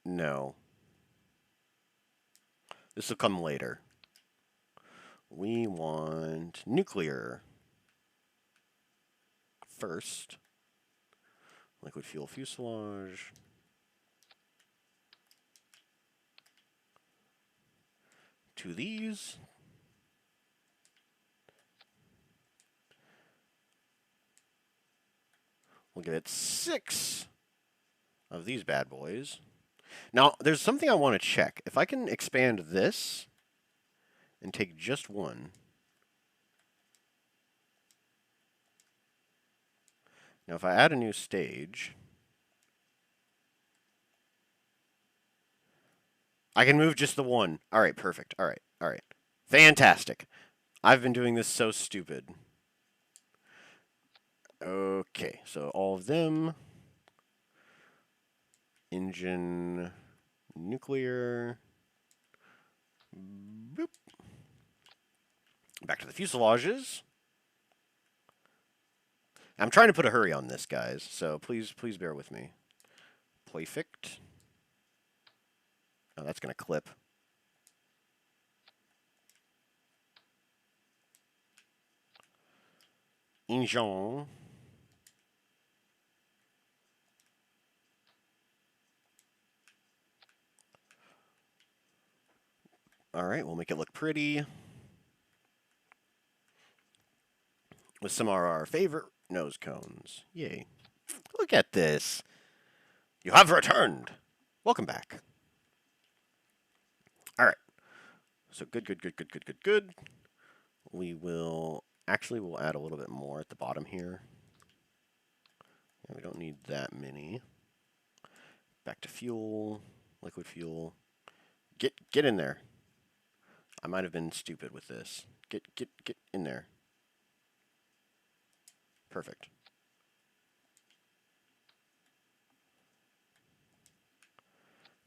No. This will come later. We want nuclear first. Liquid fuel fuselage. To these. We'll give it 6 of these bad boys. Now, there's something I want to check. If I can expand this and take just one. Now, if I add a new stage, I can move just the one. All right, perfect. All right, all right. Fantastic. I've been doing this so stupid. Okay, so all of them. Engine, nuclear. Boop. Back to the fuselages. I'm trying to put a hurry on this, guys, so please bear with me. Perfect. Oh, that's going to clip. Engine. All right, we'll make it look pretty. With some of our favorite nose cones. Yay. Look at this. You have returned. Welcome back. All right. So good. We will, actually, we'll add a little bit more at the bottom here. Yeah, we don't need that many. Back to fuel, liquid fuel. Get in there. I might have been stupid with this. Get in there. Perfect.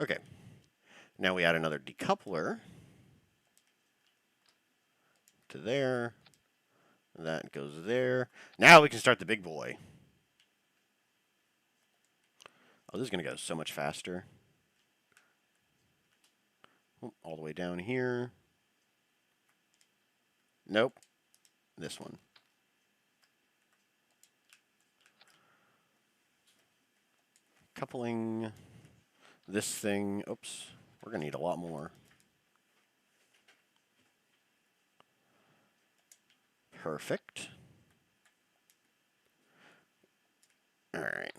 Okay. Now we add another decoupler to there. That goes there. Now we can start the big boy. Oh, this is going to go so much faster. All the way down here. Nope. This one. Coupling this thing. Oops. We're going to need a lot more. Perfect. All right.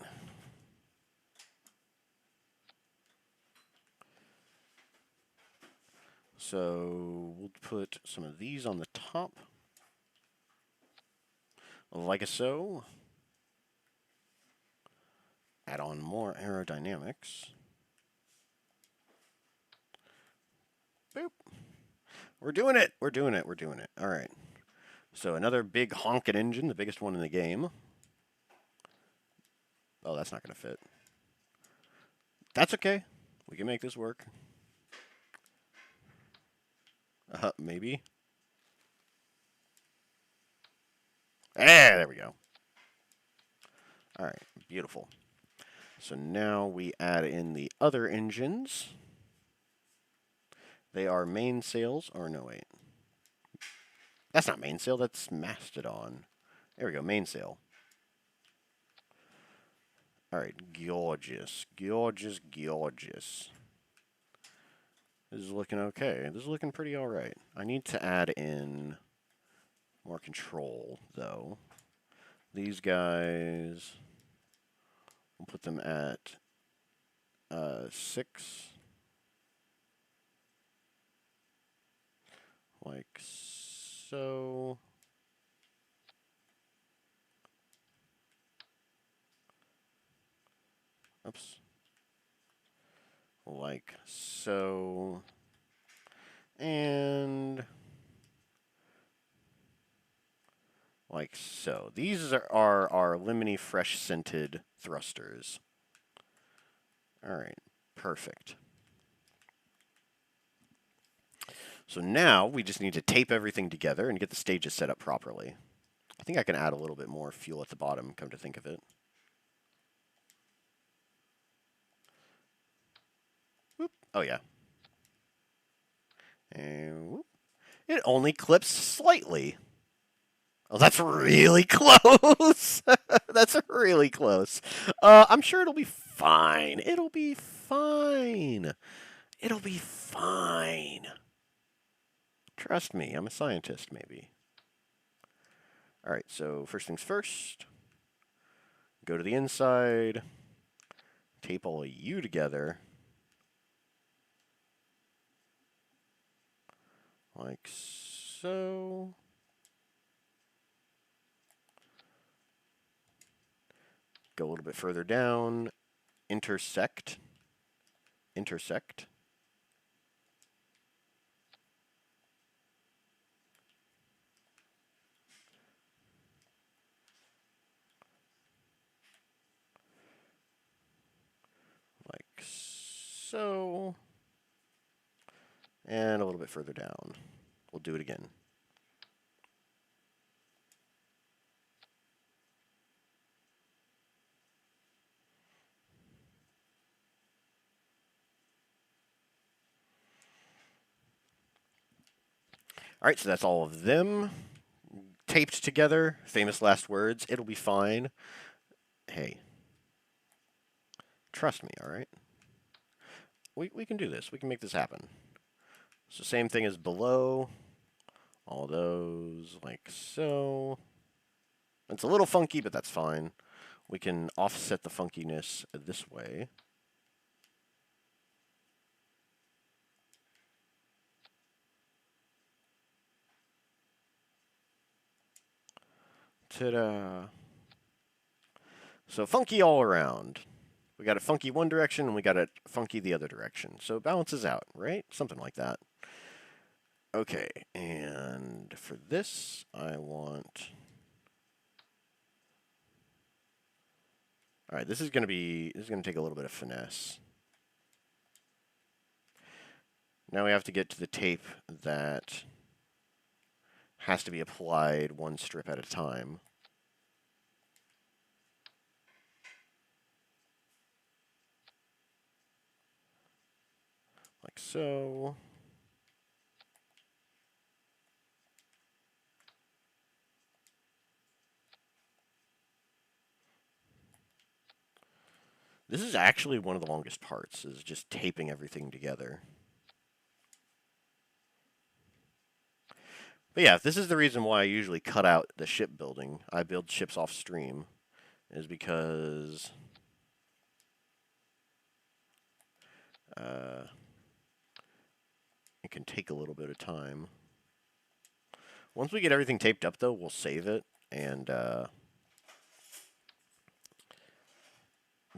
So we'll put some of these on the top. Like so. Add on more aerodynamics. Boop. We're doing it. We're doing it. We're doing it. All right. So another big honkin' engine, the biggest one in the game. Oh, that's not going to fit. That's okay. We can make this work. Maybe. There we go. All right, beautiful. So now we add in the other engines. They are mainsails, or no, wait. That's not mainsail, that's mastodon. There we go, mainsail. All right, gorgeous. This is looking okay. This is looking pretty all right. I need to add in more control, though. These guys, we'll put them at 6, like so. Oops. Like so. And like so. These are our lemony fresh scented thrusters. Alright, perfect. So now we just need to tape everything together and get the stages set up properly. I think I can add a little bit more fuel at the bottom, come to think of it. Whoop. Oh yeah. And whoop. It only clips slightly. Oh, that's really close. That's really close. I'm sure it'll be fine. It'll be fine. It'll be fine. Trust me, I'm a scientist, maybe. All right, so first things first. Go to the inside. Tape all of you together. Like so. Go a little bit further down. Intersect. Intersect. Like so. And a little bit further down. We'll do it again. All right, so that's all of them taped together. Famous last words. It'll be fine. Hey, trust me, all right? We can do this. We can make this happen. So same thing as below. All those like so. It's a little funky, but that's fine. We can offset the funkiness this way. Ta-da! So funky all around. We got it funky one direction, and we got it funky the other direction. So it balances out, right? Something like that. Okay, and for this, I want... All right, this is going to take a little bit of finesse. Now we have to get to the tape that has to be applied one strip at a time. Like so. This is actually one of the longest parts, is just taping everything together. But yeah, this is the reason why I usually cut out the shipbuilding. I build ships off stream, is because it can take a little bit of time. Once we get everything taped up, though, we'll save it and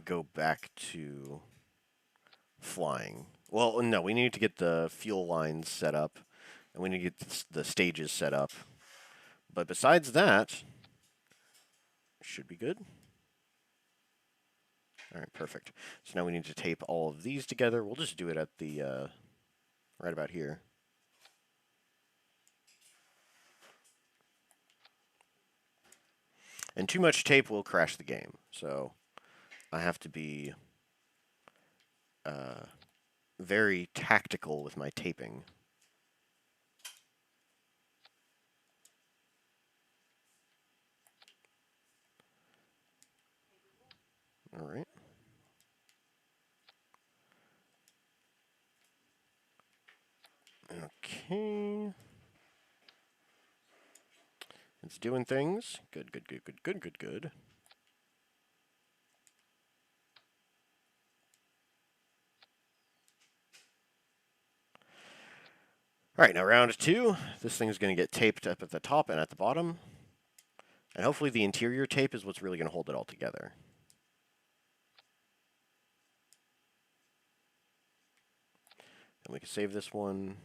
go back to flying. Well, no, we need to get the fuel lines set up, and we need to get the stages set up. But besides that, should be good. All right, perfect. So now we need to tape all of these together. We'll just do it at the right about here. And too much tape will crash the game. So I have to be very tactical with my taping. All right. Okay. It's doing things. Good, good, good, good, good, good, good. Alright, now round 2. This thing's going to get taped up at the top and at the bottom. And hopefully the interior tape is what's really going to hold it all together. And we can save this one.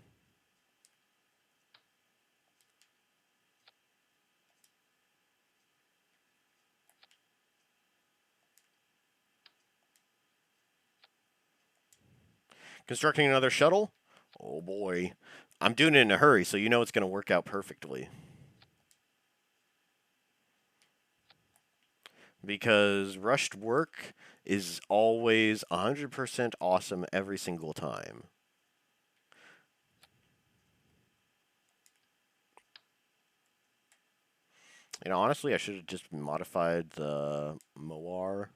Constructing another shuttle? Oh boy. I'm doing it in a hurry, so you know it's going to work out perfectly. Because rushed work is always 100% awesome every single time. You know, honestly, I should have just modified the Moar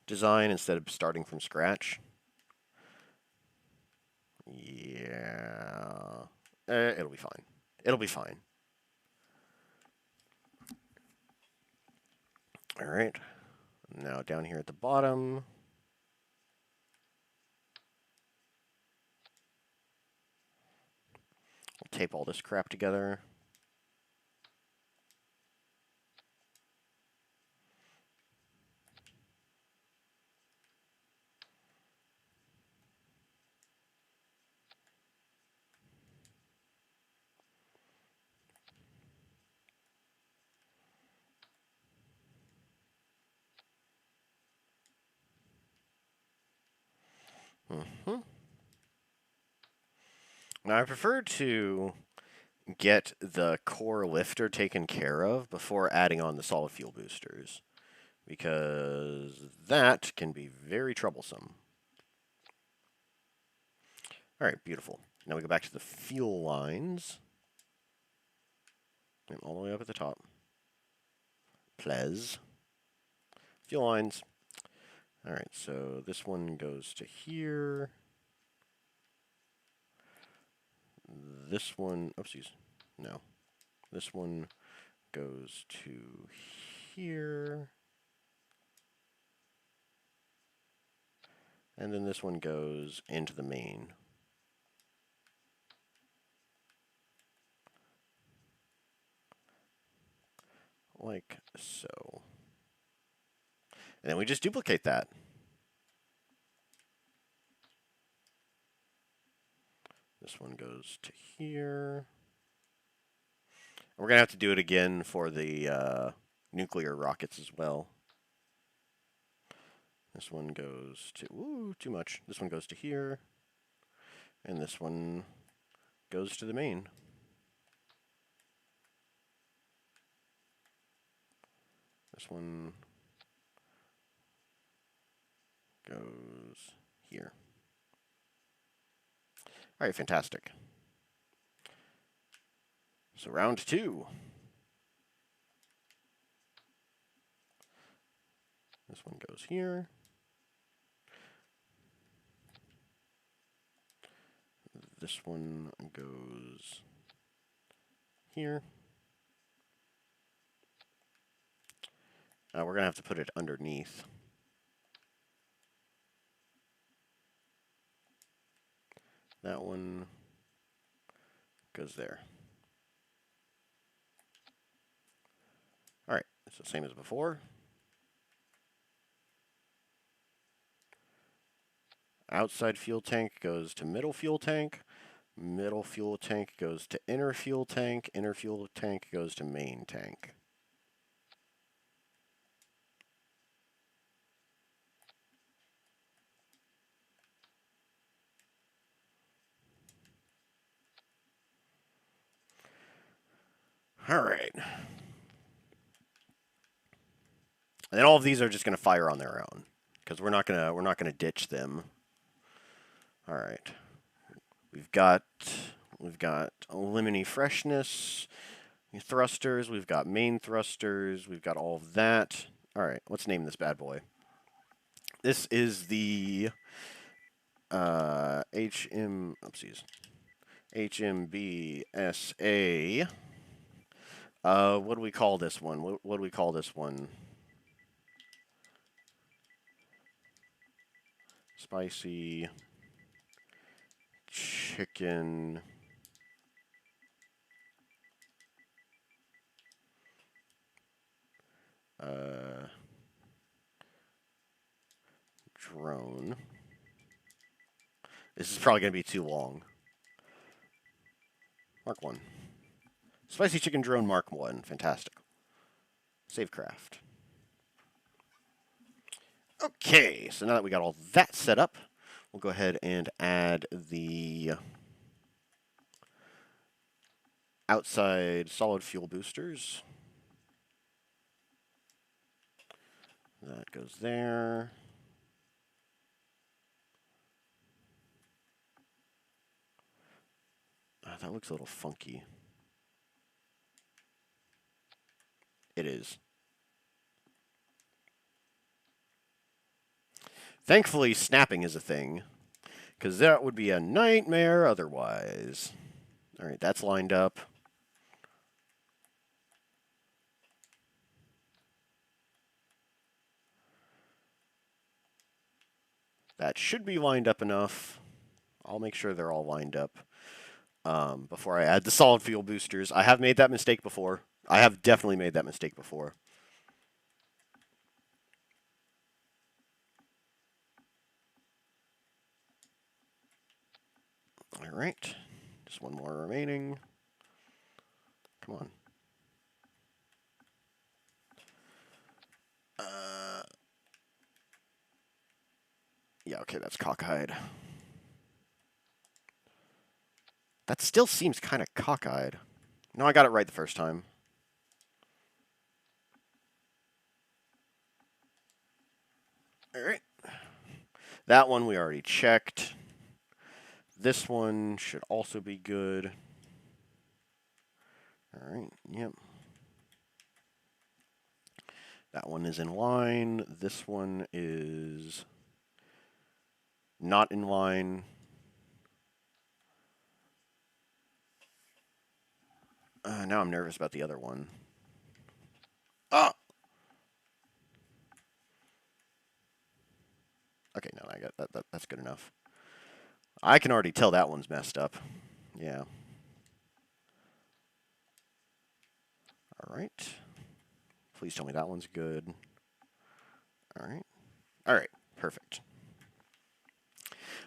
design instead of starting from scratch. Yeah. It'll be fine. It'll be fine. Alright. Now down here at the bottom. We'll tape all this crap together. Now I prefer to get the core lifter taken care of before adding on the solid fuel boosters, because that can be very troublesome. Alright, beautiful. Now we go back to the fuel lines. All the way up at the top. Please. Fuel lines. Alright, so this one goes to here. This one, oopsies, no. This one goes to here. And then this one goes into the main. Like so. And then we just duplicate that. This one goes to here. We're going to have to do it again for the nuclear rockets as well. This one goes to, ooh, too much. This one goes to here. And this one goes to the main. This one goes here. All right, fantastic. So round 2. This one goes here. This one goes here. We're going to have to put it underneath. That one goes there. All right, it's the same as before. Outside fuel tank goes to middle fuel tank. Middle fuel tank goes to inner fuel tank. Inner fuel tank goes to main tank. All right. And then all of these are just going to fire on their own because we're not gonna ditch them. All right. We've got Lemony Freshness thrusters. We've got main thrusters. We've got all of that. All right. Let's name this bad boy. This is the HMBSA. What do we call this one? What do we call this one? Spicy chicken. Drone. This is probably going to be too long. Mark 1. Spicy chicken drone Mark 1. Fantastic. Save craft. Okay, so now that we got all that set up, we'll go ahead and add the outside solid fuel boosters. That goes there. That looks a little funky. It is. Thankfully, snapping is a thing, because that would be a nightmare otherwise. All right, that's lined up. That should be lined up enough. I'll make sure they're all lined up before I add the solid fuel boosters. I have made that mistake before. I have definitely made that mistake before. All right, just one more remaining. Come on. Yeah, okay, that's cockeyed. That still seems kind of cockeyed. No, I got it right the first time. All right. That one we already checked. This one should also be good. All right, yep. That one is in line. This one is not in line. Now I'm nervous about the other one. Oh! Okay, no, I got that. That's good enough. I can already tell that one's messed up. Yeah. All right. Please tell me that one's good. All right. All right. Perfect.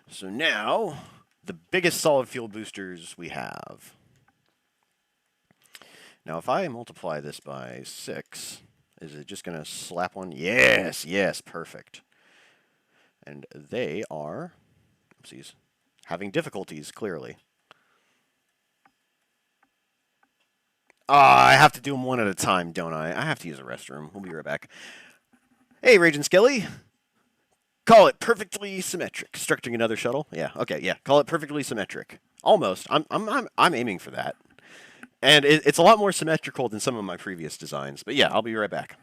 So now, the biggest solid fuel boosters we have. Now, if I multiply this by 6, is it just going to slap one? Yes, yes, perfect. And they are, oopsies, having difficulties, clearly. I have to do them one at a time, don't I? I have to use a restroom. We'll be right back. Hey, Raging Gilly. Call it perfectly symmetric. Constructing another shuttle? Yeah, okay, yeah. Call it perfectly symmetric. Almost. I'm aiming for that. And it's a lot more symmetrical than some of my previous designs. But yeah, I'll be right back.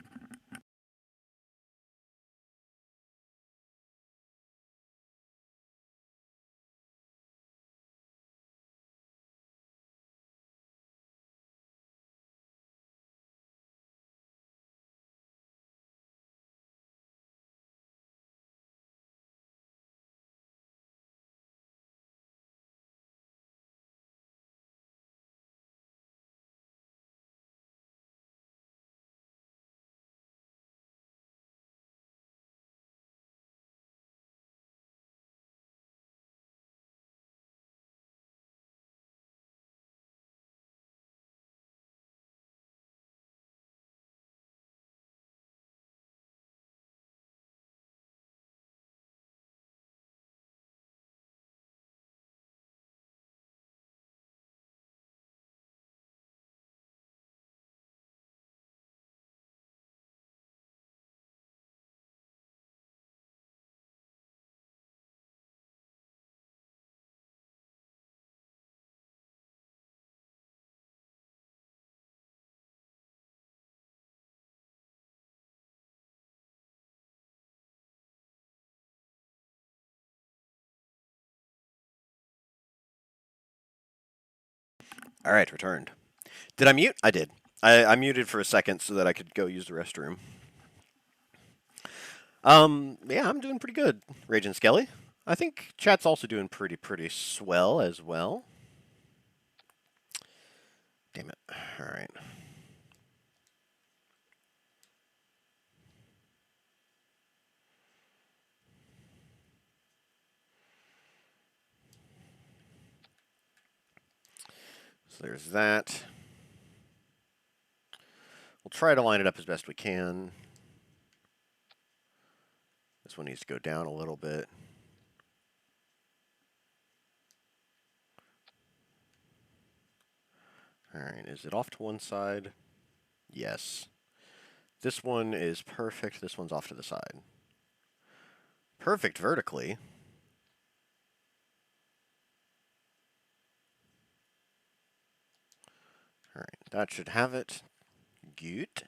All right, returned. Did I mute? I did. I muted for a second so that I could go use the restroom. Yeah, I'm doing pretty good, Raging Skelly. I think chat's also doing pretty swell as well. Damn it. All right. So there's that. We'll try to line it up as best we can. This one needs to go down a little bit. All right, is it off to one side? Yes. This one is perfect. This one's off to the side. Perfect vertically. All right, that should have it. Gut.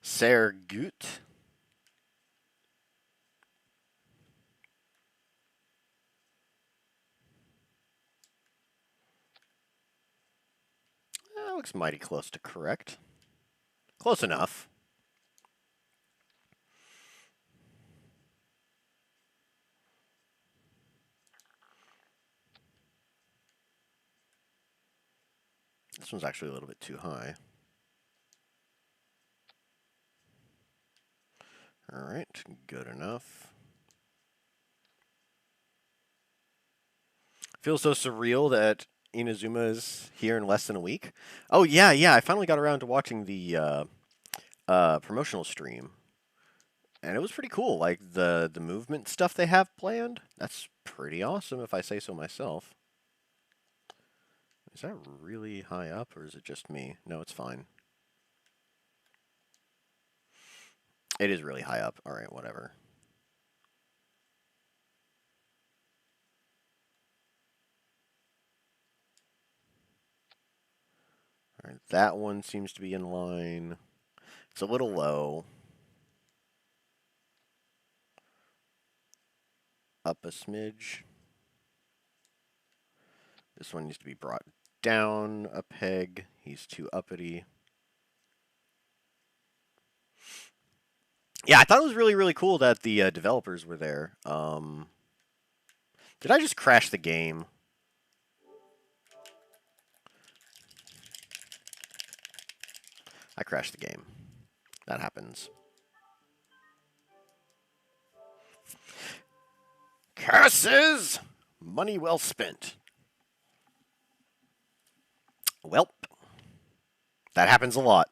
Sehr gut. That looks mighty close to correct. Close enough. This one's actually a little bit too high. All right, good enough. Feels so surreal that Inazuma is here in less than a week. Oh yeah, I finally got around to watching the promotional stream, and it was pretty cool. Like the movement stuff they have planned. That's pretty awesome, if I say so myself. Is that really high up, or is it just me? No, it's fine. It is really high up. All right, whatever. All right, that one seems to be in line. It's a little low. Up a smidge. This one needs to be brought down a peg. He's too uppity. Yeah, I thought it was really cool that the developers were there. Did I just crash the game? I crashed the game. That happens. Curses! Money well spent. Welp. That happens a lot.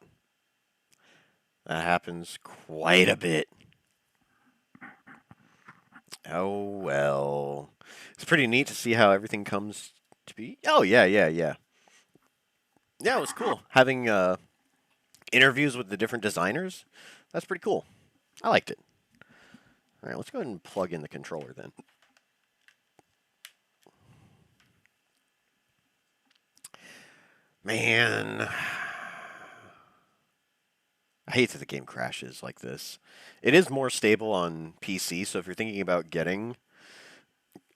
That happens quite a bit. Oh, well. It's pretty neat to see how everything comes to be. Oh, yeah. Yeah, it was cool. Having interviews with the different designers. That's pretty cool. I liked it. All right, let's go ahead and plug in the controller then. Man. I hate that the game crashes like this. It is more stable on PC, so if you're thinking about getting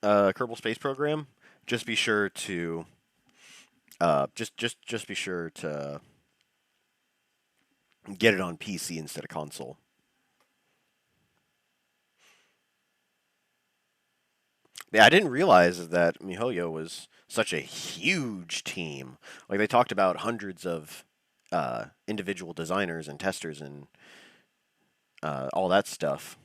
Kerbal Space Program, just be sure to just be sure to get it on PC instead of console. Yeah, I didn't realize that MiHoYo was such a huge team. Like they talked about hundreds of individual designers and testers and all that stuff.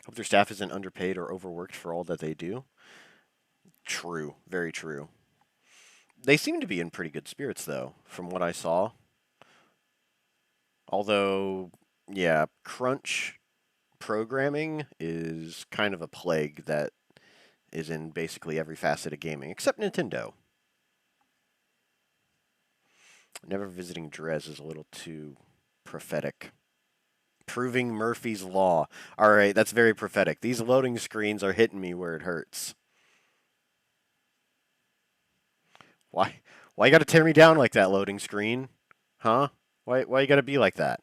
Hope their staff isn't underpaid or overworked for all that they do. True, very true. They seem to be in pretty good spirits, though, from what I saw. Although, yeah, crunch programming is kind of a plague that is in basically every facet of gaming, except Nintendo. Never visiting Drez is a little too prophetic. Proving Murphy's Law. All right, that's very prophetic. These loading screens are hitting me where it hurts. Why? Why you got to tear me down like that, loading screen? Huh? Why you got to be like that?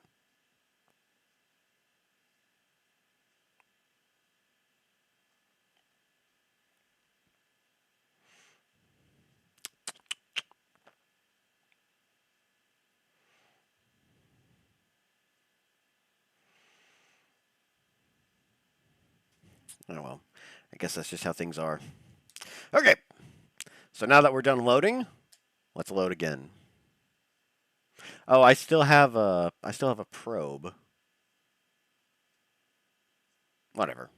Oh well. I guess that's just how things are. Okay, so now that we're done loading, let's load again. Oh, I still have a probe. Whatever.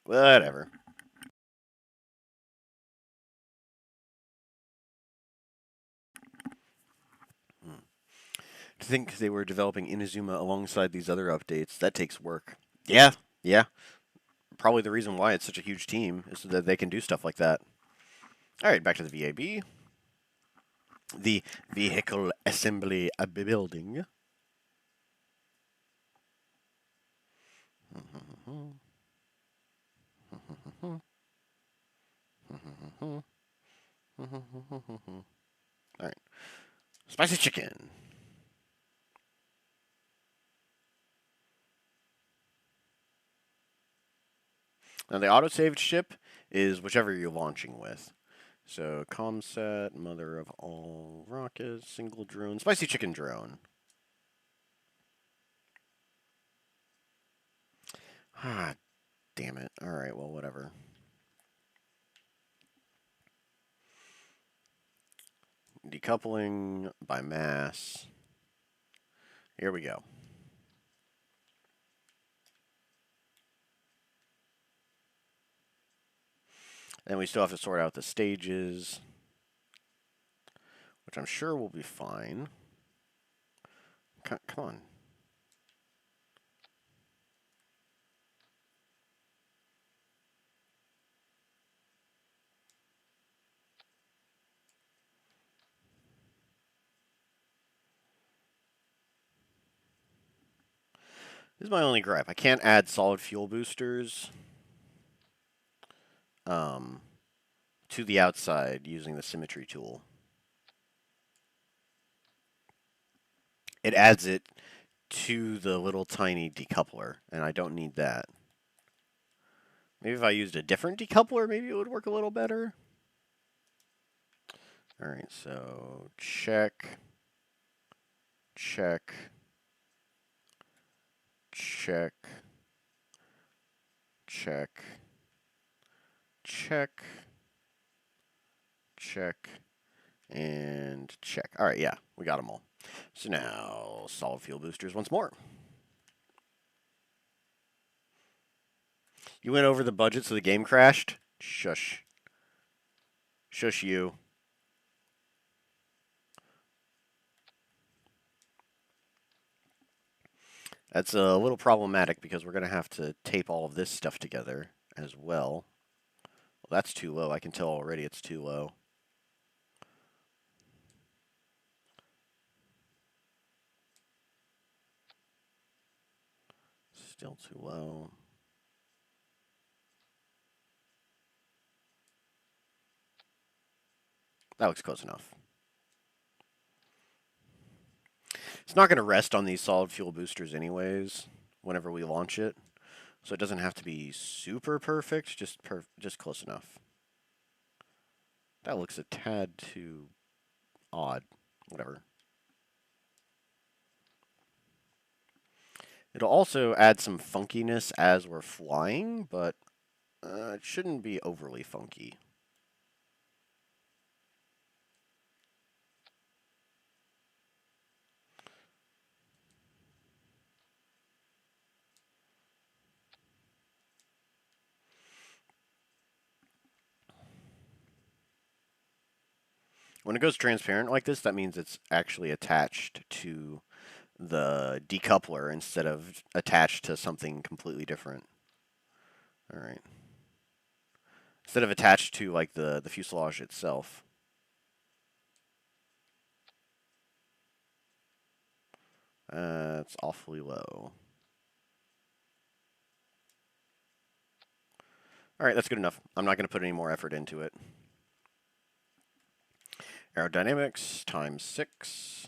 Whatever. Hmm. To think they were developing Inazuma alongside these other updates, that takes work. Yeah, yeah. Probably the reason why it's such a huge team is so that they can do stuff like that. All right, back to the VAB. The Vehicle Assembly Building. All right, spicy chicken. Now the autosaved ship is whichever you're launching with. So Comsat, mother of all rockets, single drone, spicy chicken drone. Ah, damn it. All right, well, whatever. Decoupling by mass. Here we go. And we still have to sort out the stages, which I'm sure will be fine. Come on. This is my only gripe. I can't add solid fuel boosters um, to the outside using the symmetry tool. It adds it to the little tiny decoupler, and I don't need that. Maybe if I used a different decoupler, maybe it would work a little better. All right, so check, check, check, check, check, check, and check. All right, yeah, we got them all. So now solid fuel boosters once more. You went over the budget, so the game crashed? Shush. Shush you. That's a little problematic because we're going to have to tape all of this stuff together as well. Well, that's too low. I can tell already it's too low. Still too low. That looks close enough. It's not going to rest on these solid fuel boosters anyways whenever we launch it. So it doesn't have to be super perfect, just close enough. That looks a tad too odd. Whatever. It'll also add some funkiness as we're flying, but it shouldn't be overly funky. When it goes transparent like this, that means it's actually attached to the decoupler instead of attached to something completely different. All right. Instead of attached to like the fuselage itself. It's awfully low. All right, that's good enough. I'm not going to put any more effort into it. Aerodynamics times 6.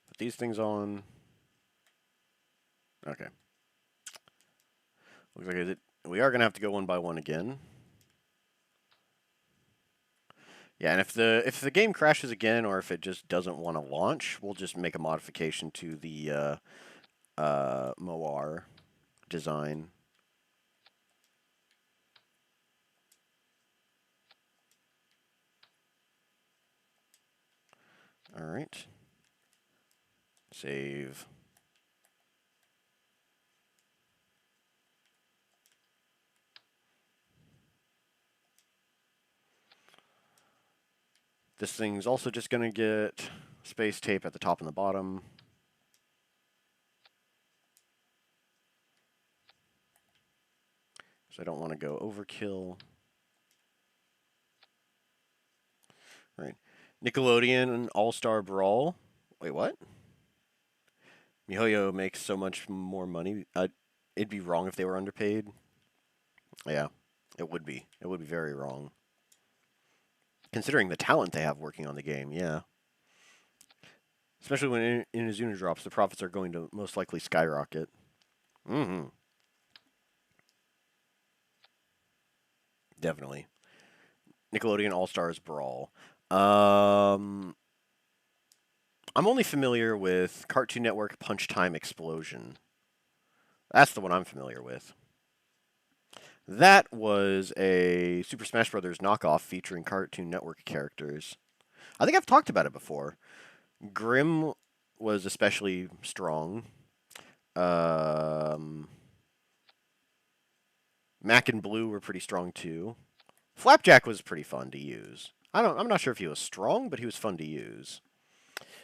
Put these things on. Okay. Looks like we are going to have to go one by one again. Yeah, and if the game crashes again, or if it just doesn't want to launch, we'll just make a modification to the Moar design. All right. Save. This thing's also just going to get space tape at the top and the bottom. So I don't want to go overkill. All right. Nickelodeon All-Star Brawl. Wait, what? MiHoYo makes so much more money. It'd be wrong if they were underpaid. Yeah, it would be. It would be very wrong. Considering the talent they have working on the game, yeah. Especially when Inazuna drops, the profits are going to most likely skyrocket. Mm-hmm. Definitely. Nickelodeon All Stars Brawl. Um, I'm only familiar with Cartoon Network Punch Time Explosion. That's the one I'm familiar with. That was a Super Smash Bros. Knockoff featuring Cartoon Network characters. I think I've talked about it before. Grim was especially strong. Um, Mac and Blue were pretty strong too. Flapjack was pretty fun to use. I'm not sure if he was strong, but he was fun to use.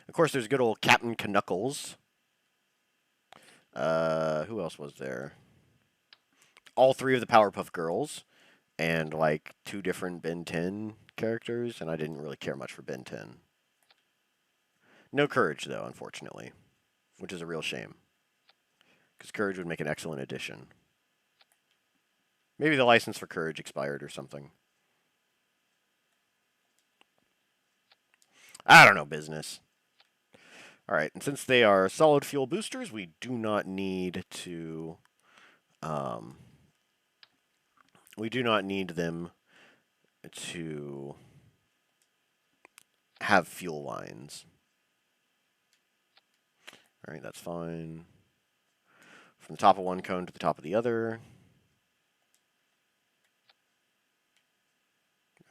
Of course, there's good old Captain Knuckles. Who else was there? All three of the Powerpuff Girls, and like two different Ben 10 characters, and I didn't really care much for Ben 10. No Courage, though, unfortunately, which is a real shame, because Courage would make an excellent addition. Maybe the license for Courage expired or something. I don't know business. All right, and since they are solid fuel boosters, we do not need to. Um, we do not need them to have fuel lines. All right, that's fine. From the top of one cone to the top of the other.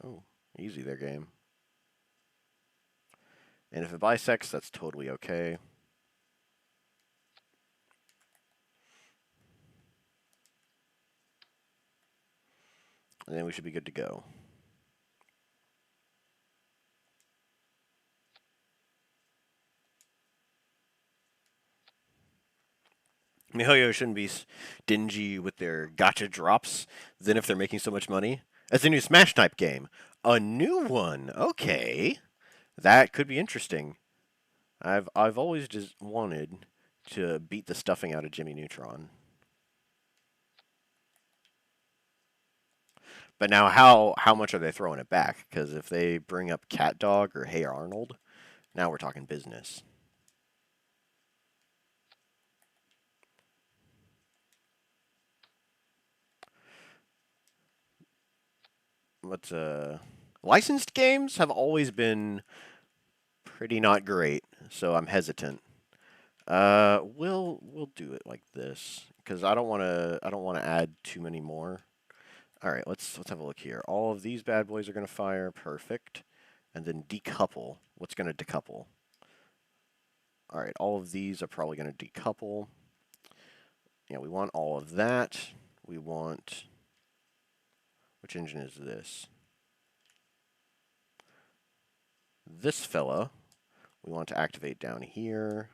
Oh, easy there, game. And if it bisects, that's totally okay. And then we should be good to go. MiHoYo shouldn't be stingy with their gotcha drops then if they're making so much money. That's a new Smash type game. A new one. Okay. That could be interesting. I've always just wanted to beat the stuffing out of Jimmy Neutron. But now how much are they throwing it back? Because if they bring up Cat Dog or Hey Arnold, now we're talking business. What's licensed games have always been pretty not great, so I'm hesitant. We'll do it like this because I don't want to add too many more. All right, let's have a look here. All of these bad boys are gonna fire, perfect, and then decouple. What's gonna decouple? All right, all of these are probably gonna decouple. Yeah, we want all of that. We want which engine is this? This fella. We want to activate down here.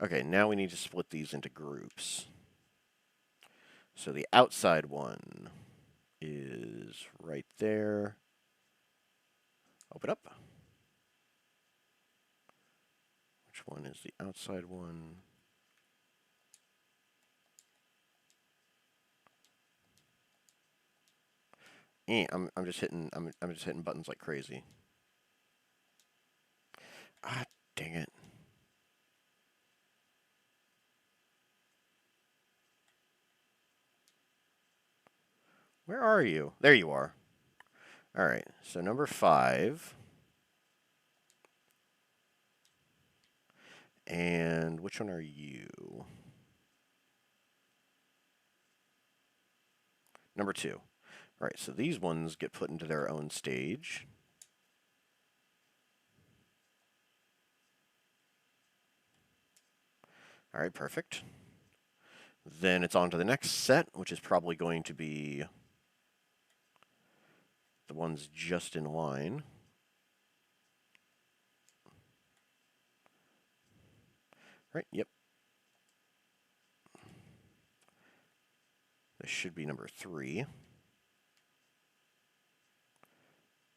Okay, now we need to split these into groups. So the outside one is right there. Open up. Which one is the outside one? I'm just hitting buttons like crazy. Ah, dang it. Where are you? There you are. All right, so number 5. And which one are you? Number 2. All right, so these ones get put into their own stage. All right, perfect. Then it's on to the next set, which is probably going to be the ones just in line. Right, yep. This should be number 3.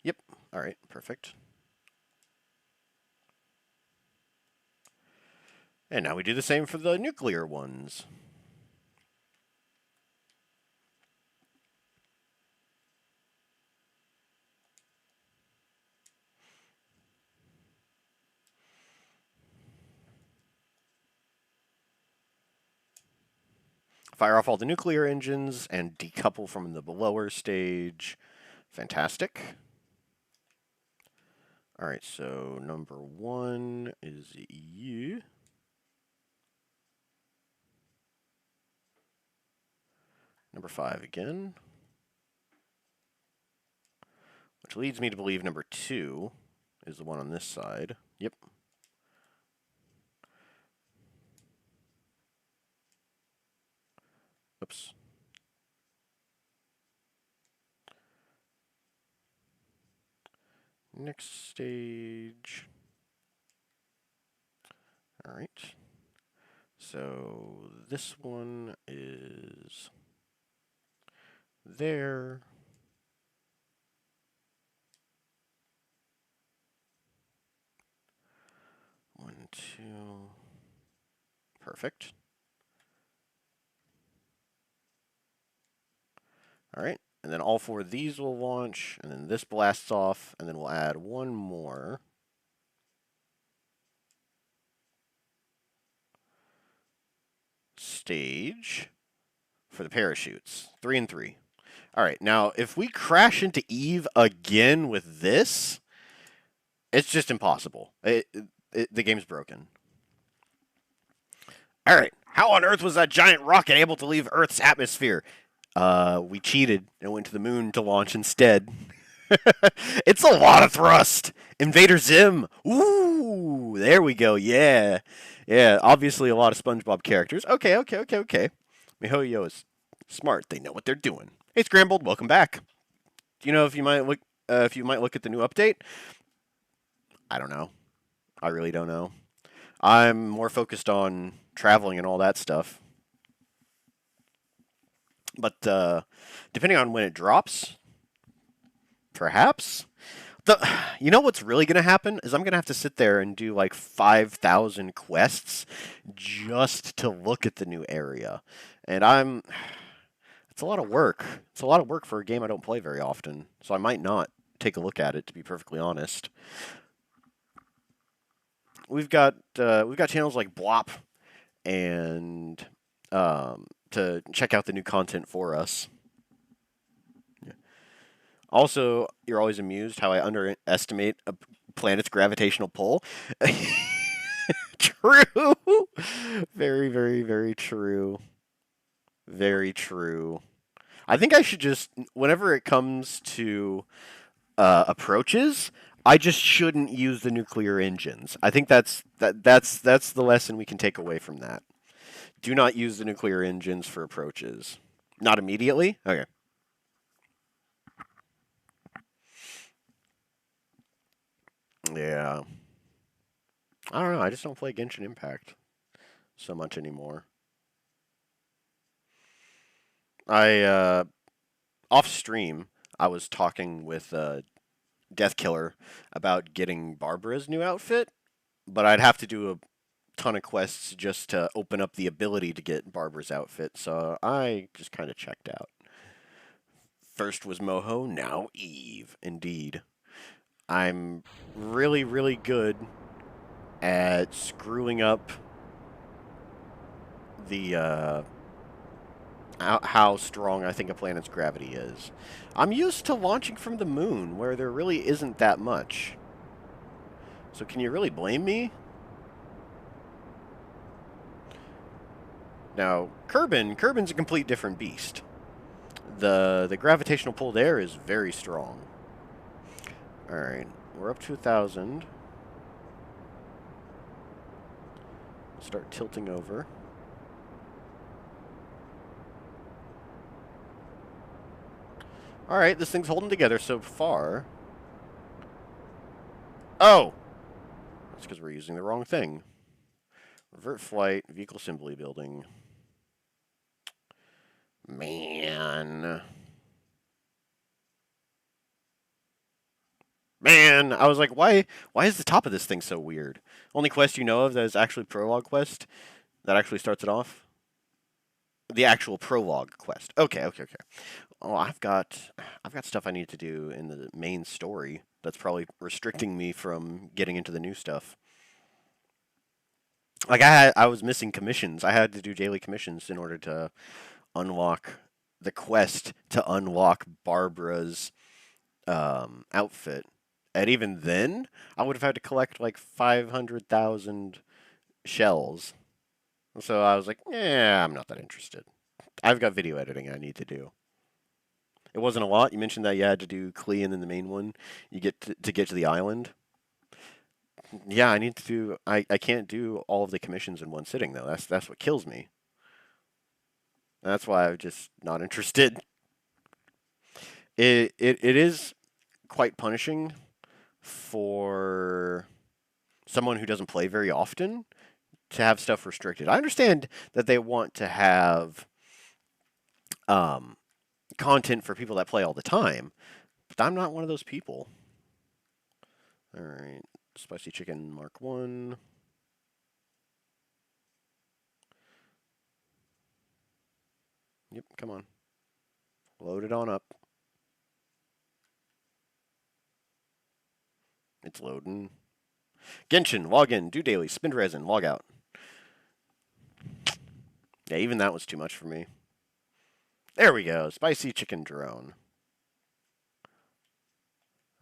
Yep, all right, perfect. And now we do the same for the nuclear ones. Fire off all the nuclear engines and decouple from the lower stage. Fantastic. All right, so number 1 is you. Number 5 again. Which leads me to believe number 2 is the one on this side. Yep. Oops. Next stage. All right. So this one is there. One, two. Perfect. All right. And then all 4 of these will launch, and then this blasts off, and then we'll add one more. Stage for the parachutes. 3 and 3. All right. Now, if we crash into Eve again with this, it's just impossible. The game's broken. All right. How on earth was that giant rocket able to leave Earth's atmosphere? We cheated and went to the moon to launch instead. It's a lot of thrust. Invader Zim. Ooh, there we go. Yeah. Yeah, obviously a lot of SpongeBob characters. Okay. MiHoYo is smart. They know what they're doing. Hey, Scrambled, welcome back. Do you know if you might look at the new update? I don't know. I really don't know. I'm more focused on traveling and all that stuff. But depending on when it drops, perhaps. You know what's really going to happen is I'm going to have to sit there and do like 5,000 quests just to look at the new area. And it's a lot of work. It's a lot of work for a game I don't play very often. So I might not take a look at it, to be perfectly honest. We've got channels like Blop and to check out the new content for us. Also, you're always amused how I underestimate a planet's gravitational pull. True. Very, very, very true. Very true. I think I should just, whenever it comes to approaches, I just shouldn't use the nuclear engines. I think that's the lesson we can take away from that. Do not use the nuclear engines for approaches. Not immediately? Okay. Yeah. I don't know. I just don't play Genshin Impact so much anymore. I off stream, I was talking with Death Killer about getting Barbara's new outfit, but I'd have to do a ton of quests just to open up the ability to get Barbara's outfit, so I just kind of checked out. First was Moho, now Eve. Indeed. I'm really, really good at screwing up the how strong I think a planet's gravity is. I'm used to launching from the moon, where there really isn't that much. So can you really blame me? Now, Kerbin's a complete different beast. The gravitational pull there is very strong. Alright, we're up to 1,000. Start tilting over. Alright, this thing's holding together so far. Oh! That's because we're using the wrong thing. Revert flight, vehicle assembly building. Man. Man, I was like, why is the top of this thing so weird? Only quest you know of that is actually prologue quest that actually starts it off? The actual prologue quest. Okay. Oh, I've got stuff I need to do in the main story that's probably restricting me from getting into the new stuff. Like I was missing commissions. I had to do daily commissions in order to unlock the quest to unlock Barbara's outfit. And even then, I would have had to collect like 500,000 shells. So I was like, yeah, I'm not that interested. I've got video editing I need to do. It wasn't a lot. You mentioned that you had to do Klee and then the main one. You get to get to the island. Yeah, I need to do. I can't do all of the commissions in one sitting though. That's what kills me. That's why I'm just not interested. It is quite punishing for someone who doesn't play very often to have stuff restricted. I understand that they want to have um, content for people that play all the time, but I'm not one of those people. All right, spicy chicken Mark 1. Yep, come on. Load it on up. It's loading. Genshin, log in, do daily, spend resin, log out. Yeah, even that was too much for me. There we go, spicy chicken drone.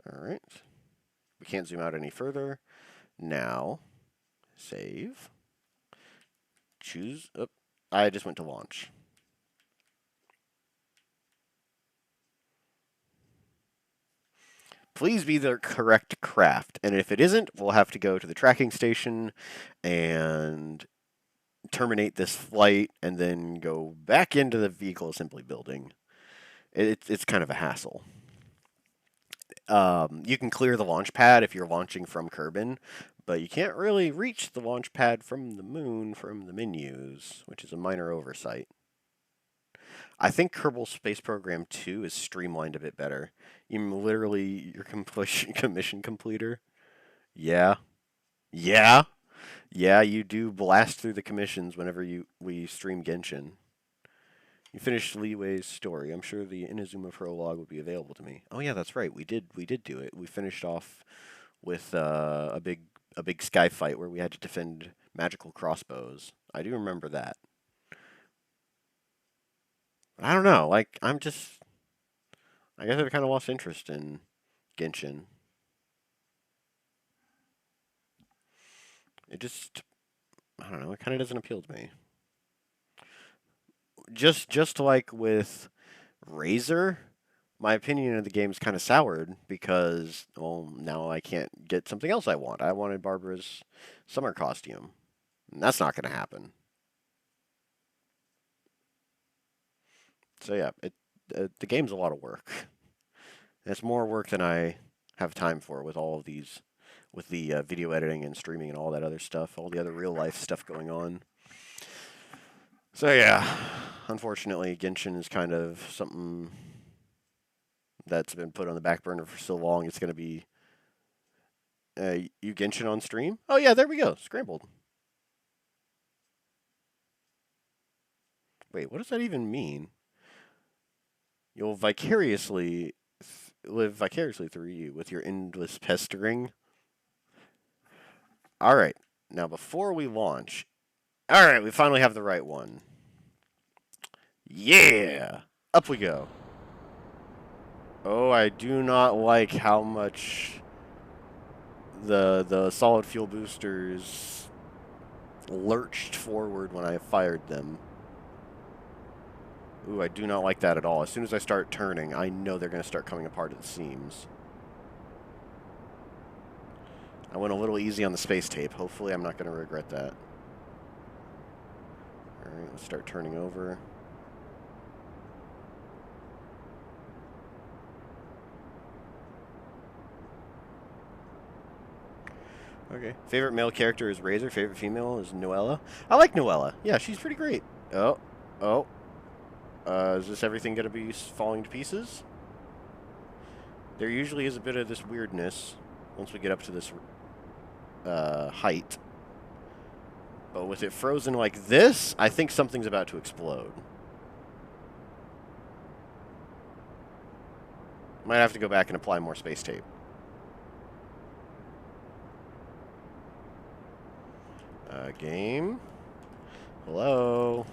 All right. We can't zoom out any further. Now, save. Choose. Oh, I just went to launch. Please be the correct craft. And if it isn't, we'll have to go to the tracking station and terminate this flight and then go back into the vehicle assembly building. It's kind of a hassle. You can clear the launch pad if you're launching from Kerbin, but you can't really reach the launch pad from the moon from the menus, which is a minor oversight. I think Kerbal Space Program 2 is streamlined a bit better. You literally your commission completer. Yeah. Yeah. Yeah, you do blast through the commissions whenever we stream Genshin. You finished Leeway's story. I'm sure the Inazuma prologue would be available to me. Oh yeah, that's right. We did do it. We finished off with a big sky fight where we had to defend magical crossbows. I do remember that. I don't know. Like I guess I've kind of lost interest in Genshin. It just I don't know. It kind of doesn't appeal to me. Just like with Razor, my opinion of the game is kind of soured because, well, now I can't get something else I want. I wanted Barbara's summer costume. And that's not going to happen. So yeah, the game's a lot of work. It's more work than I have time for with all of these, with the video editing and streaming and all that other stuff, all the other real life stuff going on. So yeah, unfortunately, Genshin is kind of something that's been put on the back burner for so long. It's going to be you Genshin on stream. Oh yeah, there we go. Scrambled. Wait, what does that even mean? You'll live vicariously through you with your endless pestering. All right. Now before we launch, all right, we finally have the right one. Yeah! Up we go. Oh, I do not like how much the solid fuel boosters lurched forward when I fired them. Ooh, I do not like that at all. As soon as I start turning, I know they're going to start coming apart at the seams. I went a little easy on the space tape. Hopefully I'm not going to regret that. Alright, let's start turning over. Okay. Favorite male character is Razor. Favorite female is Noella. I like Noella. Yeah, she's pretty great. Oh. Oh. Is this everything going to be falling to pieces? There usually is a bit of this weirdness once we get up to this height. But with it frozen like this, I think something's about to explode. Might have to go back and apply more space tape. Game? Hello?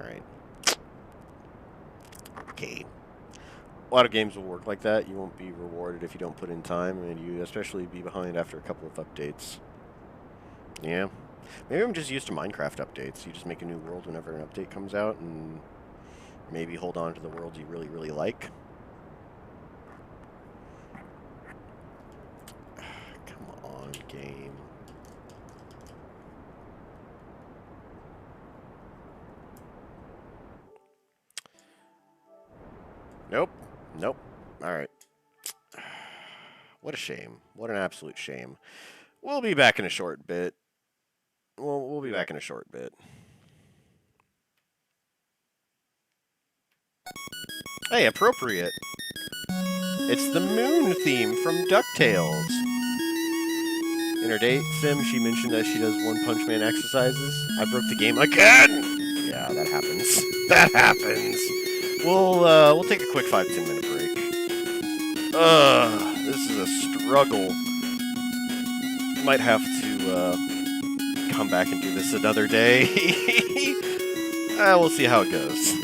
Alright. Game. A lot of games will work like that. You won't be rewarded if you don't put in time, and you especially be behind after a couple of updates. Yeah. Maybe I'm just used to Minecraft updates. You just make a new world whenever an update comes out, and maybe hold on to the worlds you really, really like. Come on, game. Nope. Nope. Alright. What a shame. What an absolute shame. We'll be back in a short bit. We'll be back in a short bit. Hey, appropriate. It's the moon theme from DuckTales. In her date sim, she mentioned that she does One Punch Man exercises. I broke the game again! Yeah, that happens. That happens! We'll take a quick 5-10 minute break. This is a struggle. Might have to, come back and do this another day. We'll see how it goes.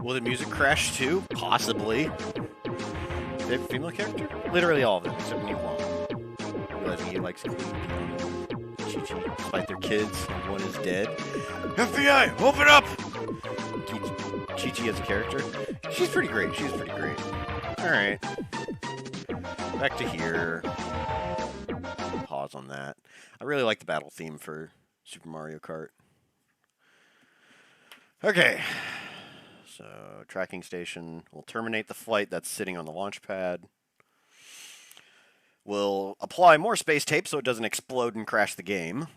Will the music crash too? Possibly. They have a female character? Literally all of them, except Niwan. Realizing he likes clean people. Chi-Chi, despite their kids, one is dead. FBI, open up! Chi-Chi as a character? She's pretty great. She's pretty great. Alright. Back to here. Pause on that. I really like the battle theme for Super Mario Kart. Okay. So, tracking station. We'll terminate the flight that's sitting on the launch pad. We'll apply more space tape so it doesn't explode and crash the game.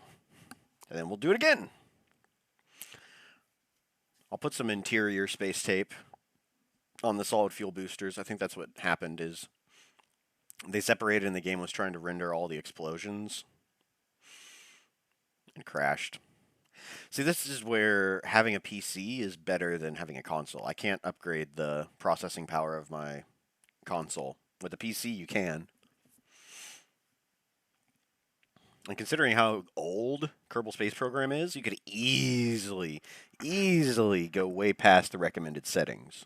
And then we'll do it again. I'll put some interior space tape on the solid fuel boosters. I think that's what happened is they separated and the game was trying to render all the explosions and crashed. See, this is where having a PC is better than having a console. I can't upgrade the processing power of my console. With a PC, you can. And considering how old Kerbal Space Program is, you could easily go way past the recommended settings.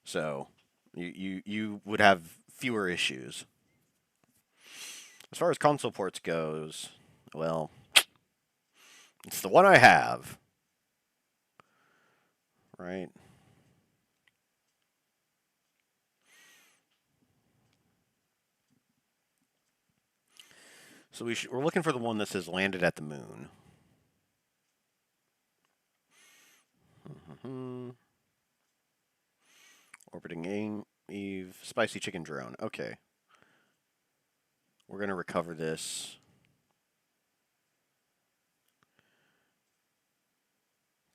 So, you would have fewer issues. As far as console ports goes, well, it's the one I have. Right? So we're looking for the one that says landed at the moon. Orbiting Eve. Spicy chicken drone. Okay. We're going to recover this.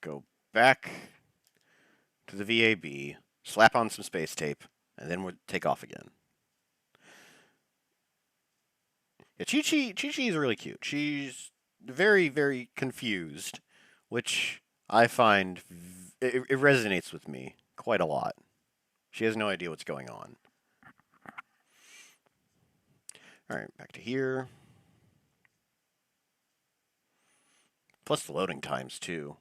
Go back to the VAB. Slap on some space tape. And then we'll take off again. Yeah, Chi-Chi is really cute. She's very, very confused, which I find it resonates with me quite a lot. She has no idea what's going on. All right, back to here. Plus the loading times, too.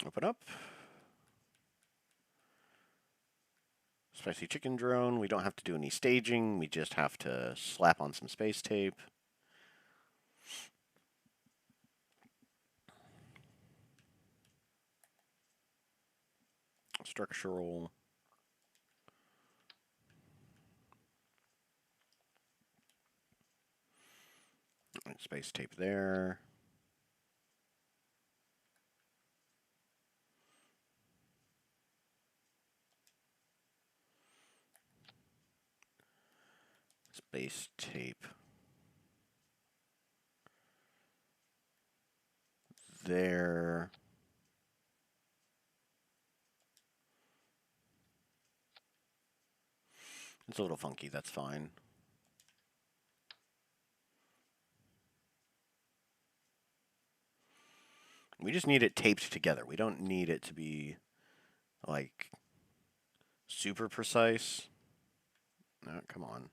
Open up. Spicy chicken drone. We don't have to do any staging. We just have to slap on some space tape. Structural. Space tape there. Space tape there. It's a little funky, that's fine. We just need it taped together. We don't need it to be, like, super precise. No, come on.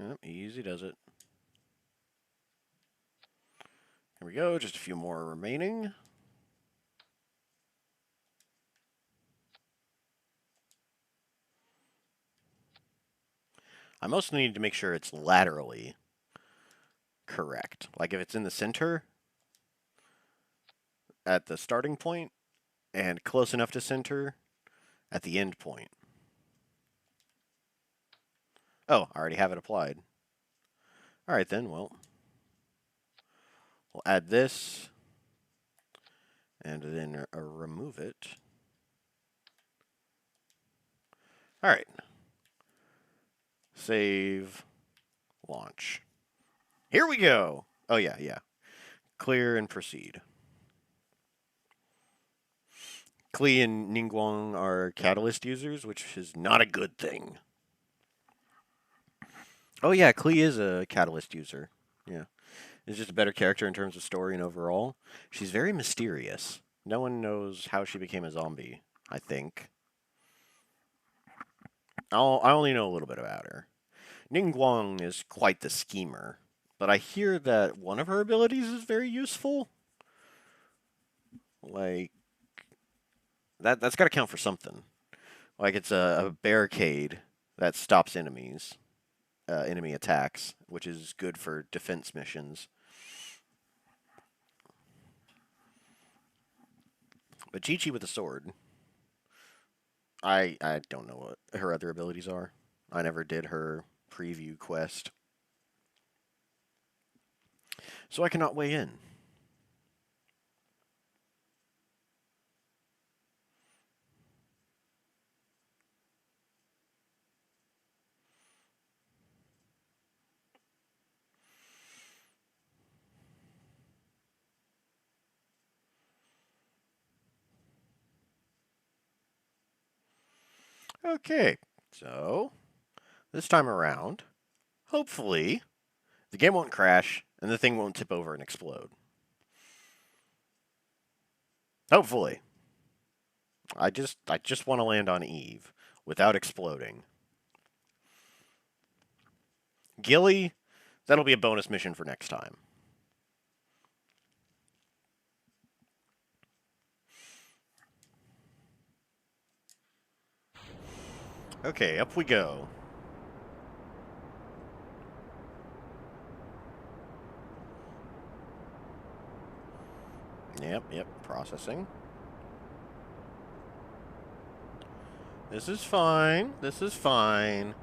Yep, easy does it. Here we go, just a few more remaining. I mostly need to make sure it's laterally correct. Like if it's in the center at the starting point and close enough to center at the end point. Oh, I already have it applied. All right then, well, we'll add this and then remove it. All right. Save, launch. Here we go. Oh, yeah. Clear and proceed. Klee and Ningguang are catalyst users, which is not a good thing. Oh yeah, Klee is a catalyst user. Yeah. Is just a better character in terms of story and overall. She's very mysterious. No one knows how she became a zombie, I think. I only know a little bit about her. Ningguang is quite the schemer, but I hear that one of her abilities is very useful. Like, that's got to count for something. Like, it's a barricade that stops enemies, enemy attacks, which is good for defense missions. But Chi Chi with a sword, I don't know what her other abilities are. I never did her preview quest, so I cannot weigh in. Okay, so this time around, hopefully, the game won't crash and the thing won't tip over and explode. Hopefully. I just want to land on Eve without exploding. Gilly, that'll be a bonus mission for next time. Okay, up we go. Yep, processing. This is fine. This is fine.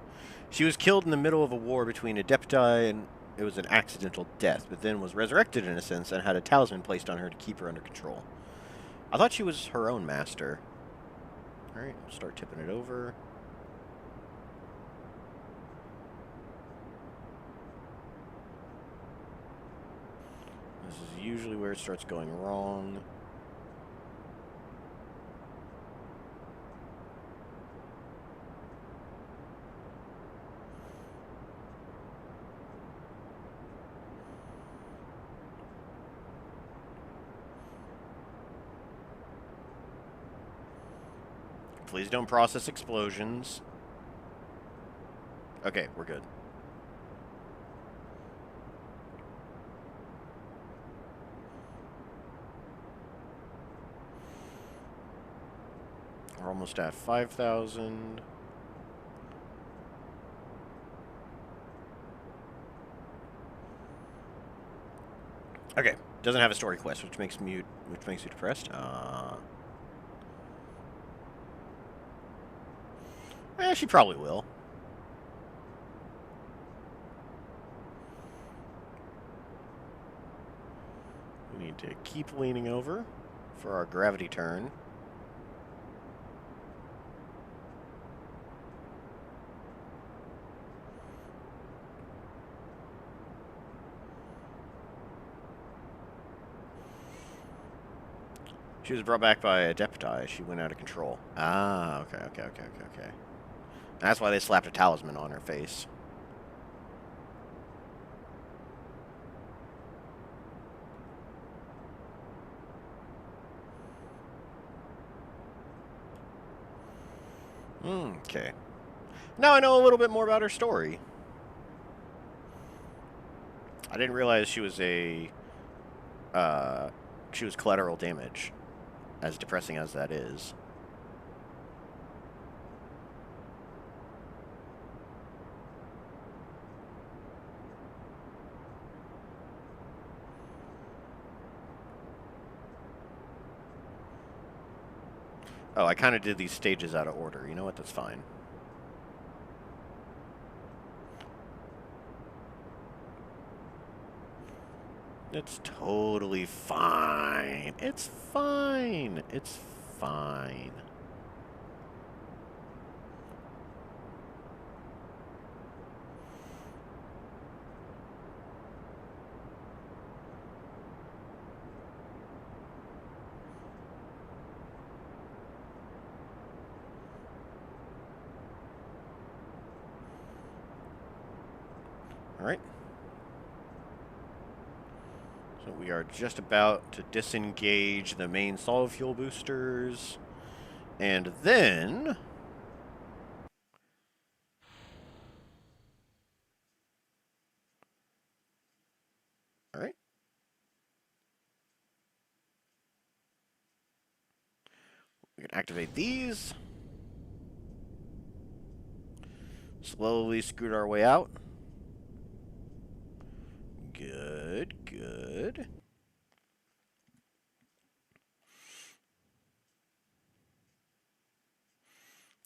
She was killed in the middle of a war between Adepti, and it was an accidental death, but then was resurrected in a sense and had a talisman placed on her to keep her under control. I thought she was her own master. Alright, start tipping it over. This is usually where it starts going wrong. Please don't process explosions. Okay, we're good. We're almost at 5,000. Okay, doesn't have a story quest, which makes me depressed. She probably will. We need to keep leaning over for our gravity turn. She was brought back by Adepti. She went out of control. Ah, okay. That's why they slapped a talisman on her face. Okay. Now I know a little bit more about her story. I didn't realize she was she was collateral damage, as depressing as that is. Oh, I kind of did these stages out of order. You know what? That's fine. It's totally fine. It's fine. It's fine. Alright. So we are just about to disengage the main solid fuel boosters. And then... Alright. We can activate these. Slowly scoot our way out. Good, good.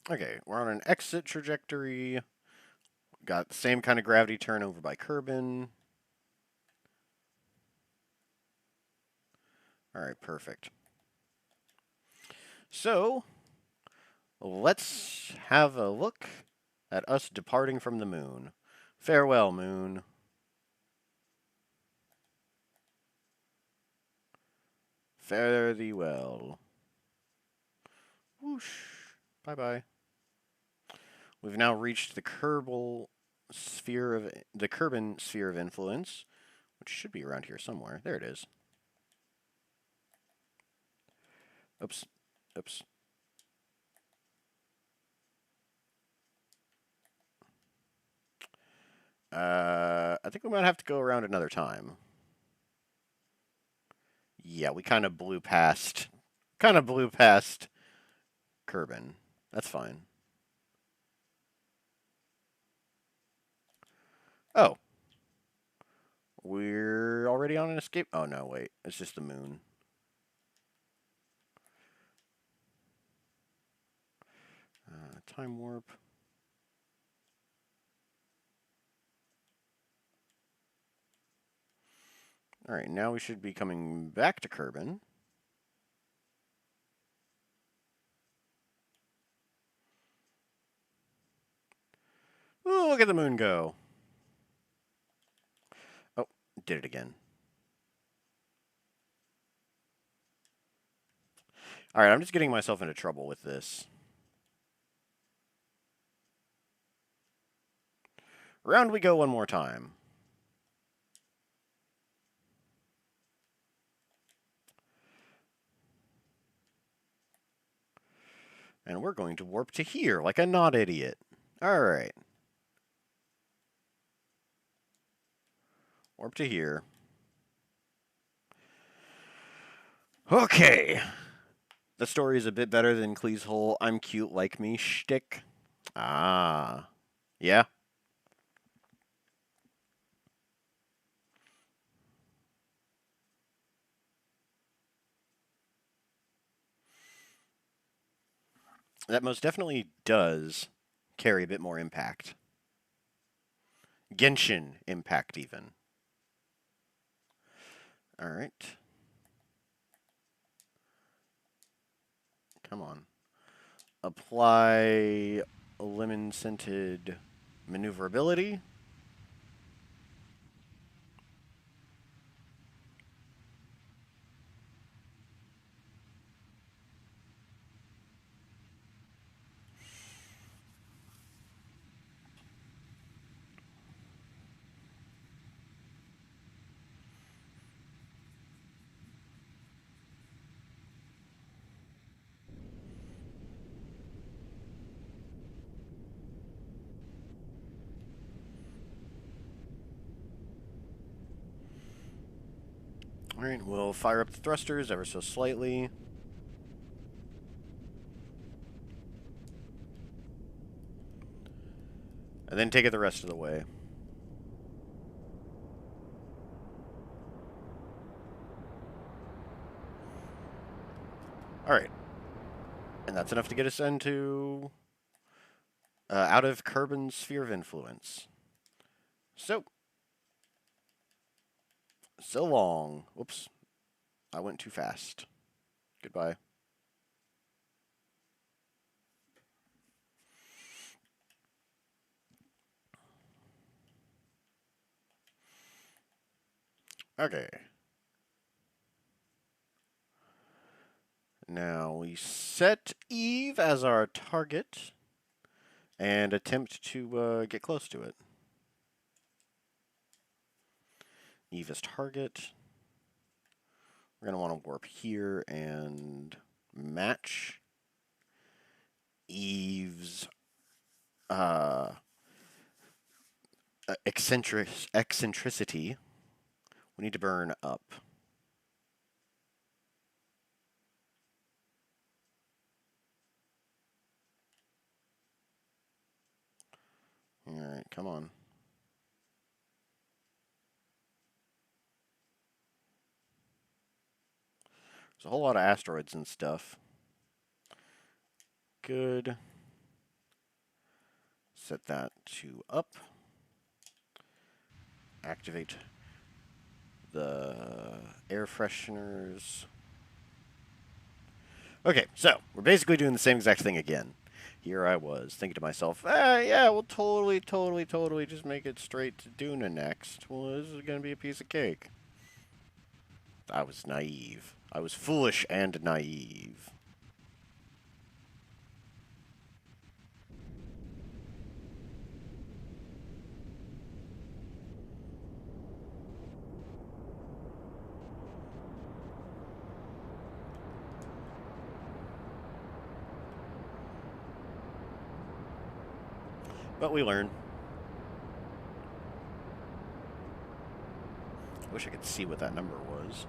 Okay, we're on an exit trajectory. Got the same kind of gravity turn over by Kerbin. Alright, perfect. So, let's have a look at us departing from the moon. Farewell, moon. Fare thee well. Whoosh. Bye-bye. We've now reached the Kerbal sphere of the Kerbin sphere of influence, which should be around here somewhere. There it is. Oops. Oops. I think we might have to go around another time. Yeah, we kind of blew past Kerbin. That's fine. Oh. We're already on an escape? Oh, no, wait. It's just the moon. Time warp. Alright, now we should be coming back to Kerbin. Ooh, look at the moon go. Oh, did it again. Alright, I'm just getting myself into trouble with this. Round we go one more time. And we're going to warp to here, like a not idiot. Alright. Warp to here. Okay. The story is a bit better than Clee's whole I'm cute like me shtick. Ah. Yeah? That most definitely does carry a bit more impact. Genshin impact, even. Alright. Come on. Apply lemon-scented maneuverability. Alright, we'll fire up the thrusters ever so slightly. And then take it the rest of the way. Alright. And that's enough to get us into... out of Kerbin's sphere of influence. So long. Whoops. I went too fast. Goodbye. Okay. Now we set Eve as our target and attempt to get close to it. Eve as target. We're going to want to warp here and match Eve's eccentricity. We need to burn up. Alright, come on. There's a whole lot of asteroids and stuff. Good. Set that to up. Activate the air fresheners. Okay, so we're basically doing the same exact thing again. Here I was thinking to myself, yeah, we'll totally just make it straight to Duna next. Well, this is going to be a piece of cake. I was naive. I was foolish and naive. But we learn. I wish I could see what that number was.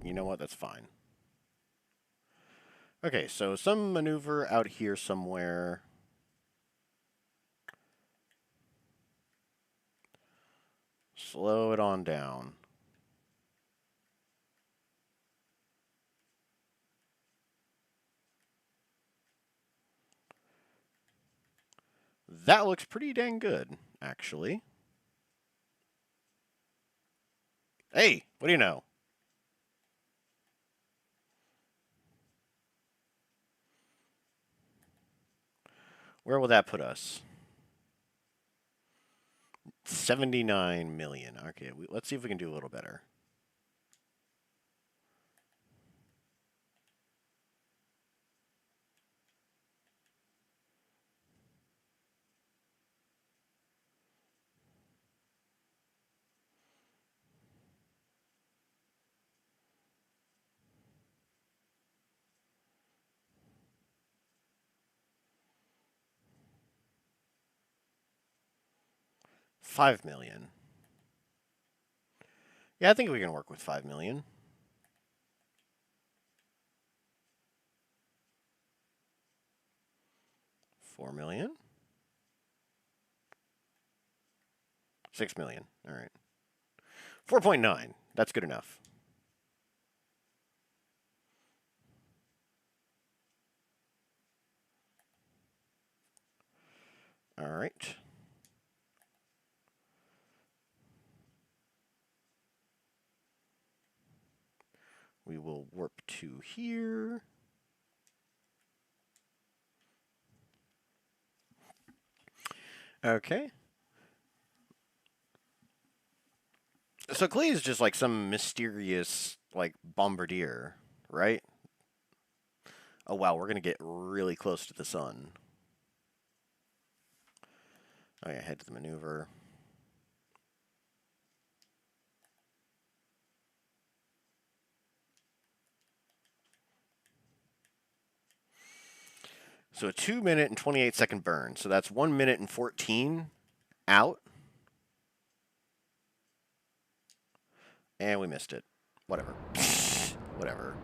You know what? That's fine. Okay, so some maneuver out here somewhere. Slow it on down. That looks pretty dang good, actually. Hey, what do you know? Where will that put us? 79 million. Okay, let's see if we can do a little better. $5 million. Yeah, I think we can work with 5 million. 4 million. 6 million. All right. 4.9. That's good enough. All right. We will warp to here. Okay. So Clay is just like some mysterious, like, bombardier, right? Oh, wow, we're going to get really close to the sun. Oh, yeah, head to the maneuver. So a 2-minute and 28-second burn. So that's 1 minute and 14 out. And we missed it. Whatever. Whatever.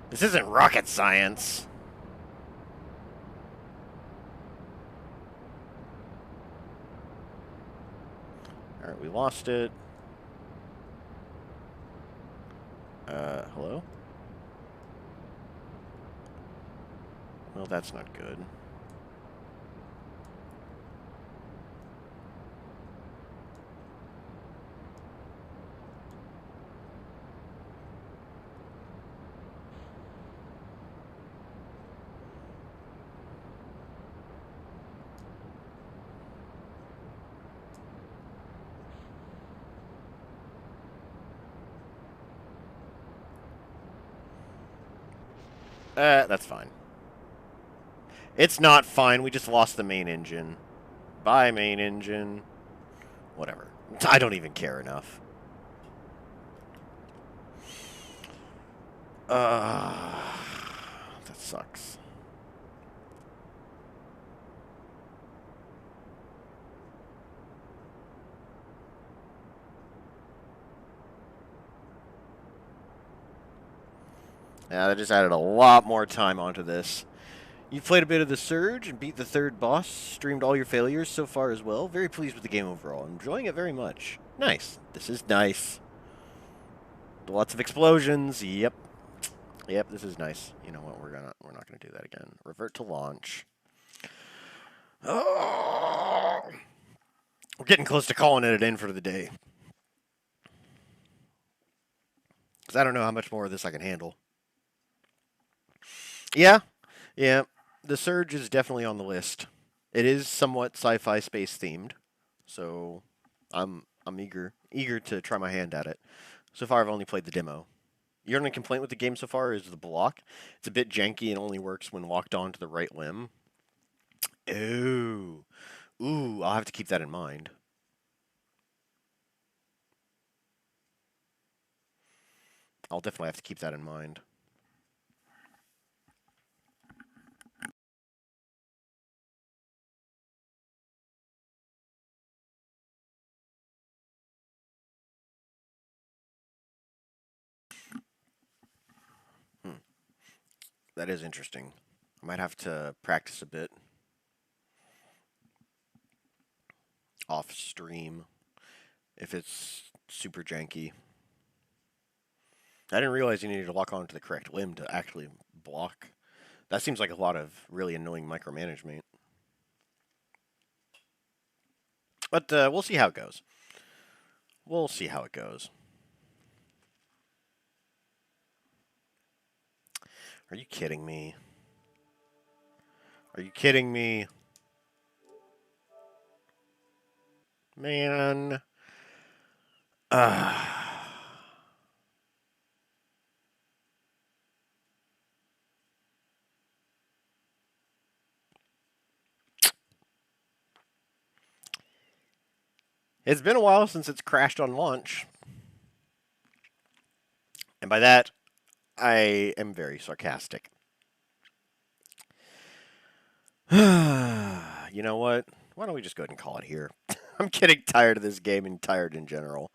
This isn't rocket science. Alright, we lost it. Hello? Well, that's not good. That's fine. It's not fine. We just lost the main engine. Bye, main engine. Whatever. I don't even care enough. That sucks. Yeah, that just added a lot more time onto this. You've played a bit of the Surge and beat the third boss, streamed all your failures so far as well. Very pleased with the game overall. Enjoying it very much. Nice. This is nice. Lots of explosions. Yep. Yep, this is nice. You know what? We're not gonna do that again. Revert to launch. Oh! We're getting close to calling it in for the day. Because I don't know how much more of this I can handle. Yeah, yeah. The Surge is definitely on the list. It is somewhat sci-fi space themed, so I'm eager to try my hand at it. So far, I've only played the demo. Your only complaint with the game so far is the block. It's a bit janky and only works when locked on to the right limb. Ooh, ooh, I'll have to keep that in mind. I'll definitely have to keep that in mind. Hmm. That is interesting. I might have to practice a bit off stream if it's super janky. I didn't realize you needed to lock on to the correct limb to actually block. That seems like a lot of really annoying micromanagement. But we'll see how it goes. We'll see how it goes. Are you kidding me? Are you kidding me? Man. It's been a while since it's crashed on launch. And by that, I am very sarcastic. You know what? Why don't we just go ahead and call it here? I'm getting tired of this game and tired in general.